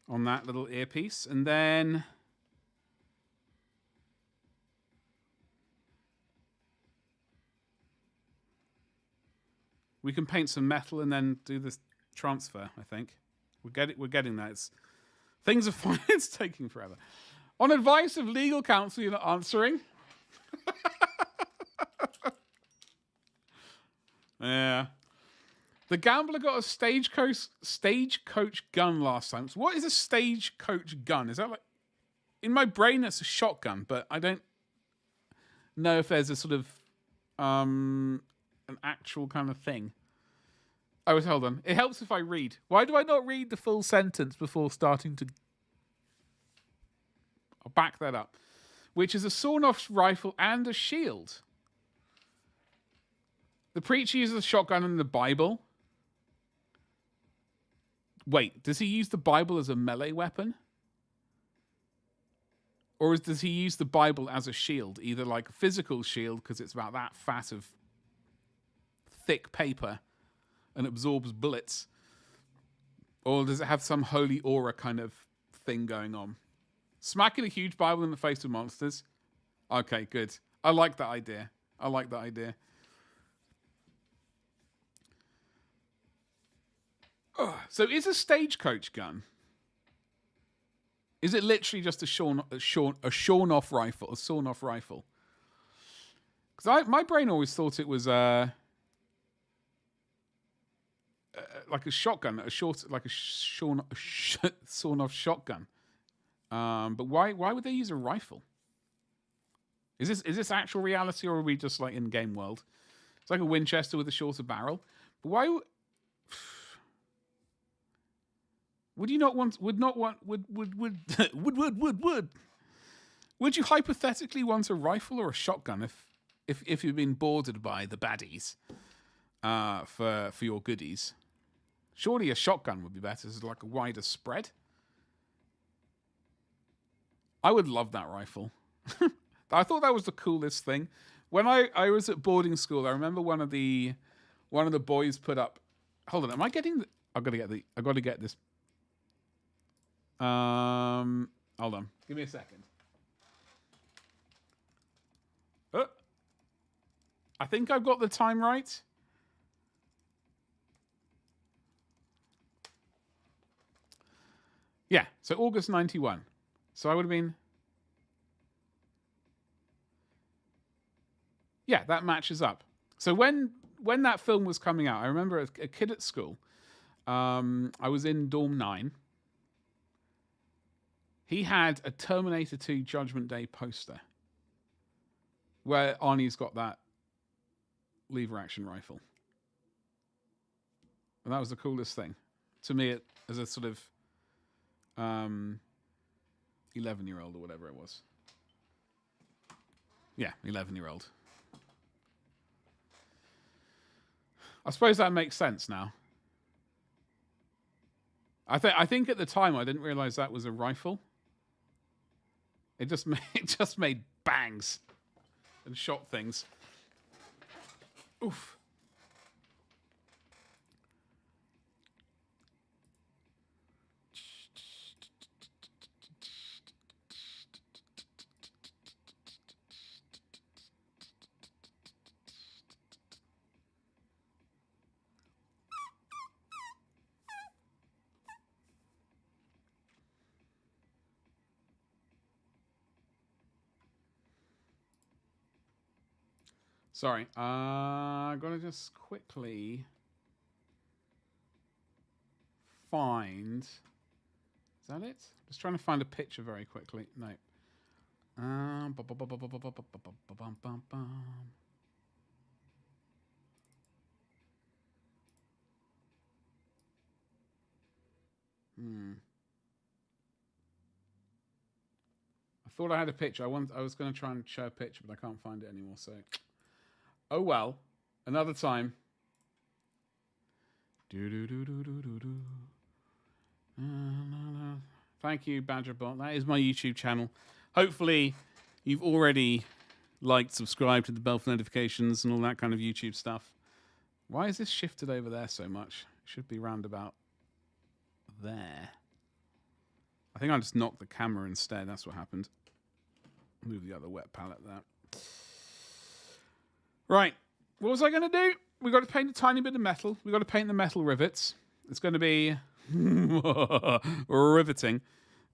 on that little earpiece. And then we can paint some metal and then do this transfer, I think. We're getting that. Things are fine. It's taking forever. On advice of legal counsel, you're not answering. Yeah. The gambler got a stagecoach gun last time. So what is a stagecoach gun? Is that like... In my brain, it's a shotgun, but I don't know if there's a sort of... an actual kind of thing. Oh, hold on. It helps if I read. Why do I not read the full sentence before starting to... I'll back that up. Which is a sawn-off rifle and a shield. The preacher uses a shotgun in the Bible. Wait, does he use the Bible as a melee weapon? Or does he use the Bible as a shield? Either like a physical shield, because it's about that fat of thick paper and absorbs bullets. Or does it have some holy aura kind of thing going on? Smacking a huge Bible in the face of monsters. Okay, good. I like that idea. So is a stagecoach gun? Is it literally just a sawn-off rifle? Because my brain always thought it was like a shotgun, sawn-off shotgun. But why would they use a rifle? Is this actual reality, or are we just like in game world? It's like a Winchester with a shorter barrel. But why? Would you not want? Would you hypothetically want a rifle or a shotgun if you've been boarded by the baddies for your goodies? Surely a shotgun would be better. It's like a wider spread. I would love that rifle. I thought that was the coolest thing. When I was at boarding school, I remember one of the boys put up. Hold on, am I getting? I got to get this. Hold on. Give me a second. I think I've got the time right. Yeah, so August 91. So I would have been... Yeah, that matches up. So when that film was coming out, I remember a kid at school. I was in Dorm 9. He had a Terminator 2 Judgment Day poster where Arnie's got that lever action rifle. And that was the coolest thing. To me, as a sort of 11-year-old or whatever it was. Yeah, 11-year-old. I suppose that makes sense now. I think at the time I didn't realize that was a rifle. It just made bangs and shot things. Oof. Sorry, I'm gonna just quickly find. Is that it? Just trying to find a picture very quickly. No. I thought I had a picture. I was going to try and show a picture, but I can't find it anymore. So. Oh well, another time. Thank you, Badgerbot. That is my YouTube channel. Hopefully, you've already liked, subscribed to the bell for notifications and all that kind of YouTube stuff. Why is this shifted over there so much? It should be round about there. I think I just knocked the camera instead. That's what happened. Move the other wet palette there. Right. What was I going to do? We got to paint a tiny bit of metal. We got to paint the metal rivets. It's going to be riveting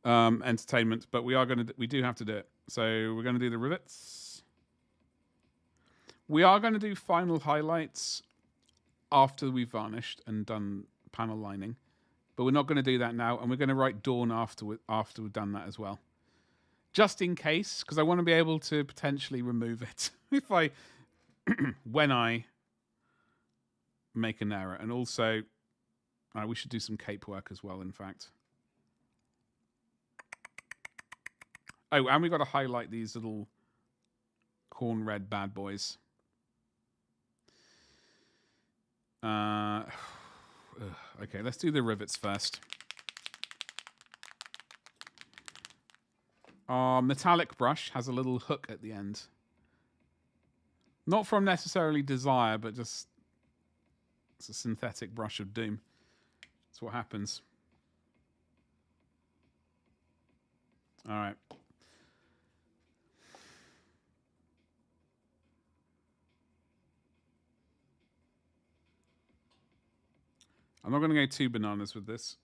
entertainment, but we do have to do it. So we're going to do the rivets. We are going to do final highlights after we've varnished and done panel lining, but we're not going to do that now, and we're going to write Dawn after we've done that as well, just in case, because I want to be able to potentially remove it if I when I make an error. And also we should do some cape work as well, in fact. Oh, and we got to highlight these little corn red bad boys. Okay, let's do the rivets first. Our metallic brush has a little hook at the end. Not from necessarily desire, but just it's a synthetic brush of doom. That's what happens. All right. I'm not going to go too bananas with this.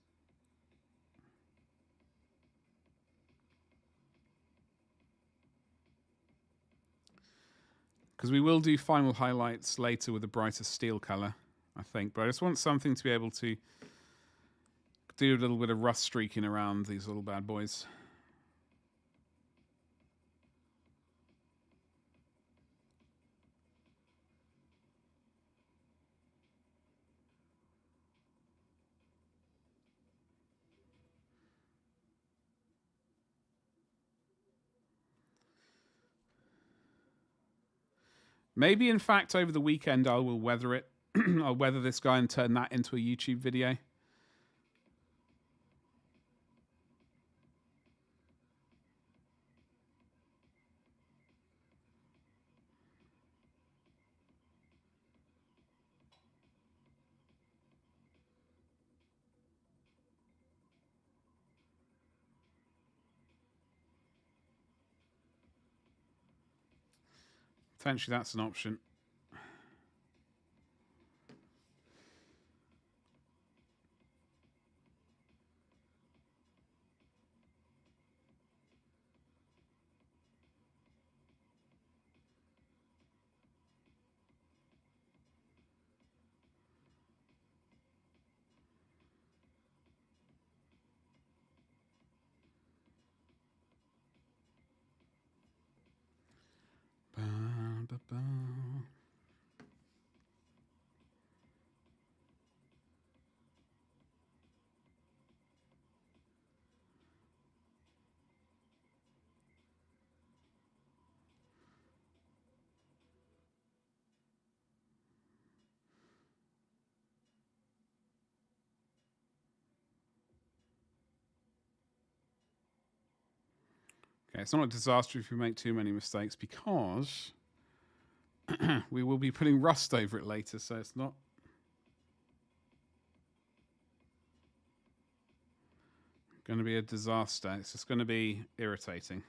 Because we will do final highlights later with a brighter steel color, I think. But I just want something to be able to do a little bit of rust streaking around these little bad boys. Maybe, in fact, over the weekend, I will weather it. I'll weather this guy and turn that into a YouTube video. Potentially, that's an option. Okay, it's not a disaster if we make too many mistakes, because we will be putting rust over it later, so it's not going to be a disaster. It's just going to be irritating.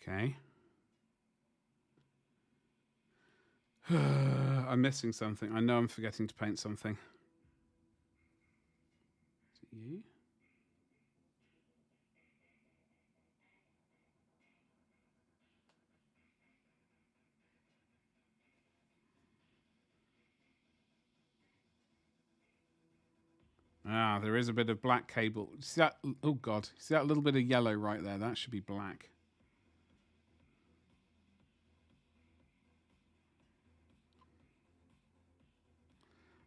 Okay. I'm missing something. I know I'm forgetting to paint something. Is it you? Ah, there is a bit of black cable. See that? Oh God! See that little bit of yellow right there? That should be black.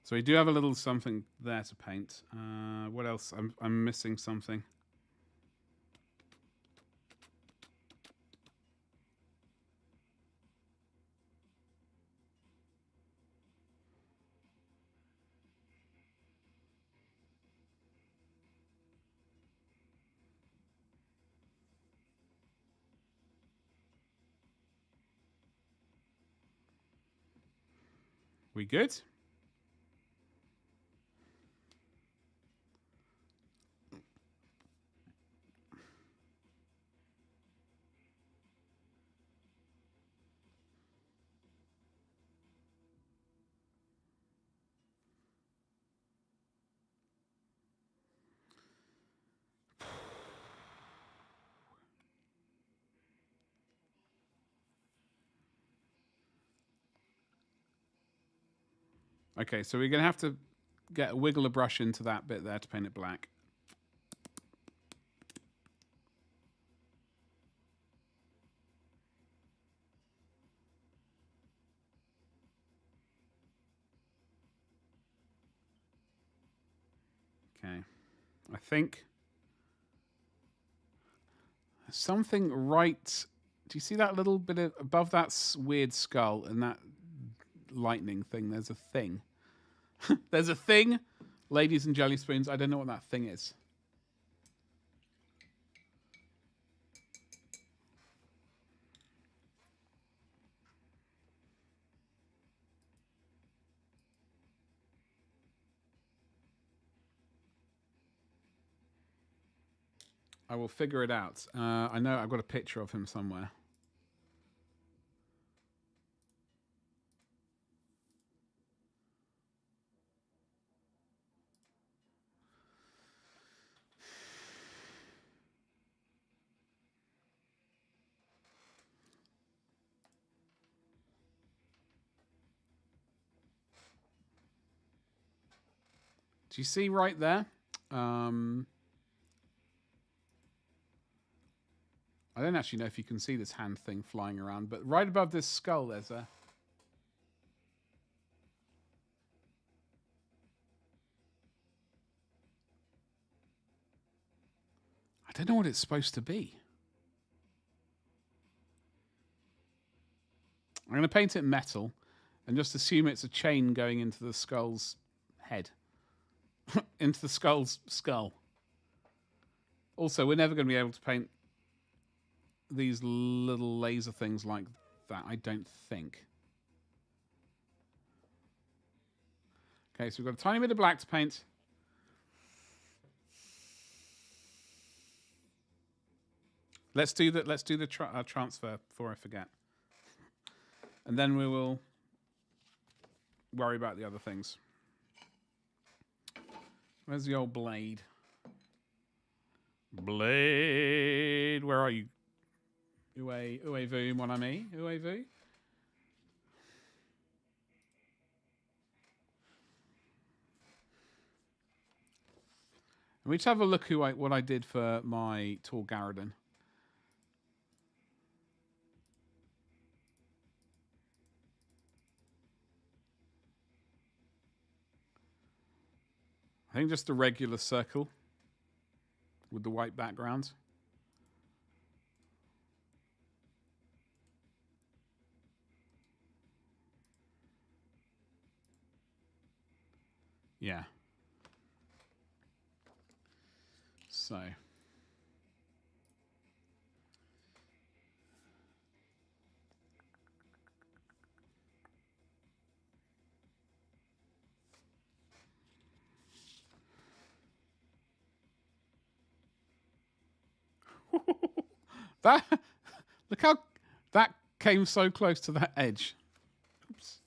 So we do have a little something there to paint. What else? I'm missing something. We good? Okay, so we're going to have to get a wiggle a brush into that bit there to paint it black. Okay. I think something right... Do you see that little bit of... Above that weird skull and that lightning thing, there's a thing. There's a thing, ladies and jelly spoons. I don't know what that thing is. I will figure it out. I know I've got a picture of him somewhere. Do you see right there? I don't actually know if you can see this hand thing flying around, but right above this skull, there's a... I don't know what it's supposed to be. I'm going to paint it metal and just assume it's a chain going into the skull's head. Into the skull's skull. Also, we're never going to be able to paint these little laser things like that, I don't think. Okay, so we've got a tiny bit of black to paint. Let's do the transfer before I forget. And then we will worry about the other things. Where's the old blade? Blade, where are you? Où mon ami? Où we just have a look what I did for my Tor Garridan. I think just a regular circle with the white background. Yeah. So. That, look how that came so close to that edge. Oops.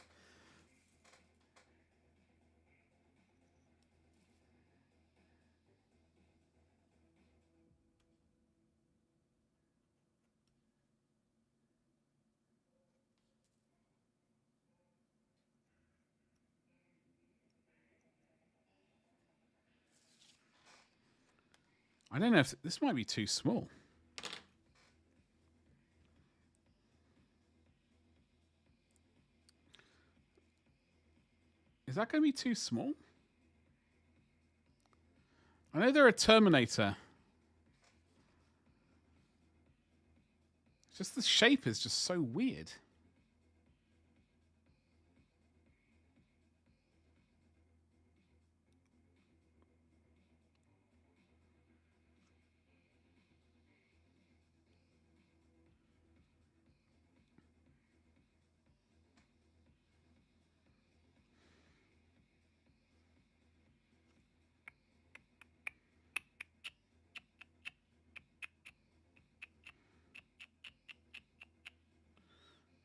I don't know if this might be too small. Is that going to be too small? I know they're a Terminator. Just the shape is just so weird.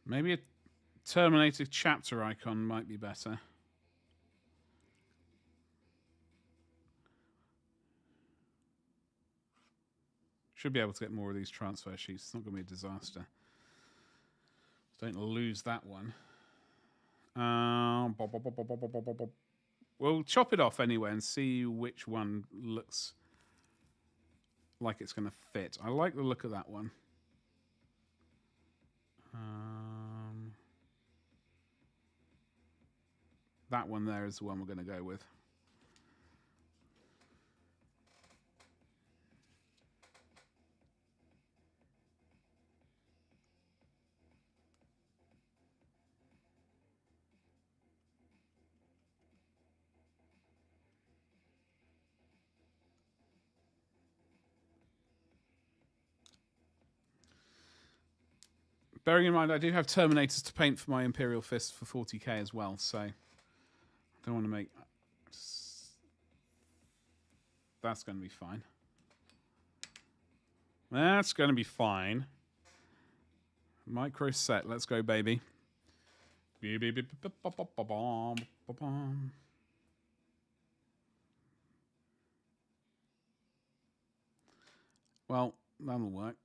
Maybe a Terminator chapter icon might be better. Should be able to get more of these transfer sheets. It's not going to be a disaster. Don't lose that one. We'll chop it off anyway and see which one looks like it's going to fit. I like the look of that one. That one there is the one we're going to go with. Bearing in mind, I do have Terminators to paint for my Imperial Fist for 40k as well, so I don't want to make... That's going to be fine. That's going to be fine. Micro set. Let's go, baby. Well, that'll work.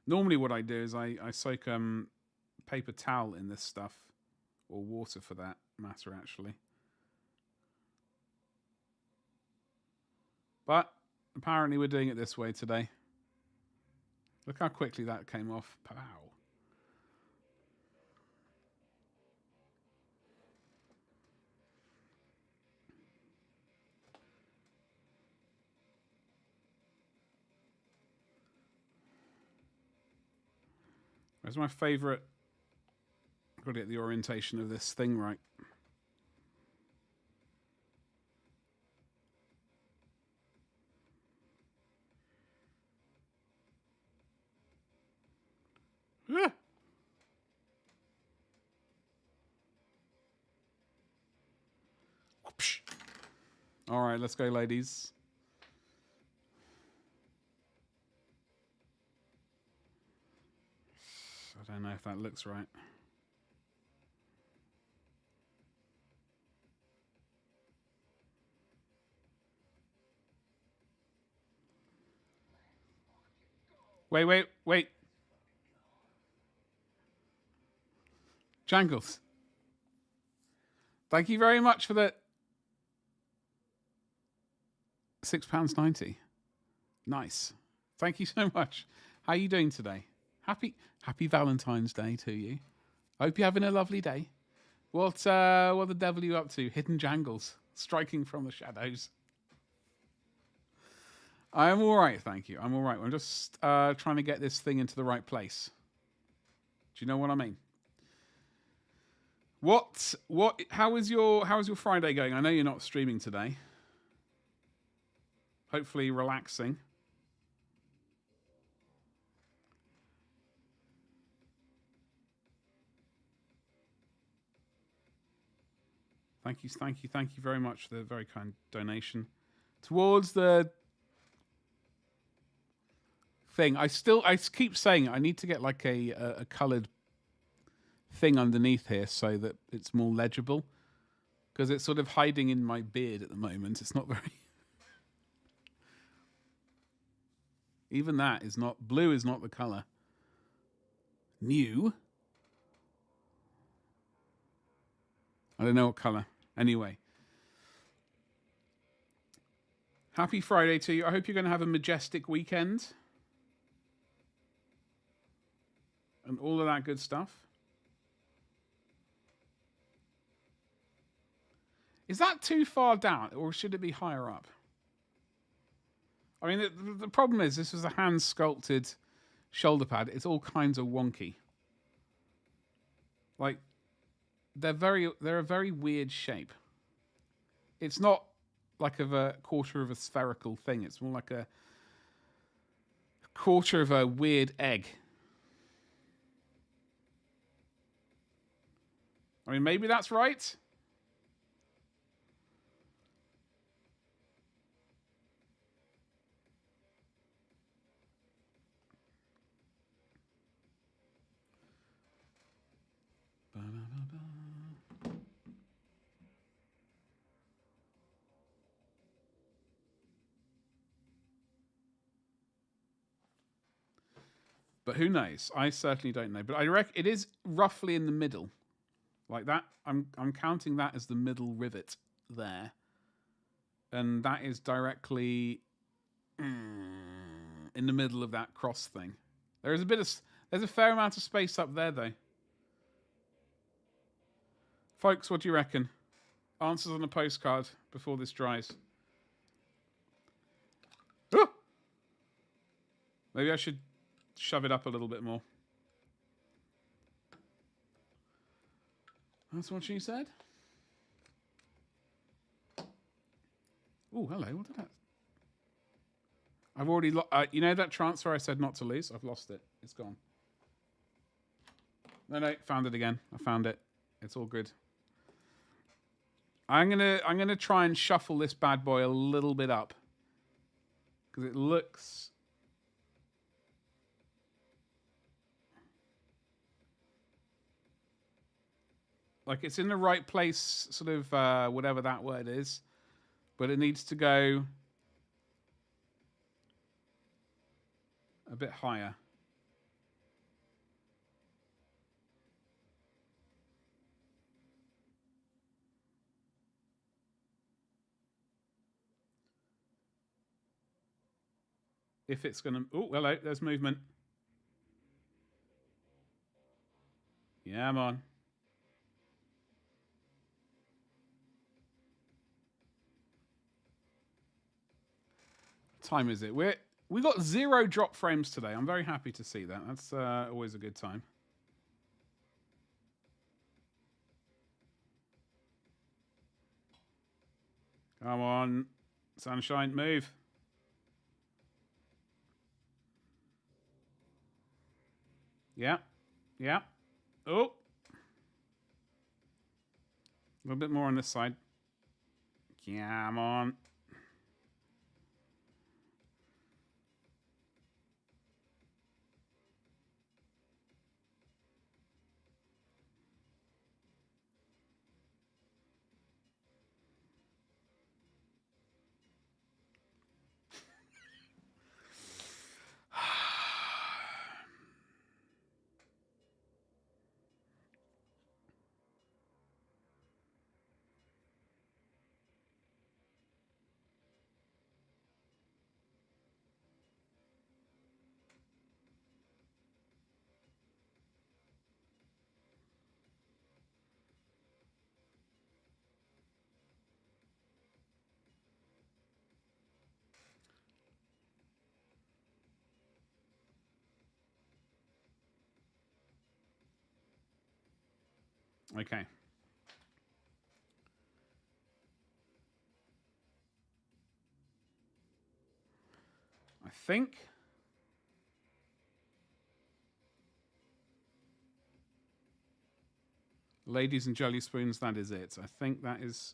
Normally what I do is I soak paper towel in this stuff, or water for that matter, actually. But apparently we're doing it this way today. Look how quickly that came off. Pow. Where's my favourite? I've got to get the orientation of this thing right. Ah! All right, let's go, ladies. I don't know if that looks right. Wait. Jangles. Thank you very much for the £6.90. Nice. Thank you so much. How are you doing today? Happy Valentine's Day to you. Hope you're having a lovely day. What the devil are you up to? Hidden Jangles. Striking from the shadows. I am all right, thank you. I'm all right. I'm just trying to get this thing into the right place. Do you know what I mean? How is your Friday going? I know you're not streaming today. Hopefully relaxing. Thank you very much for the very kind donation towards the thing. I keep saying I need to get like a coloured thing underneath here so that it's more legible, because it's sort of hiding in my beard at the moment. It's not very... Even that is not... Blue is not the colour. New? I don't know what colour. Anyway. Happy Friday to you. I hope you're going to have a majestic weekend. And all of that good stuff. Is that too far down, or should it be higher up? I mean, the problem is this is a hand-sculpted shoulder pad. It's all kinds of wonky. Like, they're a very weird shape. It's not like a quarter of a spherical thing. It's more like a quarter of a weird egg. I mean, maybe that's right. But who knows? I certainly don't know. But I reckon it is roughly in the middle. Like that. I'm counting that as the middle rivet there. And that is directly in the middle of that cross thing. There's a fair amount of space up there though. Folks, what do you reckon? Answers on a postcard before this dries. Oh! Maybe I should shove it up a little bit more. That's what she said. Oh, hello. What did that? I've already you know that transfer I said not to lose? I've lost it. It's gone. No, found it again. I found it. It's all good. I'm gonna try and shuffle this bad boy a little bit up. Because it looks like it's in the right place, sort of whatever that word is. But it needs to go a bit higher. If it's going to... Oh, hello, there's movement. Yeah, I'm on. Time is it? We got 0 drop frames today. I'm very happy to see that. That's always a good time. Come on, sunshine, move. Yeah, yeah. Oh, a little bit more on this side. Come on. Okay. I think ladies and jelly spoons, that is it. I think that is...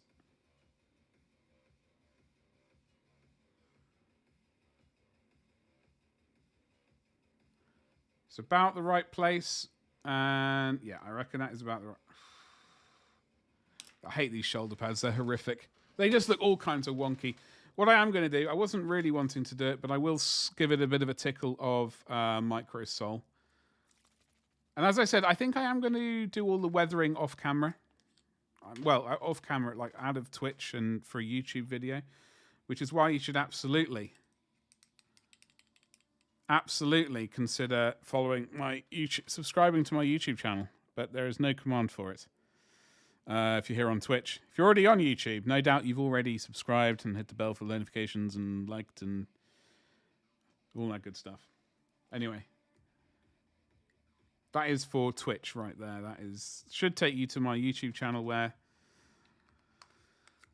It's about the right place. And yeah, I reckon that is about the right... I hate these shoulder pads. They're horrific. They just look all kinds of wonky. What I am going to do, I wasn't really wanting to do it, but I will give it a bit of a tickle of micro sole. And as I said, I think I am going to do all the weathering off camera. Well, off camera, like out of Twitch and for a YouTube video. which is why you should absolutely consider following my YouTube, subscribing to my YouTube channel. But there is no command for it. If you're here on Twitch, if you're already on YouTube, no doubt you've already subscribed and hit the bell for notifications and liked and all that good stuff. Anyway, that is for Twitch right there. That should take you to my YouTube channel where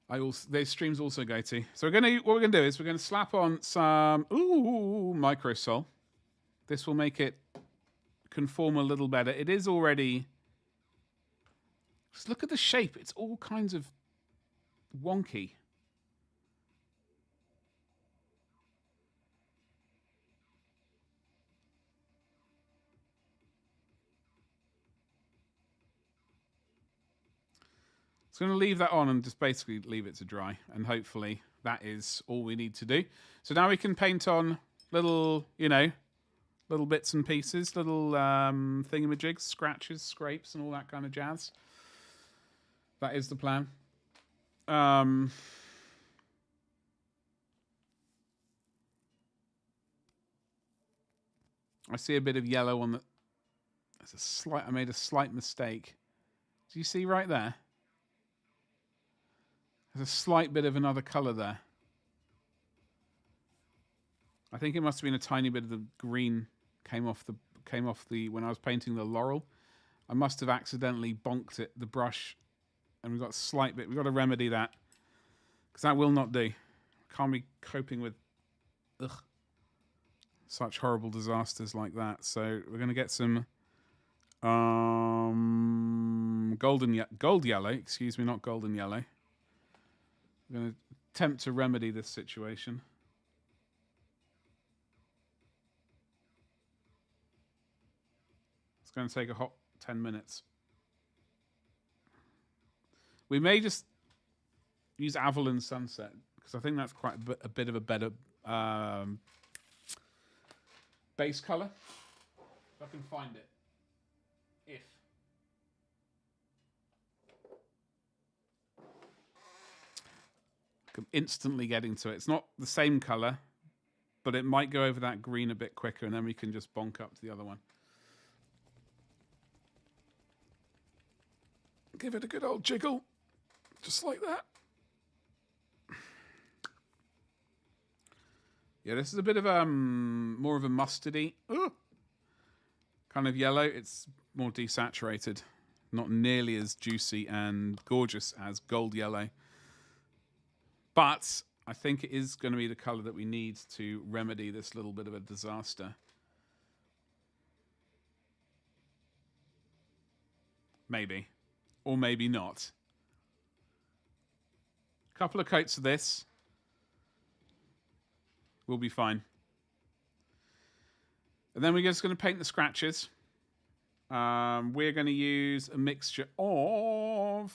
those streams also go to. So what we're gonna do is we're gonna slap on some micro sol. This will make it conform a little better. It is already. Just look at the shape. It's all kinds of wonky. So I'm going to leave that on and just basically leave it to dry. And hopefully that is all we need to do. So now we can paint on little, little bits and pieces, little thingamajigs, scratches, scrapes, and all that kind of jazz. That is the plan. I see a bit of yellow on the. I made a slight mistake. Do you see right there? There's a slight bit of another color there. I think it must have been a tiny bit of the green came off the when I was painting the laurel. I must have accidentally bonked the brush. And we've got a slight bit. We've got to remedy that. Because that will not do. Can't be coping with such horrible disasters like that. So we're going to get some gold yellow. Excuse me, not golden yellow. We're going to attempt to remedy this situation. It's going to take a hot 10 minutes. We may just use Avalon Sunset because I think that's quite a bit of a better base color. If I can find it. I'm instantly getting to it. It's not the same color, but it might go over that green a bit quicker, and then we can just bonk up to the other one. Give it a good old jiggle. Just like that. Yeah, this is a bit of more of a mustardy kind of yellow. It's more desaturated. Not nearly as juicy and gorgeous as gold yellow. But I think it is going to be the color that we need to remedy this little bit of a disaster. Maybe. Or maybe not. Couple of coats of this. We'll be fine. And then we're just going to paint the scratches. We're going to use a mixture of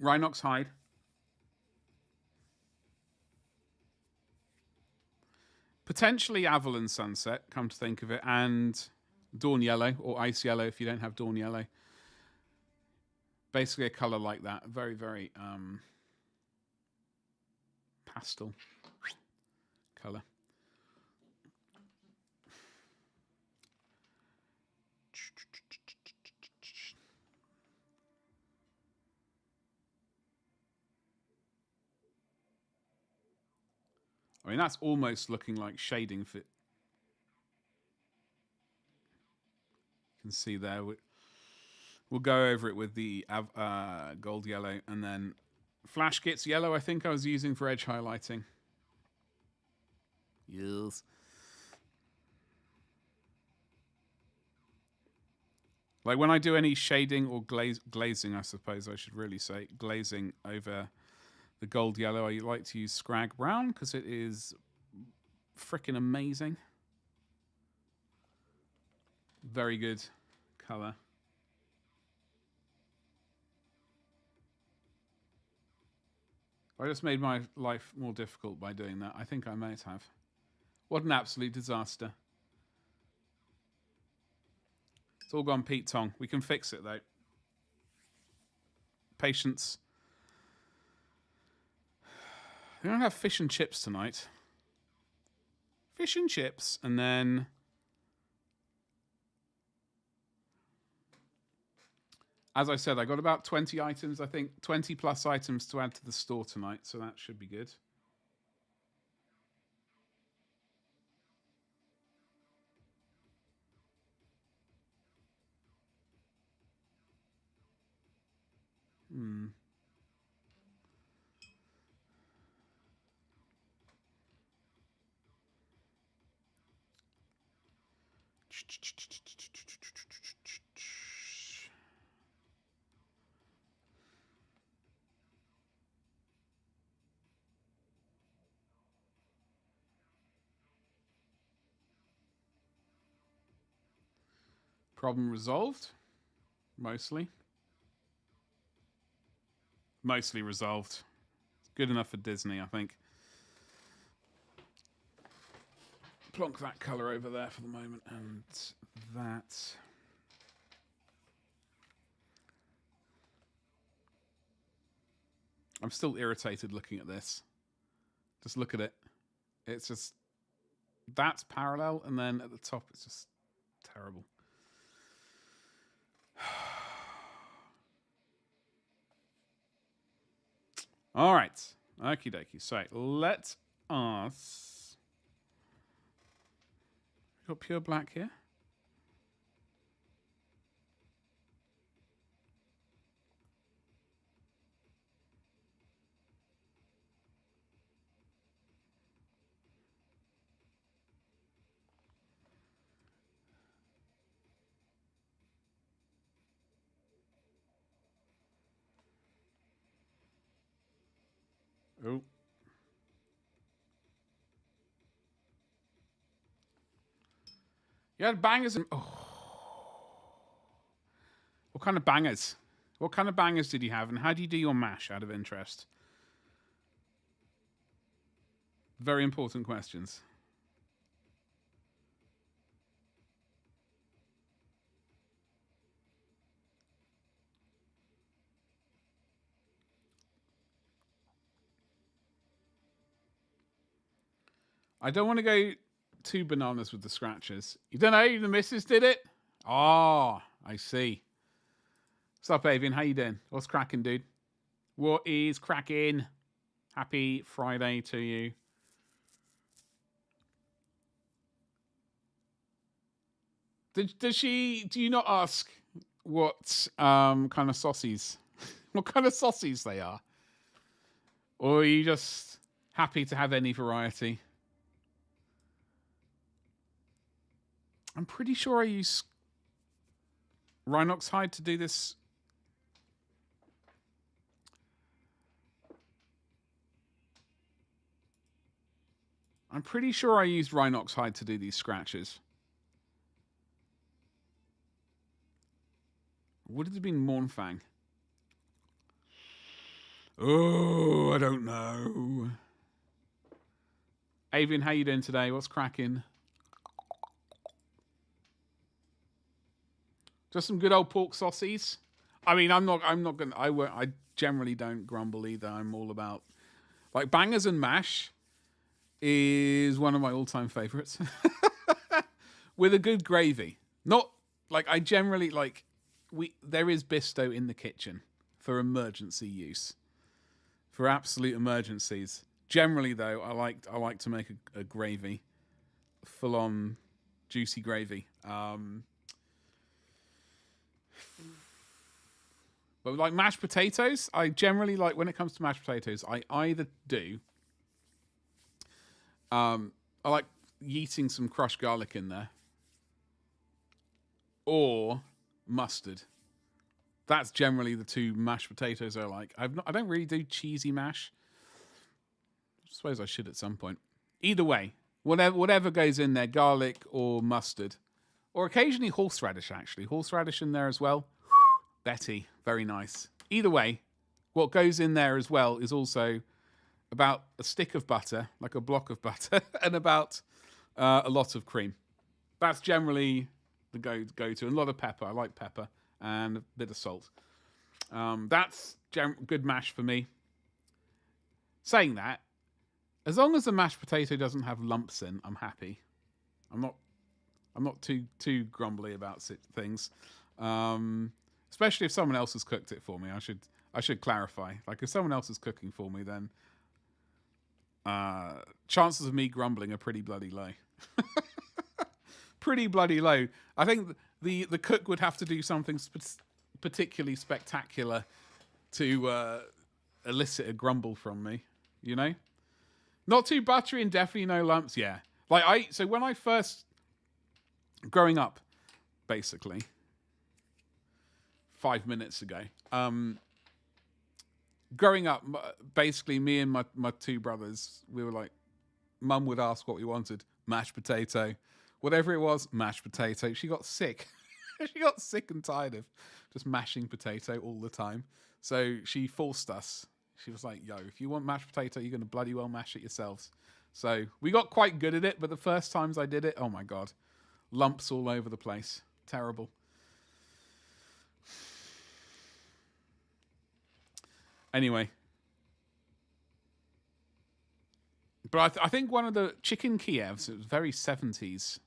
Rhinox hide, potentially Avalon Sunset, come to think of it, and Dawn Yellow or Ice Yellow if you don't have Dawn Yellow. Basically a color like that. Very, very pastel color. I mean, that's almost looking like shading fit. You can see there. We'll go over it with the gold yellow, and then Flash Kits yellow I think I was using for edge highlighting. Yes. Like when I do any shading or glazing, I suppose I should really say, glazing over the gold yellow, I like to use Scrag Brown because it is freaking amazing. Very good color. I just made my life more difficult by doing that. I think I might have. What an absolute disaster. It's all gone Pete Tong. We can fix it, though. Patience. We're going to have fish and chips tonight. Fish and chips, and then... As I said, I got about 20 items, I think. 20 plus items to add to the store tonight, so that should be good. Problem resolved. Mostly. Mostly resolved. Good enough for Disney, I think. Plonk that colour over there for the moment, and that. I'm still irritated looking at this. Just look at it. It's just... That's parallel, and then at the top it's just terrible. All right. Okie dokie. So let us... Got pure black here. Oh. You had bangers and... Oh. What kind of bangers? What kind of bangers did you have, and how do you do your mash, out of interest? Very important questions. I don't want to go too bananas with the scratches. You don't know? The missus did it? Oh, I see. What's up, Avian? How you doing? What's cracking, dude? What is cracking? Happy Friday to you. Do you not ask what kind of saucies, what kind of saucies they are? Or are you just happy to have any variety? I'm pretty sure I use Rhinox hide to do this. I'm pretty sure I used Rhinox hide to do these scratches. Would it have been Mornfang? Oh, I don't know. Avian, how you doing today? What's cracking? Just some good old pork saucies. I mean, I'm not gonna. I generally don't grumble either. I'm all about like bangers and mash is one of my all-time favorites with a good gravy. Not like I generally like. There is Bisto in the kitchen for emergency use, for absolute emergencies. Generally, though, I like to make a gravy, full-on juicy gravy. But like mashed potatoes, I generally like when it comes to mashed potatoes, I either do. I like yeeting some crushed garlic in there, or mustard. That's generally the two mashed potatoes I like. I don't really do cheesy mash. I suppose I should at some point. Either way, whatever goes in there, garlic or mustard, or occasionally horseradish. Actually, horseradish in there as well. Betty, very nice. Either way, what goes in there as well is also about a stick of butter, like a block of butter, and about a lot of cream. That's generally the go-to. And a lot of pepper. I like pepper. And a bit of salt. That's good mash for me. Saying that, As long as the mashed potato doesn't have lumps in, I'm happy. I'm not too grumbly about things, especially if someone else has cooked it for me. I should clarify. Like if someone else is cooking for me, then chances of me grumbling are pretty bloody low. Pretty bloody low. I think the cook would have to do something particularly spectacular to elicit a grumble from me. You know, not too buttery and definitely no lumps. Yeah, so when I first growing up, basically 5 minutes ago. Growing up, basically me and my two brothers, we were like, Mum would ask what we wanted, mashed potato. Whatever it was, mashed potato. She got sick. She got sick and tired of just mashing potato all the time. So she forced us. She was like, yo, if you want mashed potato, you're going to bloody well mash it yourselves. So we got quite good at it, but the first times I did it, oh my God. Lumps all over the place. Terrible. Anyway. But I think one of the chicken Kievs, it was very 70s.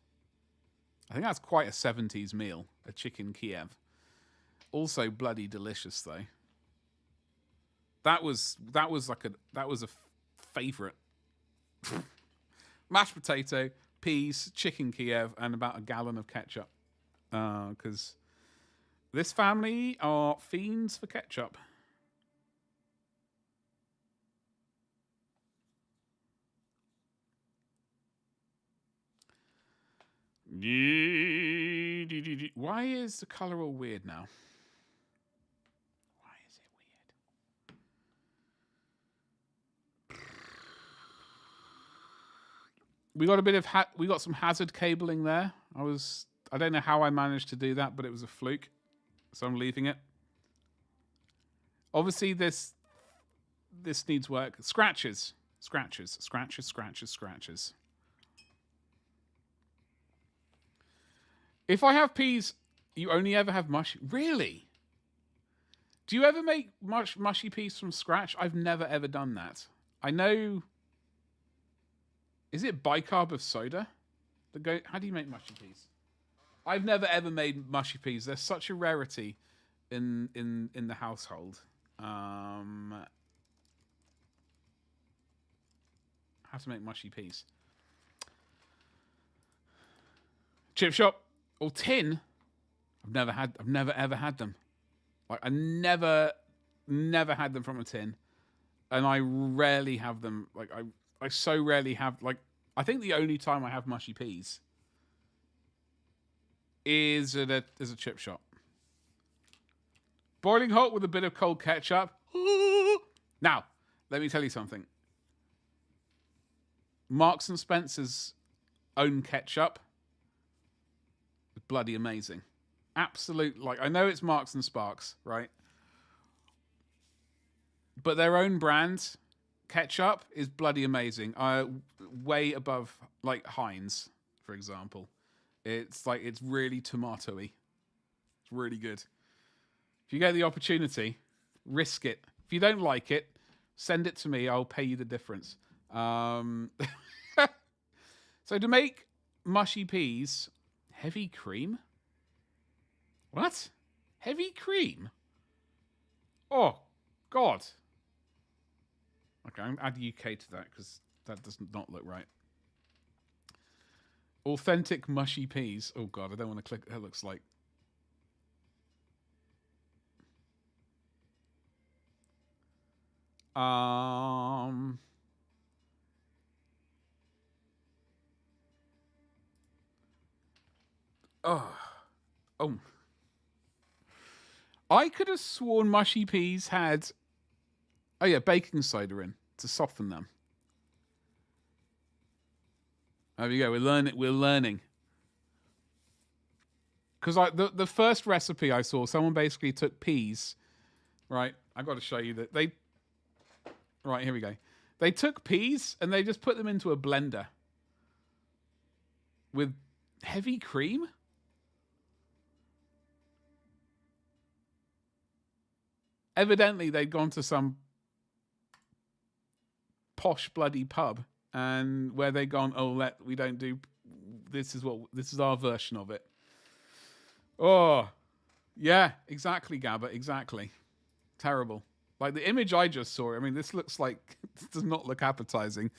I think that's quite a 70s meal, a chicken Kiev. Also bloody delicious though. That was a favorite. Mashed potato, peas, chicken Kiev, and about a gallon of ketchup. Because this family are fiends for ketchup. Why is the color all weird now? Why is it weird? We got a bit of we got some hazard cabling there. I don't know how I managed to do that, but it was a fluke. So I'm leaving it. Obviously this needs work. Scratches. If I have peas, you only ever have mushy. Really? Do you ever make mushy peas from scratch? I've never ever done that. I know. Is it bicarb of soda? How do you make mushy peas? I've never ever made mushy peas. They're such a rarity in the household. How to make mushy peas? Chip shop. Or tin, I've never ever had them. Like I never had them from a tin, and I rarely have them. Like I so rarely have. Like I think the only time I have mushy peas is at a chip shop. Boiling hot with a bit of cold ketchup. Now, let me tell you something. Marks and Spencer's own ketchup. Bloody amazing. Absolute, like, I know it's Marks and Sparks, right? But their own brand ketchup is bloody amazing. Way above, like, Heinz, for example. It's really tomatoey. It's really good. If you get the opportunity, risk it. If you don't like it, send it to me. I'll pay you the difference. So to make mushy peas... Heavy cream? What? Heavy cream? Oh, God. Okay, I'm going to add UK to that because that does not look right. Authentic mushy peas. Oh, God, I don't want to click. That looks like... Oh. I could have sworn mushy peas had... Oh, yeah, baking soda in to soften them. There we go. We're learning. Because the first recipe I saw, someone basically took peas. Right? I got to show you that. Right, here we go. They took peas and they just put them into a blender. With heavy cream? Evidently, they'd gone to some posh bloody pub, and where they gone, we don't do this is our version of it. Oh, yeah, exactly, Gabba, exactly. Terrible. Like the image I just saw. I mean, this looks like this does not look appetizing.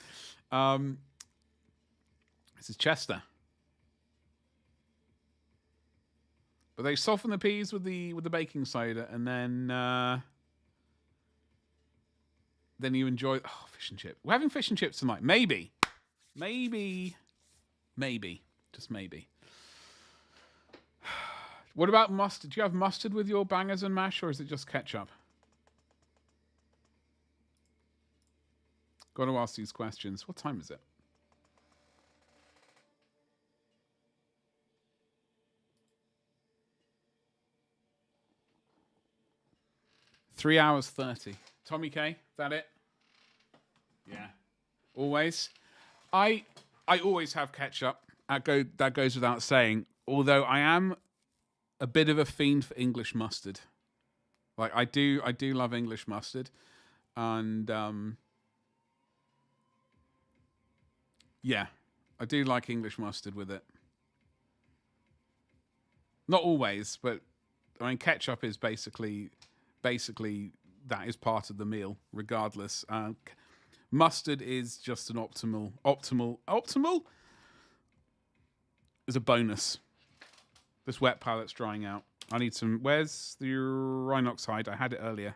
This is Chester, but they soften the peas with the baking soda, and then you enjoy fish and chips. We're having fish and chips tonight. Maybe, just maybe. What about mustard? Do you have mustard with your bangers and mash, or is it just ketchup? Got to ask these questions. What time is it? Three hours 30. Tommy K, is that it? Yeah. Always. I always have ketchup. That goes without saying. Although I am a bit of a fiend for English mustard. Like I do love English mustard. And yeah, I do like English mustard with it. Not always, but I mean ketchup is basically that is part of the meal, regardless. Mustard is just an optimal is a bonus. This wet palette's drying out. I need some. Where's the Rhinox hide? I had it earlier.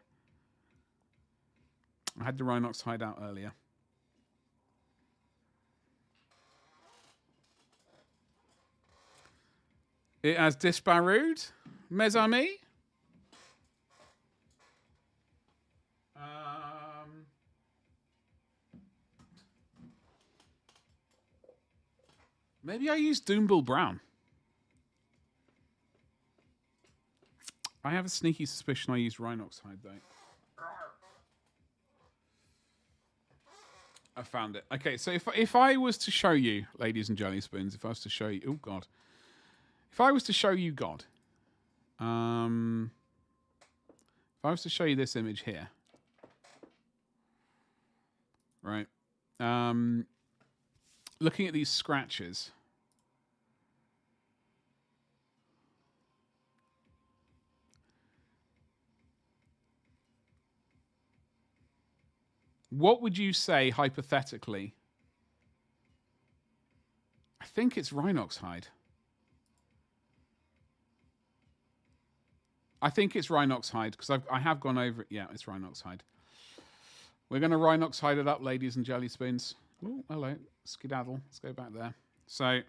I had the Rhinox hide out earlier. It has disparued, mes amis. Maybe I used Doombull Brown. I have a sneaky suspicion I used Rhinox hide though. I found it. Okay, so if I was to show you, ladies and jelly spoons, if I was to show you, oh God, if I was to show you God, if I was to show you this image here, right? Looking at these scratches. What would you say, hypothetically? I think it's Rhinox hide. I think it's Rhinox hide, because I have gone over it. Yeah, it's Rhinox hide. We're going to Rhinox hide it up, ladies and jelly spoons. Oh, hello. Skedaddle. Let's go back there. So,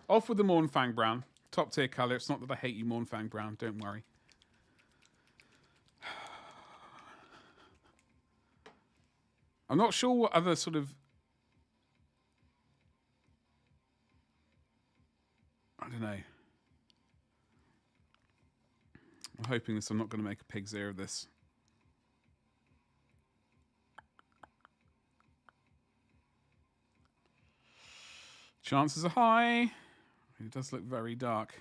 off with the Mornfang Brown. Top tier colour. It's not that I hate you, Mornfang Brown. Don't worry. I'm not sure what other sort of... I don't know. I'm hoping I'm not going to make a pig's ear of this. Chances are high. It does look very dark.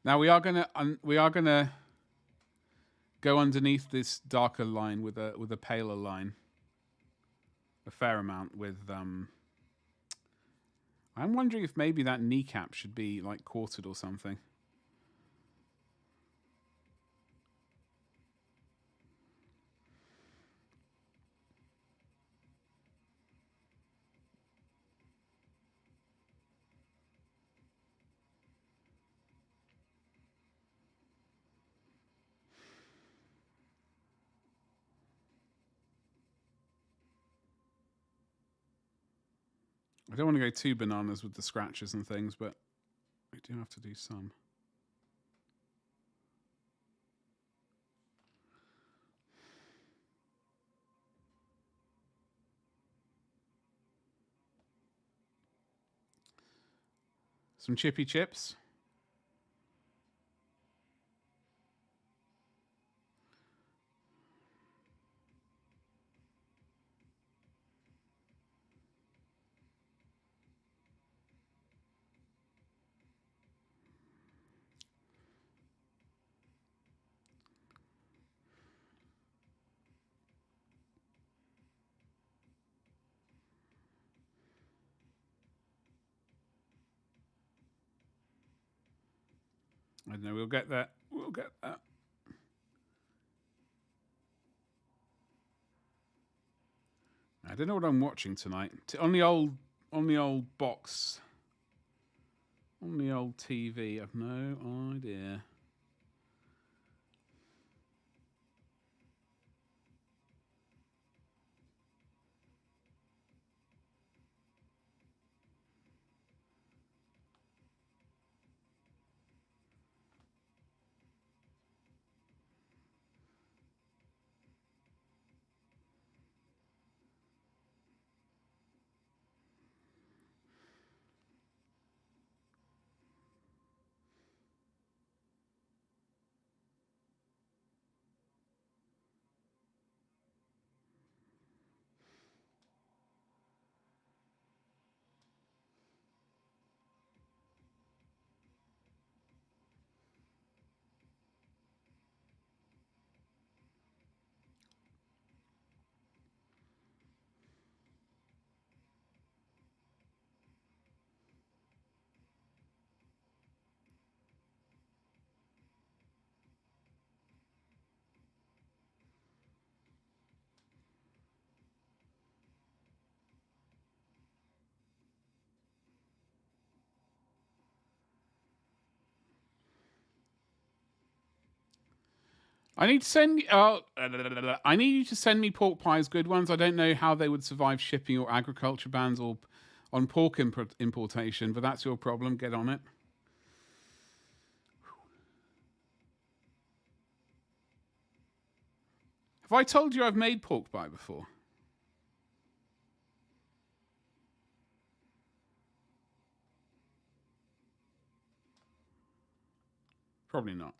Now we are gonna go underneath this darker line with a paler line, a fair amount with. I'm wondering if maybe that kneecap should be like quartered or something. I don't want to go too bananas with the scratches and things, but I do have to do some. Some chippy chips. I don't know. We'll get that. We'll get that. I don't know what I'm watching tonight. On the old box, on the old TV. I've no idea. I need to send. I need you to send me pork pies, good ones. I don't know how they would survive shipping or agriculture bans or on pork importation, but that's your problem. Get on it. Have I told you I've made pork pie before? Probably not.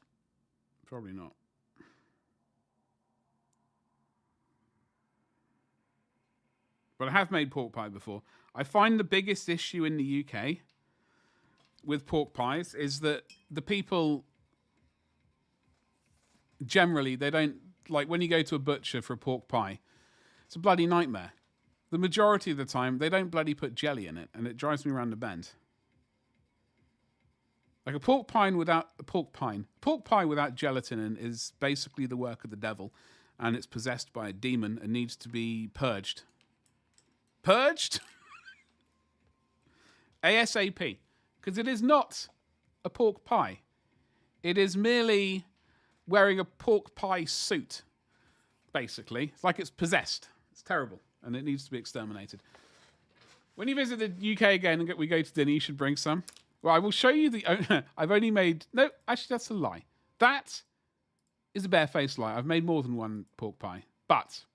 Probably not. But I have made pork pie before. I find the biggest issue in the UK with pork pies is that the people generally, they don't, like when you go to a butcher for a pork pie, it's a bloody nightmare. The majority of the time, they don't bloody put jelly in it, and it drives me around the bend. Like a pork pie without gelatin in is basically the work of the devil, and it's possessed by a demon and needs to be purged. Purged? ASAP. Because it is not a pork pie. It is merely wearing a pork pie suit, basically. It's like it's possessed. It's terrible, and it needs to be exterminated. When you visit the UK again and we go to dinner, you should bring some. Well, I will show you the... I've only made... No, actually, that's a lie. That is a barefaced lie. I've made more than one pork pie. But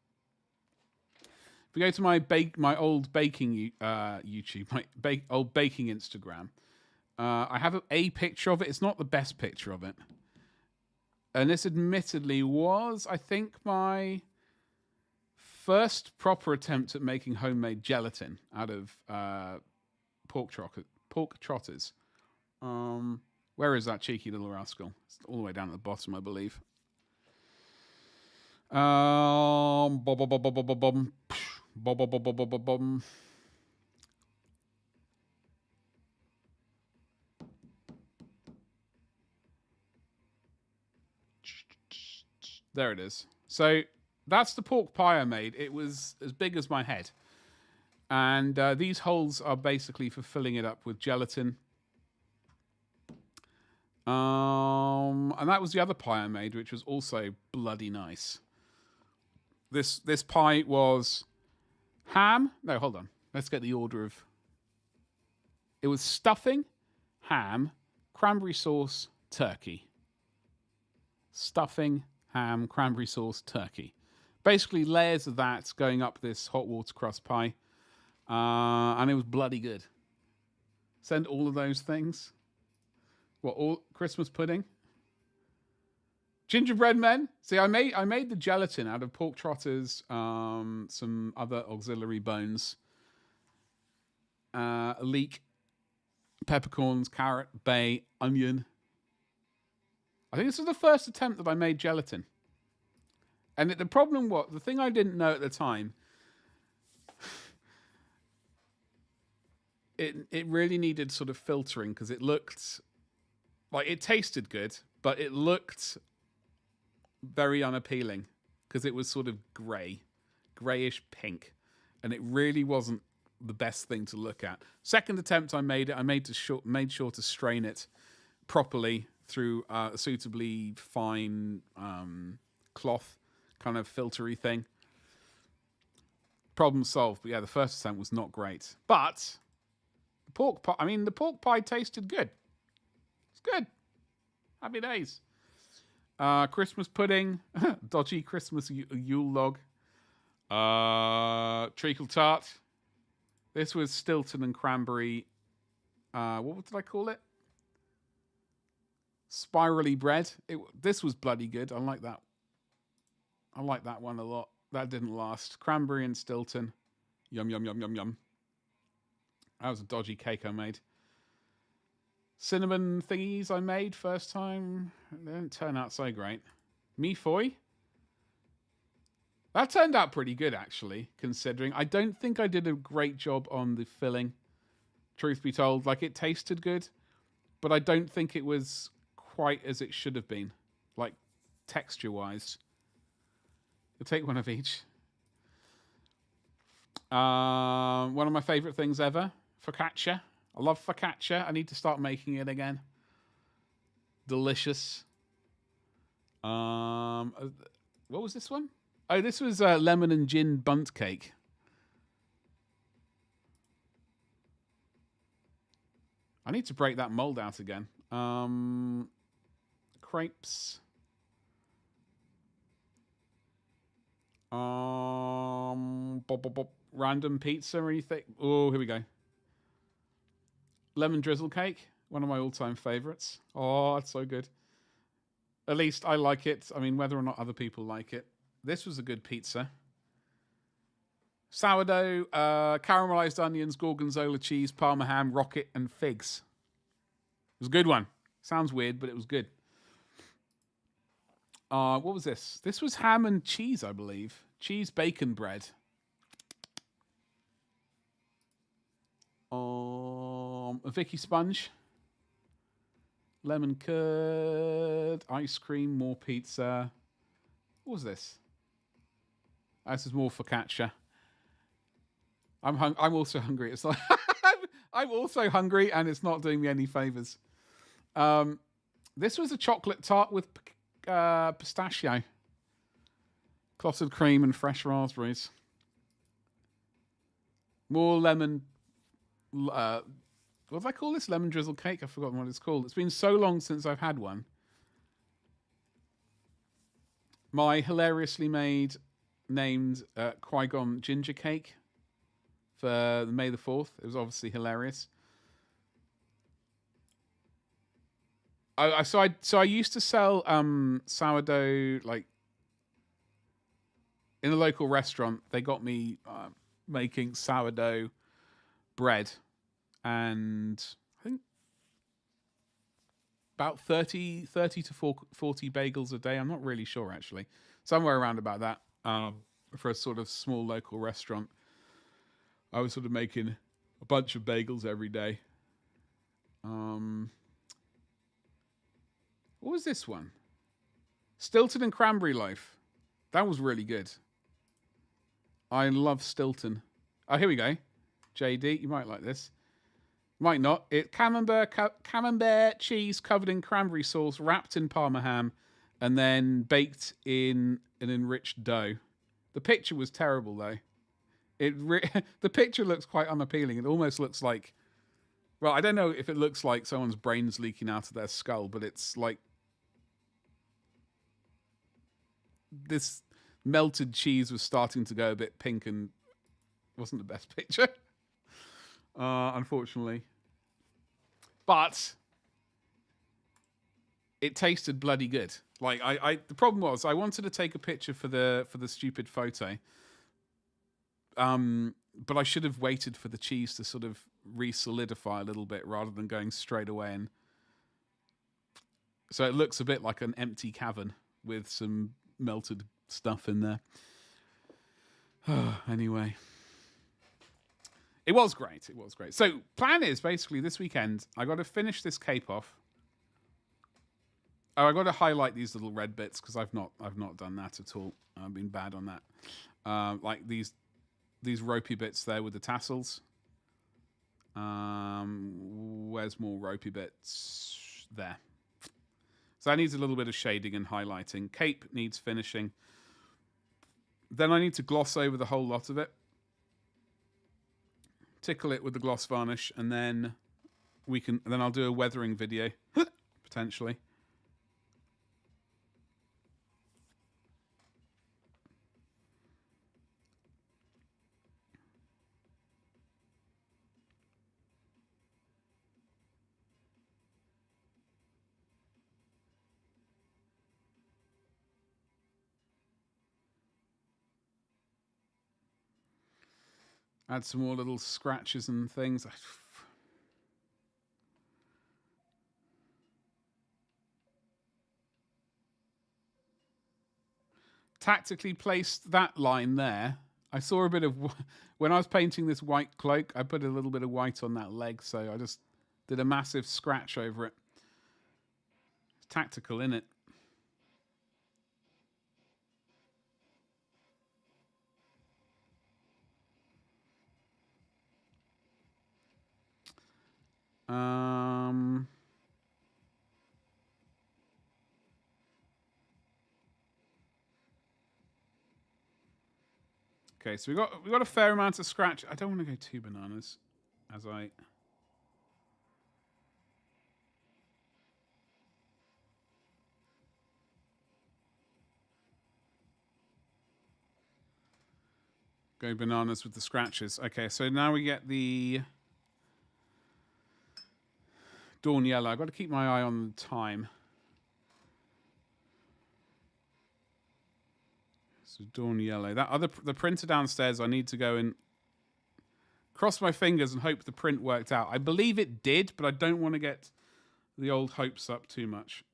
if we go to my old baking YouTube, my old baking Instagram, I have a picture of it. It's not the best picture of it. And this admittedly was, I think, my first proper attempt at making homemade gelatin out of pork trotters. Where is that cheeky little rascal? It's all the way down at the bottom, I believe. There it is. So that's the pork pie I made. It was as big as my head. And these holes are basically for filling it up with gelatin. And that was the other pie I made, which was also bloody nice. This pie was ham. No, hold on. Let's get the order of... It was stuffing, ham, cranberry sauce, turkey. Stuffing, ham, cranberry sauce, turkey. Basically layers of that going up this hot water crust pie. And it was bloody good. Send all of those things. What, all Christmas pudding? Gingerbread men. See, I made the gelatin out of pork trotters, some other auxiliary bones, leek, peppercorns, carrot, bay, onion. I think this was the first attempt that I made gelatin. And the problem was, the thing I didn't know at the time, it really needed sort of filtering because it looked like it tasted good, but it looked very unappealing because it was sort of grayish pink, and it really wasn't the best thing to look at. Second attempt I made it, I made sure to strain it properly through a suitably fine cloth kind of filtery thing. Problem solved. But yeah, the first attempt was not great. But the pork pie tasted good. It's good. Happy days. Christmas pudding, dodgy Christmas Yule log, treacle tart. This was Stilton and cranberry. What did I call it? Spirally bread. This was bloody good. I like that. I like that one a lot. That didn't last. Cranberry and Stilton. Yum, yum, yum, yum, yum. That was a dodgy cake I made. Cinnamon thingies I made first time. They didn't turn out so great. Mi foy. That turned out pretty good, actually, considering. I don't think I did a great job on the filling, truth be told. Like, it tasted good, but I don't think it was quite as it should have been, like, texture-wise. We'll take one of each. One of my favourite things ever, focaccia. I love focaccia. I need to start making it again. Delicious. What was this one? Oh, this was lemon and gin bundt cake. I need to break that mold out again. Crepes. Random pizza or anything. Oh, here we go. Lemon drizzle cake. One of my all-time favorites. Oh, it's so good. At least I like it. I mean, whether or not other people like it. This was a good pizza. Sourdough, caramelized onions, gorgonzola cheese, parma ham, rocket, and figs. It was a good one. Sounds weird, but it was good. What was this? This was ham and cheese, I believe. Cheese bacon bread. A Vicky sponge. Lemon curd. Ice cream. More pizza. What was this? This is more focaccia. I'm also hungry. It's like I'm also hungry, and it's not doing me any favors. This was a chocolate tart with pistachio, clotted cream, and fresh raspberries. More lemon. What did I call this? Lemon drizzle cake? I've forgotten what it's called. It's been so long since I've had one. My hilariously named Qui-Gon ginger cake for May the 4th. It was obviously hilarious. So I used to sell sourdough, like, in a local restaurant. They got me making sourdough bread, and I think about 30 to 40 bagels a day. I'm not really sure, actually. Somewhere around about that. For a sort of small local restaurant, I was sort of making a bunch of bagels every day. What was this one? Stilton and cranberry loaf. That was really good. I love Stilton. Oh, here we go. JD, you might like this. Might not. It camembert cheese covered in cranberry sauce, wrapped in parma ham, and then baked in an enriched dough. The picture was terrible, though. The picture looks quite unappealing. It almost looks like, well, I don't know if it looks like someone's brains leaking out of their skull, but it's like this melted cheese was starting to go a bit pink and wasn't the best picture. Unfortunately. But it tasted bloody good. Like the problem was I wanted to take a picture for the stupid photo. But I should have waited for the cheese to sort of re-solidify a little bit rather than going straight away in. So it looks a bit like an empty cavern with some melted stuff in there. Anyway. It was great. It was great. So plan is basically this weekend, I got to finish this cape off. Oh, I got to highlight these little red bits because I've not done that at all. I've been bad on that. Like these ropey bits there with the tassels. Where's more ropey bits? There. So that needs a little bit of shading and highlighting. Cape needs finishing. Then I need to gloss over the whole lot of it. Tickle it with the gloss varnish, and then then I'll do a weathering video potentially. Add some more little scratches and things. Tactically placed that line there. I saw a bit of... When I was painting this white cloak, I put a little bit of white on that leg, so I just did a massive scratch over it. It's tactical, innit? Okay, so we got a fair amount of scratch. I don't want to go too bananas as I... Go bananas with the scratches. Okay, so now we get the Dawn Yellow. I've got to keep my eye on the time. So Dawn Yellow. The printer downstairs, I need to go and cross my fingers and hope the print worked out. I believe it did, but I don't want to get the old hopes up too much.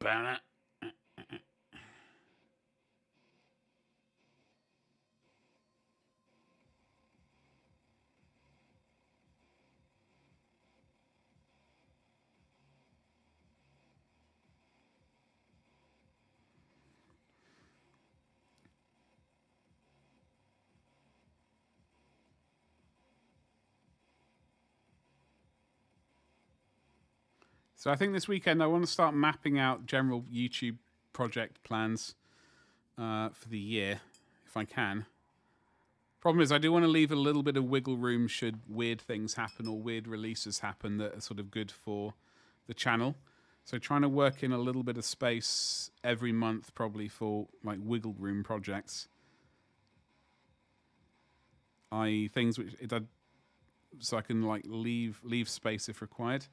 Banner. So I think this weekend I want to start mapping out general YouTube project plans for the year, if I can. Problem is, I do want to leave a little bit of wiggle room should weird things happen or weird releases happen that are sort of good for the channel. So trying to work in a little bit of space every month probably for like wiggle room projects. I.e. things which so I can like leave space if required.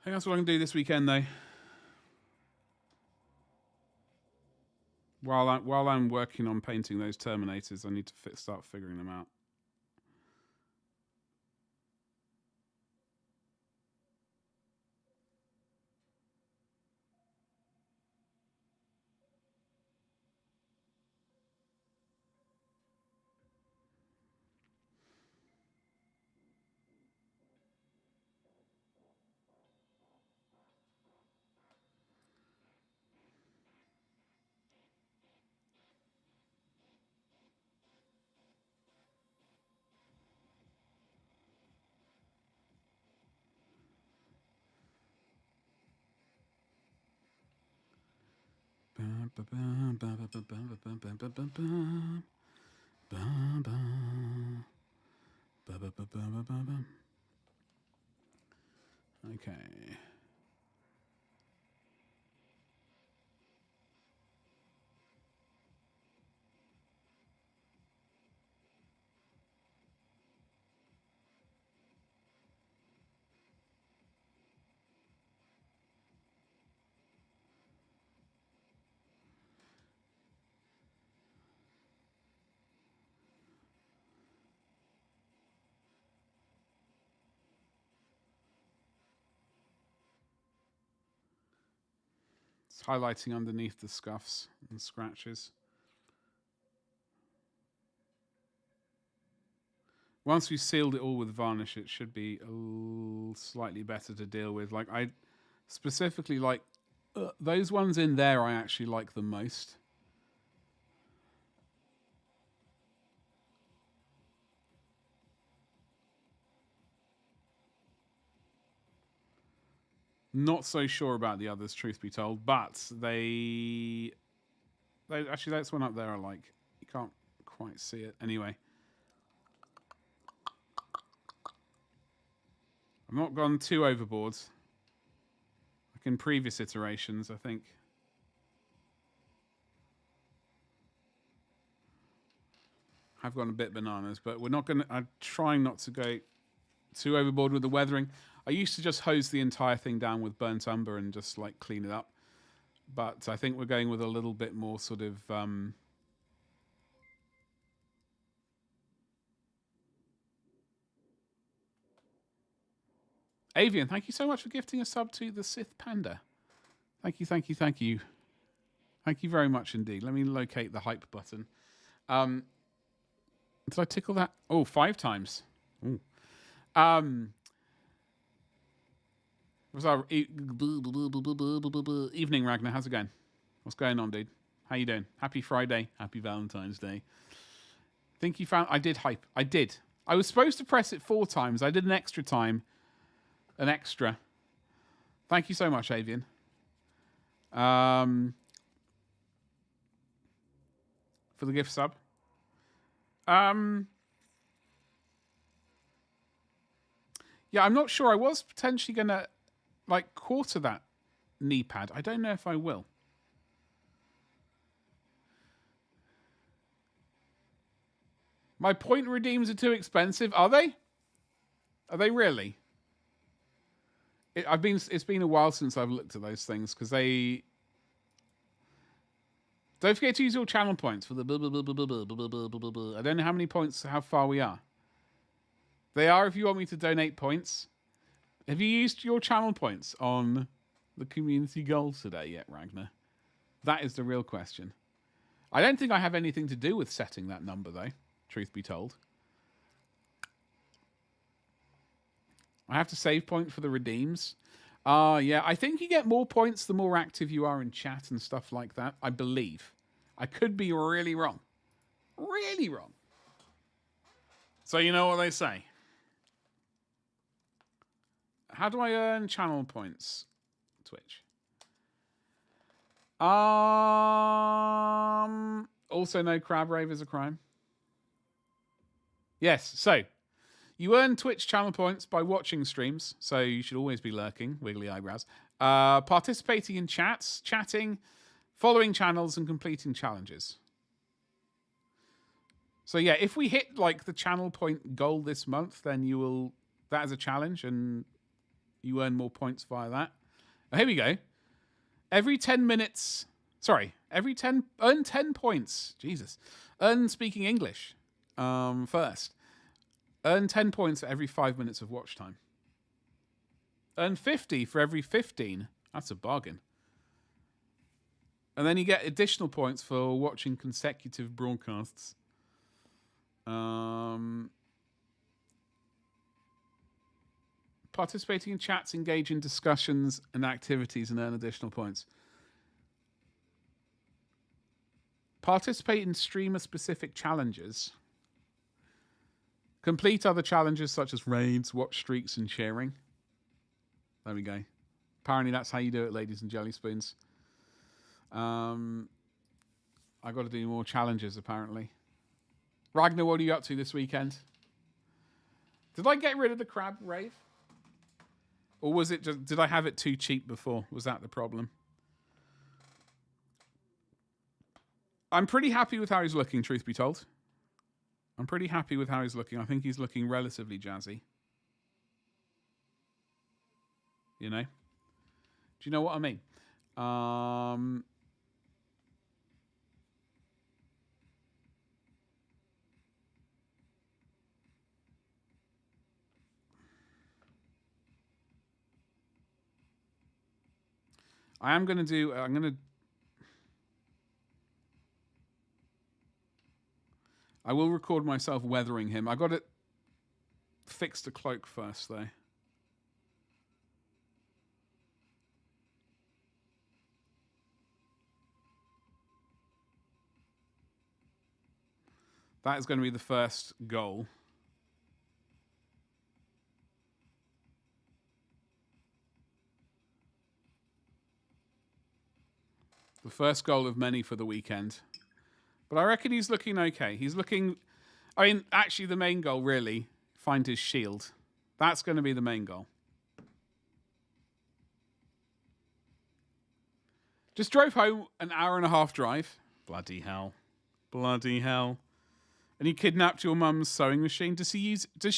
I think that's what I can do this weekend, though. While I'm working on painting those Terminators, I need to start figuring them out. Okay. It's highlighting underneath the scuffs and scratches. Once we've sealed it all with varnish, it should be slightly better to deal with. Like, I specifically like those ones in there. I actually like the most. Not so sure about the others, truth be told, but they actually, that's one up there I like. You can't quite see it anyway. I've not gone too overboard. Like in previous iterations, I think. I've gone a bit bananas, but we're not going to... I'm trying not to go too overboard with the weathering. I used to just hose the entire thing down with burnt umber and just like clean it up. But I think we're going with a little bit more sort of... Avian, thank you so much for gifting a sub to the Sith Panda. Thank you, thank you, thank you. Thank you very much indeed. Let me locate the hype button. Did I tickle that? Oh, 5 times. Ooh. Was our evening, Ragnar? How's it going? What's going on, dude? How you doing? Happy Friday. Happy Valentine's Day. Think you found... I did hype. I did. I was supposed to press it 4 times. I did an extra time. An extra. Thank you so much, Avian. For the gift sub. Yeah, I'm not sure. I was potentially going to like quarter that knee pad. I don't know if I will. My point redeems are too expensive. Are they? Are they really? It's been a while since I've looked at those things because they... Don't forget to use your channel points for the... I don't know how many points, how far we are. They are if you want me to donate points. Have you used your channel points on the community goals today yet, Ragnar? That is the real question. I don't think I have anything to do with setting that number, though, truth be told. I have to save point for the redeems. Yeah, I think you get more points the more active you are in chat and stuff like that, I believe. I could be really wrong. Really wrong. So you know what they say. How do I earn channel points? Twitch. Also, no crab rave is a crime. Yes, so you earn Twitch channel points by watching streams, so you should always be lurking, wiggly eyebrows. Participating in chats, chatting, following channels, and completing challenges. So yeah, if we hit like the channel point goal this month, then you will... That is a challenge, and You earn more points via that. Oh, here we go. Every 10 minutes... Sorry. Earn 10 points. Jesus. Earn speaking English first. Earn 10 points for every 5 minutes of watch time. Earn 50 for every 15. That's a bargain. And then you get additional points for watching consecutive broadcasts. Participating in chats, engage in discussions and activities, and earn additional points. Participate in streamer-specific challenges. Complete other challenges such as raids, watch streaks, and sharing. There we go. Apparently that's how you do it, ladies and jelly spoons. I got to do more challenges, apparently. Ragnar, what are you up to this weekend? Did I get rid of the crab rave? Or was it just... Did I have it too cheap before? Was that the problem? I'm pretty happy with how he's looking, truth be told. I'm pretty happy with how he's looking. I think he's looking relatively jazzy. You know? Do you know what I mean? I'm going to... I will record myself weathering him. I got to fix the cloak first, though. That is going to be the first goal. The first goal of many for the weekend. But I reckon he's looking okay. He's looking... I mean, actually, the main goal, really, find his shield. That's going to be the main goal. Just drove home an hour and a half drive. Bloody hell. Bloody hell. And he kidnapped your mum's sewing machine. Does she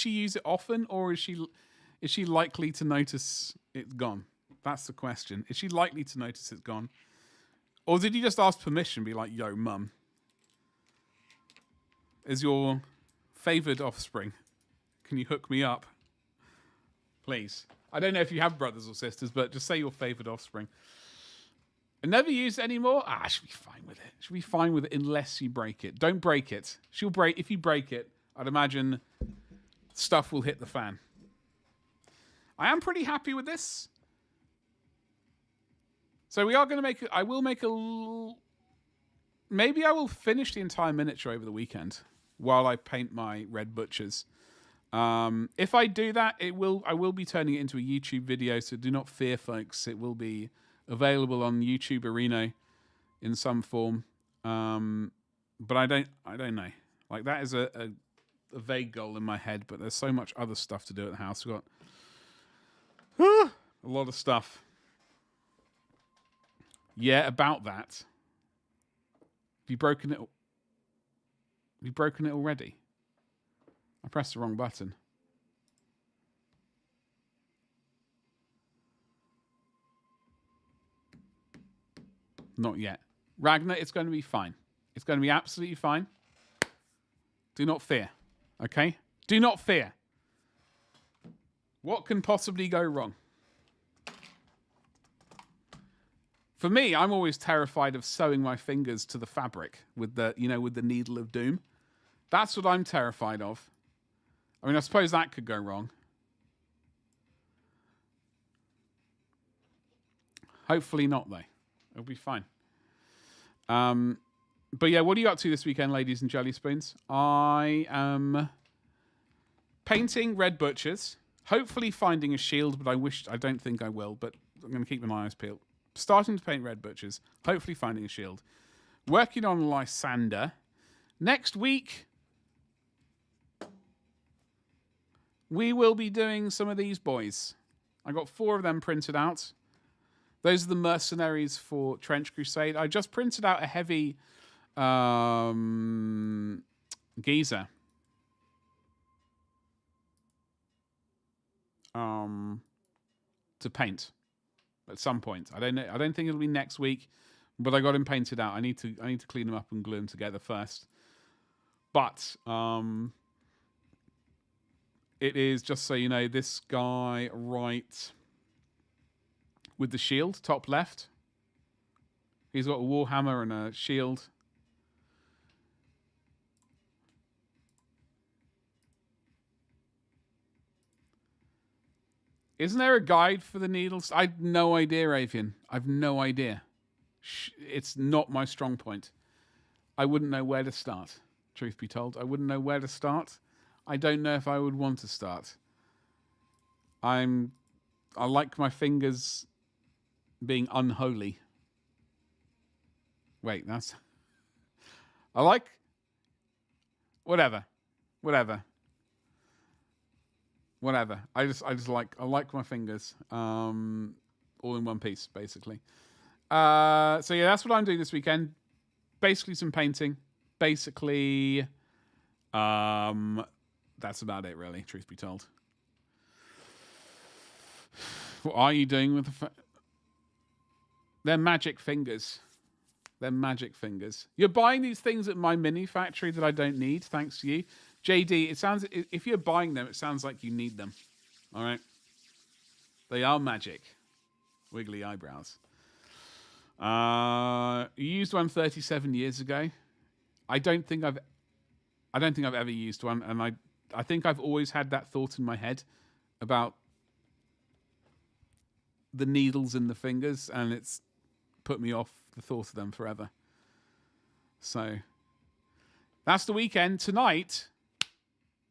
use it often, or is she likely to notice it's gone? That's the question. Is she likely to notice it's gone? Or did he just ask permission, be like, yo, mum, is your favoured offspring, can you hook me up? Please. I don't know if you have brothers or sisters, but just say your favoured offspring. And never use it anymore? She'll be fine with it. She'll be fine with it unless you break it. Don't break it. She'll break... If you break it, I'd imagine stuff will hit the fan. I am pretty happy with this. So we are going to make... I will make a... Maybe I will finish the entire miniature over the weekend while I paint my red butchers. If I do that, I will be turning it into a YouTube video, so do not fear, folks. It will be available on YouTube Arena in some form. But I don't know. Like, that is a vague goal in my head, but there's so much other stuff to do at the house. We've got a lot of stuff. Yeah, about that. Have you broken it? Have you broken it already? I pressed the wrong button. Not yet. Ragnar, it's going to be fine. It's going to be absolutely fine. Do not fear. Okay? Do not fear. What can possibly go wrong? For me, I'm always terrified of sewing my fingers to the fabric with the needle of doom. That's what I'm terrified of. I mean, I suppose that could go wrong. Hopefully not, though. It'll be fine. But yeah, what are you up to this weekend, ladies and jelly spoons? I am painting red butchers. Hopefully finding a shield, but I don't think I will, but I'm going to keep my eyes peeled. Starting to paint red butchers. Hopefully finding a shield. Working on Lysander. Next week, we will be doing some of these boys. I got 4 of them printed out. Those are the mercenaries for Trench Crusade. I just printed out a heavy geezer. to paint at some point. I don't know. I don't think it'll be next week, but I got him painted out. I need to clean them up and glue them together first. But it is, just so you know, this guy right with the shield, top left. He's got a Warhammer and a shield. Isn't there a guide for the needles? I've no idea, Avian. I've no idea. It's not my strong point. I wouldn't know where to start, truth be told. I wouldn't know where to start. I don't know if I would want to start. I like my fingers being unholy. Wait, that's... I like... Whatever. I like my fingers. All in one piece, basically. So yeah, that's what I'm doing this weekend. Basically some painting. Basically, that's about it, really, truth be told. What are you doing with they're magic fingers. They're magic fingers. You're buying these things at my mini factory that I don't need, thanks to you. JD, it sounds, if you're buying them, it sounds like you need them. All right? They are magic. Wiggly eyebrows. You used one 37 years ago. I don't think I've ever used one, and I think I've always had that thought in my head about the needles in the fingers, and it's put me off the thought of them forever. So that's the weekend. Tonight,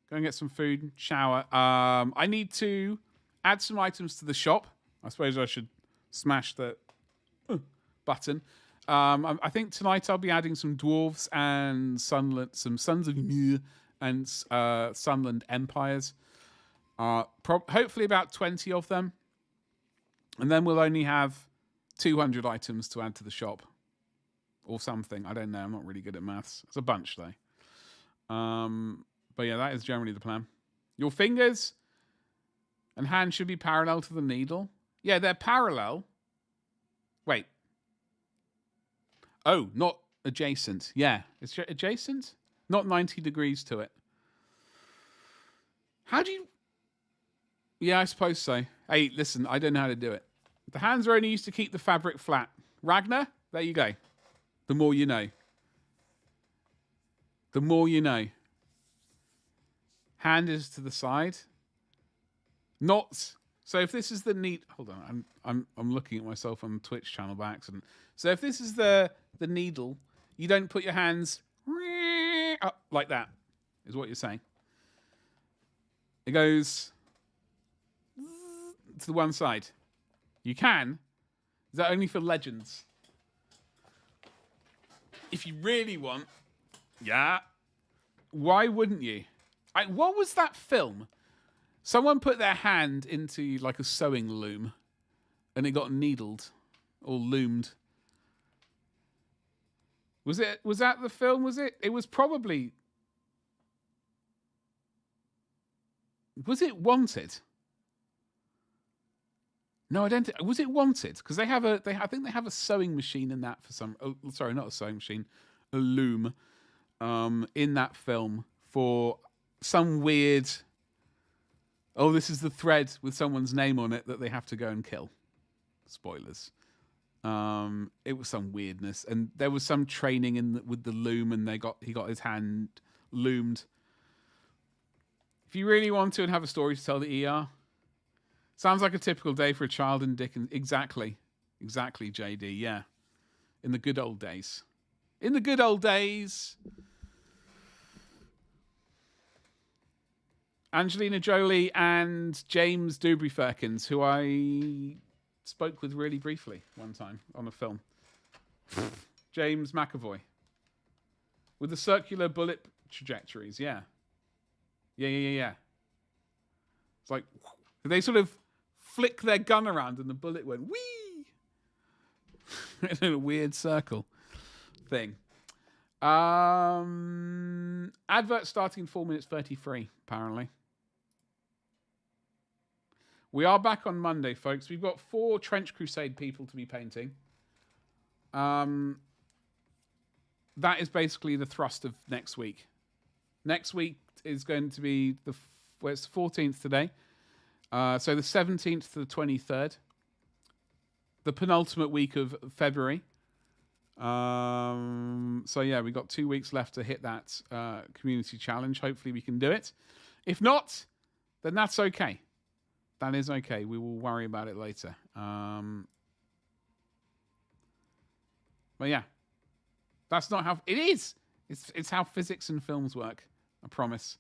go and get some food, shower. I need to add some items to the shop. I suppose I should smash the button. I think tonight I'll be adding some dwarves and some Sons of Ymir and Sunland Empires. Hopefully about 20 of them. And then we'll only have 200 items to add to the shop. Or something. I don't know. I'm not really good at maths. It's a bunch, though. But yeah, that is generally the plan. Your fingers and hands should be parallel to the needle. Yeah, they're parallel. Wait. Oh, not adjacent. Yeah, it's adjacent? Not 90 degrees to it. How do you... Yeah, I suppose so. Hey, listen, I don't know how to do it. The hands are only used to keep the fabric flat. Ragnar, there you go. The more you know. The more you know. Hand is to the side. Not... So if this is the neat... Hold on, I'm looking at myself on the Twitch channel by accident. So if this is the needle, you don't put your hands up like that, is what you're saying. It goes to the one side. You can. Is that only for legends? If you really want, yeah. Why wouldn't you? What was that film? Someone put their hand into like a sewing loom and it got needled or loomed. Was that the film? Was it? It was probably... Was it Wanted? No, I don't think... Was it Wanted? Because I think they have a sewing machine in that for some... Oh, sorry, not a sewing machine. A loom in that film for some weird... Oh, this is the thread with someone's name on it that they have to go and kill. Spoilers. It was some weirdness, and there was some training with the loom, and he got his hand loomed. If you really want to and have a story to tell the ER, sounds like a typical day for a child in Dickens. Exactly, JD. Yeah, in the good old days. In the good old days. Angelina Jolie and James Dewberry Firkins, who I spoke with really briefly one time on a film. James McAvoy. With the circular bullet trajectories, yeah. Yeah. It's like, they sort of flick their gun around and the bullet went, whee! In a weird circle thing. Advert starting in 4 minutes 33, apparently. We are back on Monday, folks. We've got 4 Trench Crusade people to be painting. That is basically the thrust of next week. Next week is going to be it's the 14th today. So the 17th to the 23rd. The penultimate week of February. So yeah, we've got 2 weeks left to hit that community challenge. Hopefully we can do it. If not, then that's okay. That is okay. We will worry about it later. But yeah, that's not how it is. It's how physics and films work. I promise.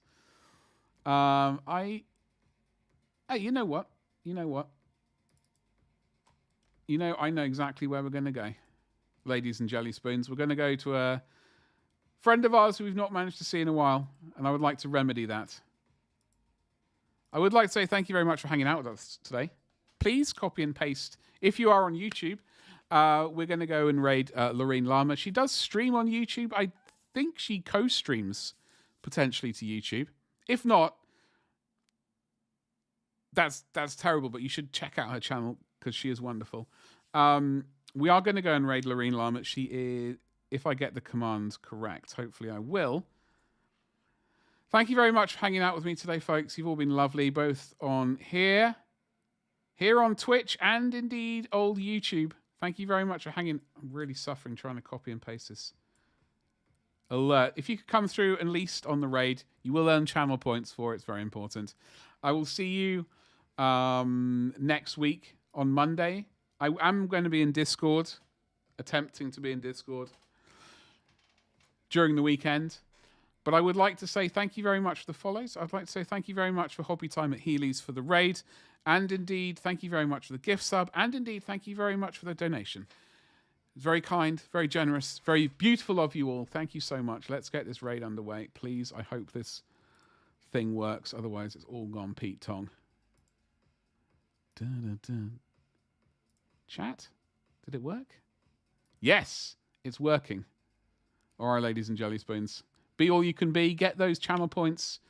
Hey, you know what? I know exactly where we're going to go, ladies and jelly spoons. We're going to go to a friend of ours who we've not managed to see in a while, and I would like to remedy that. I would like to say thank you very much for hanging out with us today. Please copy and paste. If you are on YouTube, we're going to go and raid Lorene Lama. She does stream on YouTube. I think she co-streams potentially to YouTube. If not, that's terrible, but you should check out her channel because she is wonderful. We are going to go and raid Lorene Lama. She is, if I get the commands correct, hopefully I will. Thank you very much for hanging out with me today, folks. You've all been lovely, both on here on Twitch, and indeed old YouTube. Thank you very much for hanging. I'm really suffering trying to copy and paste this alert. If you could come through and least on the raid, you will earn channel points for it. It's very important. I will see you next week on Monday. I am going to be in Discord, attempting to be in Discord during the weekend. But I would like to say thank you very much for the follows. I'd like to say thank you very much for Hobby Time at Healy's for the raid. And indeed, thank you very much for the gift sub. And indeed, thank you very much for the donation. It's very kind, very generous, very beautiful of you all. Thank you so much. Let's get this raid underway. Please, I hope this thing works. Otherwise, it's all gone Pete Tong. Dun, dun, dun. Chat? Did it work? Yes, it's working. All right, ladies and jelly spoons. Be all you can be. Get those channel points.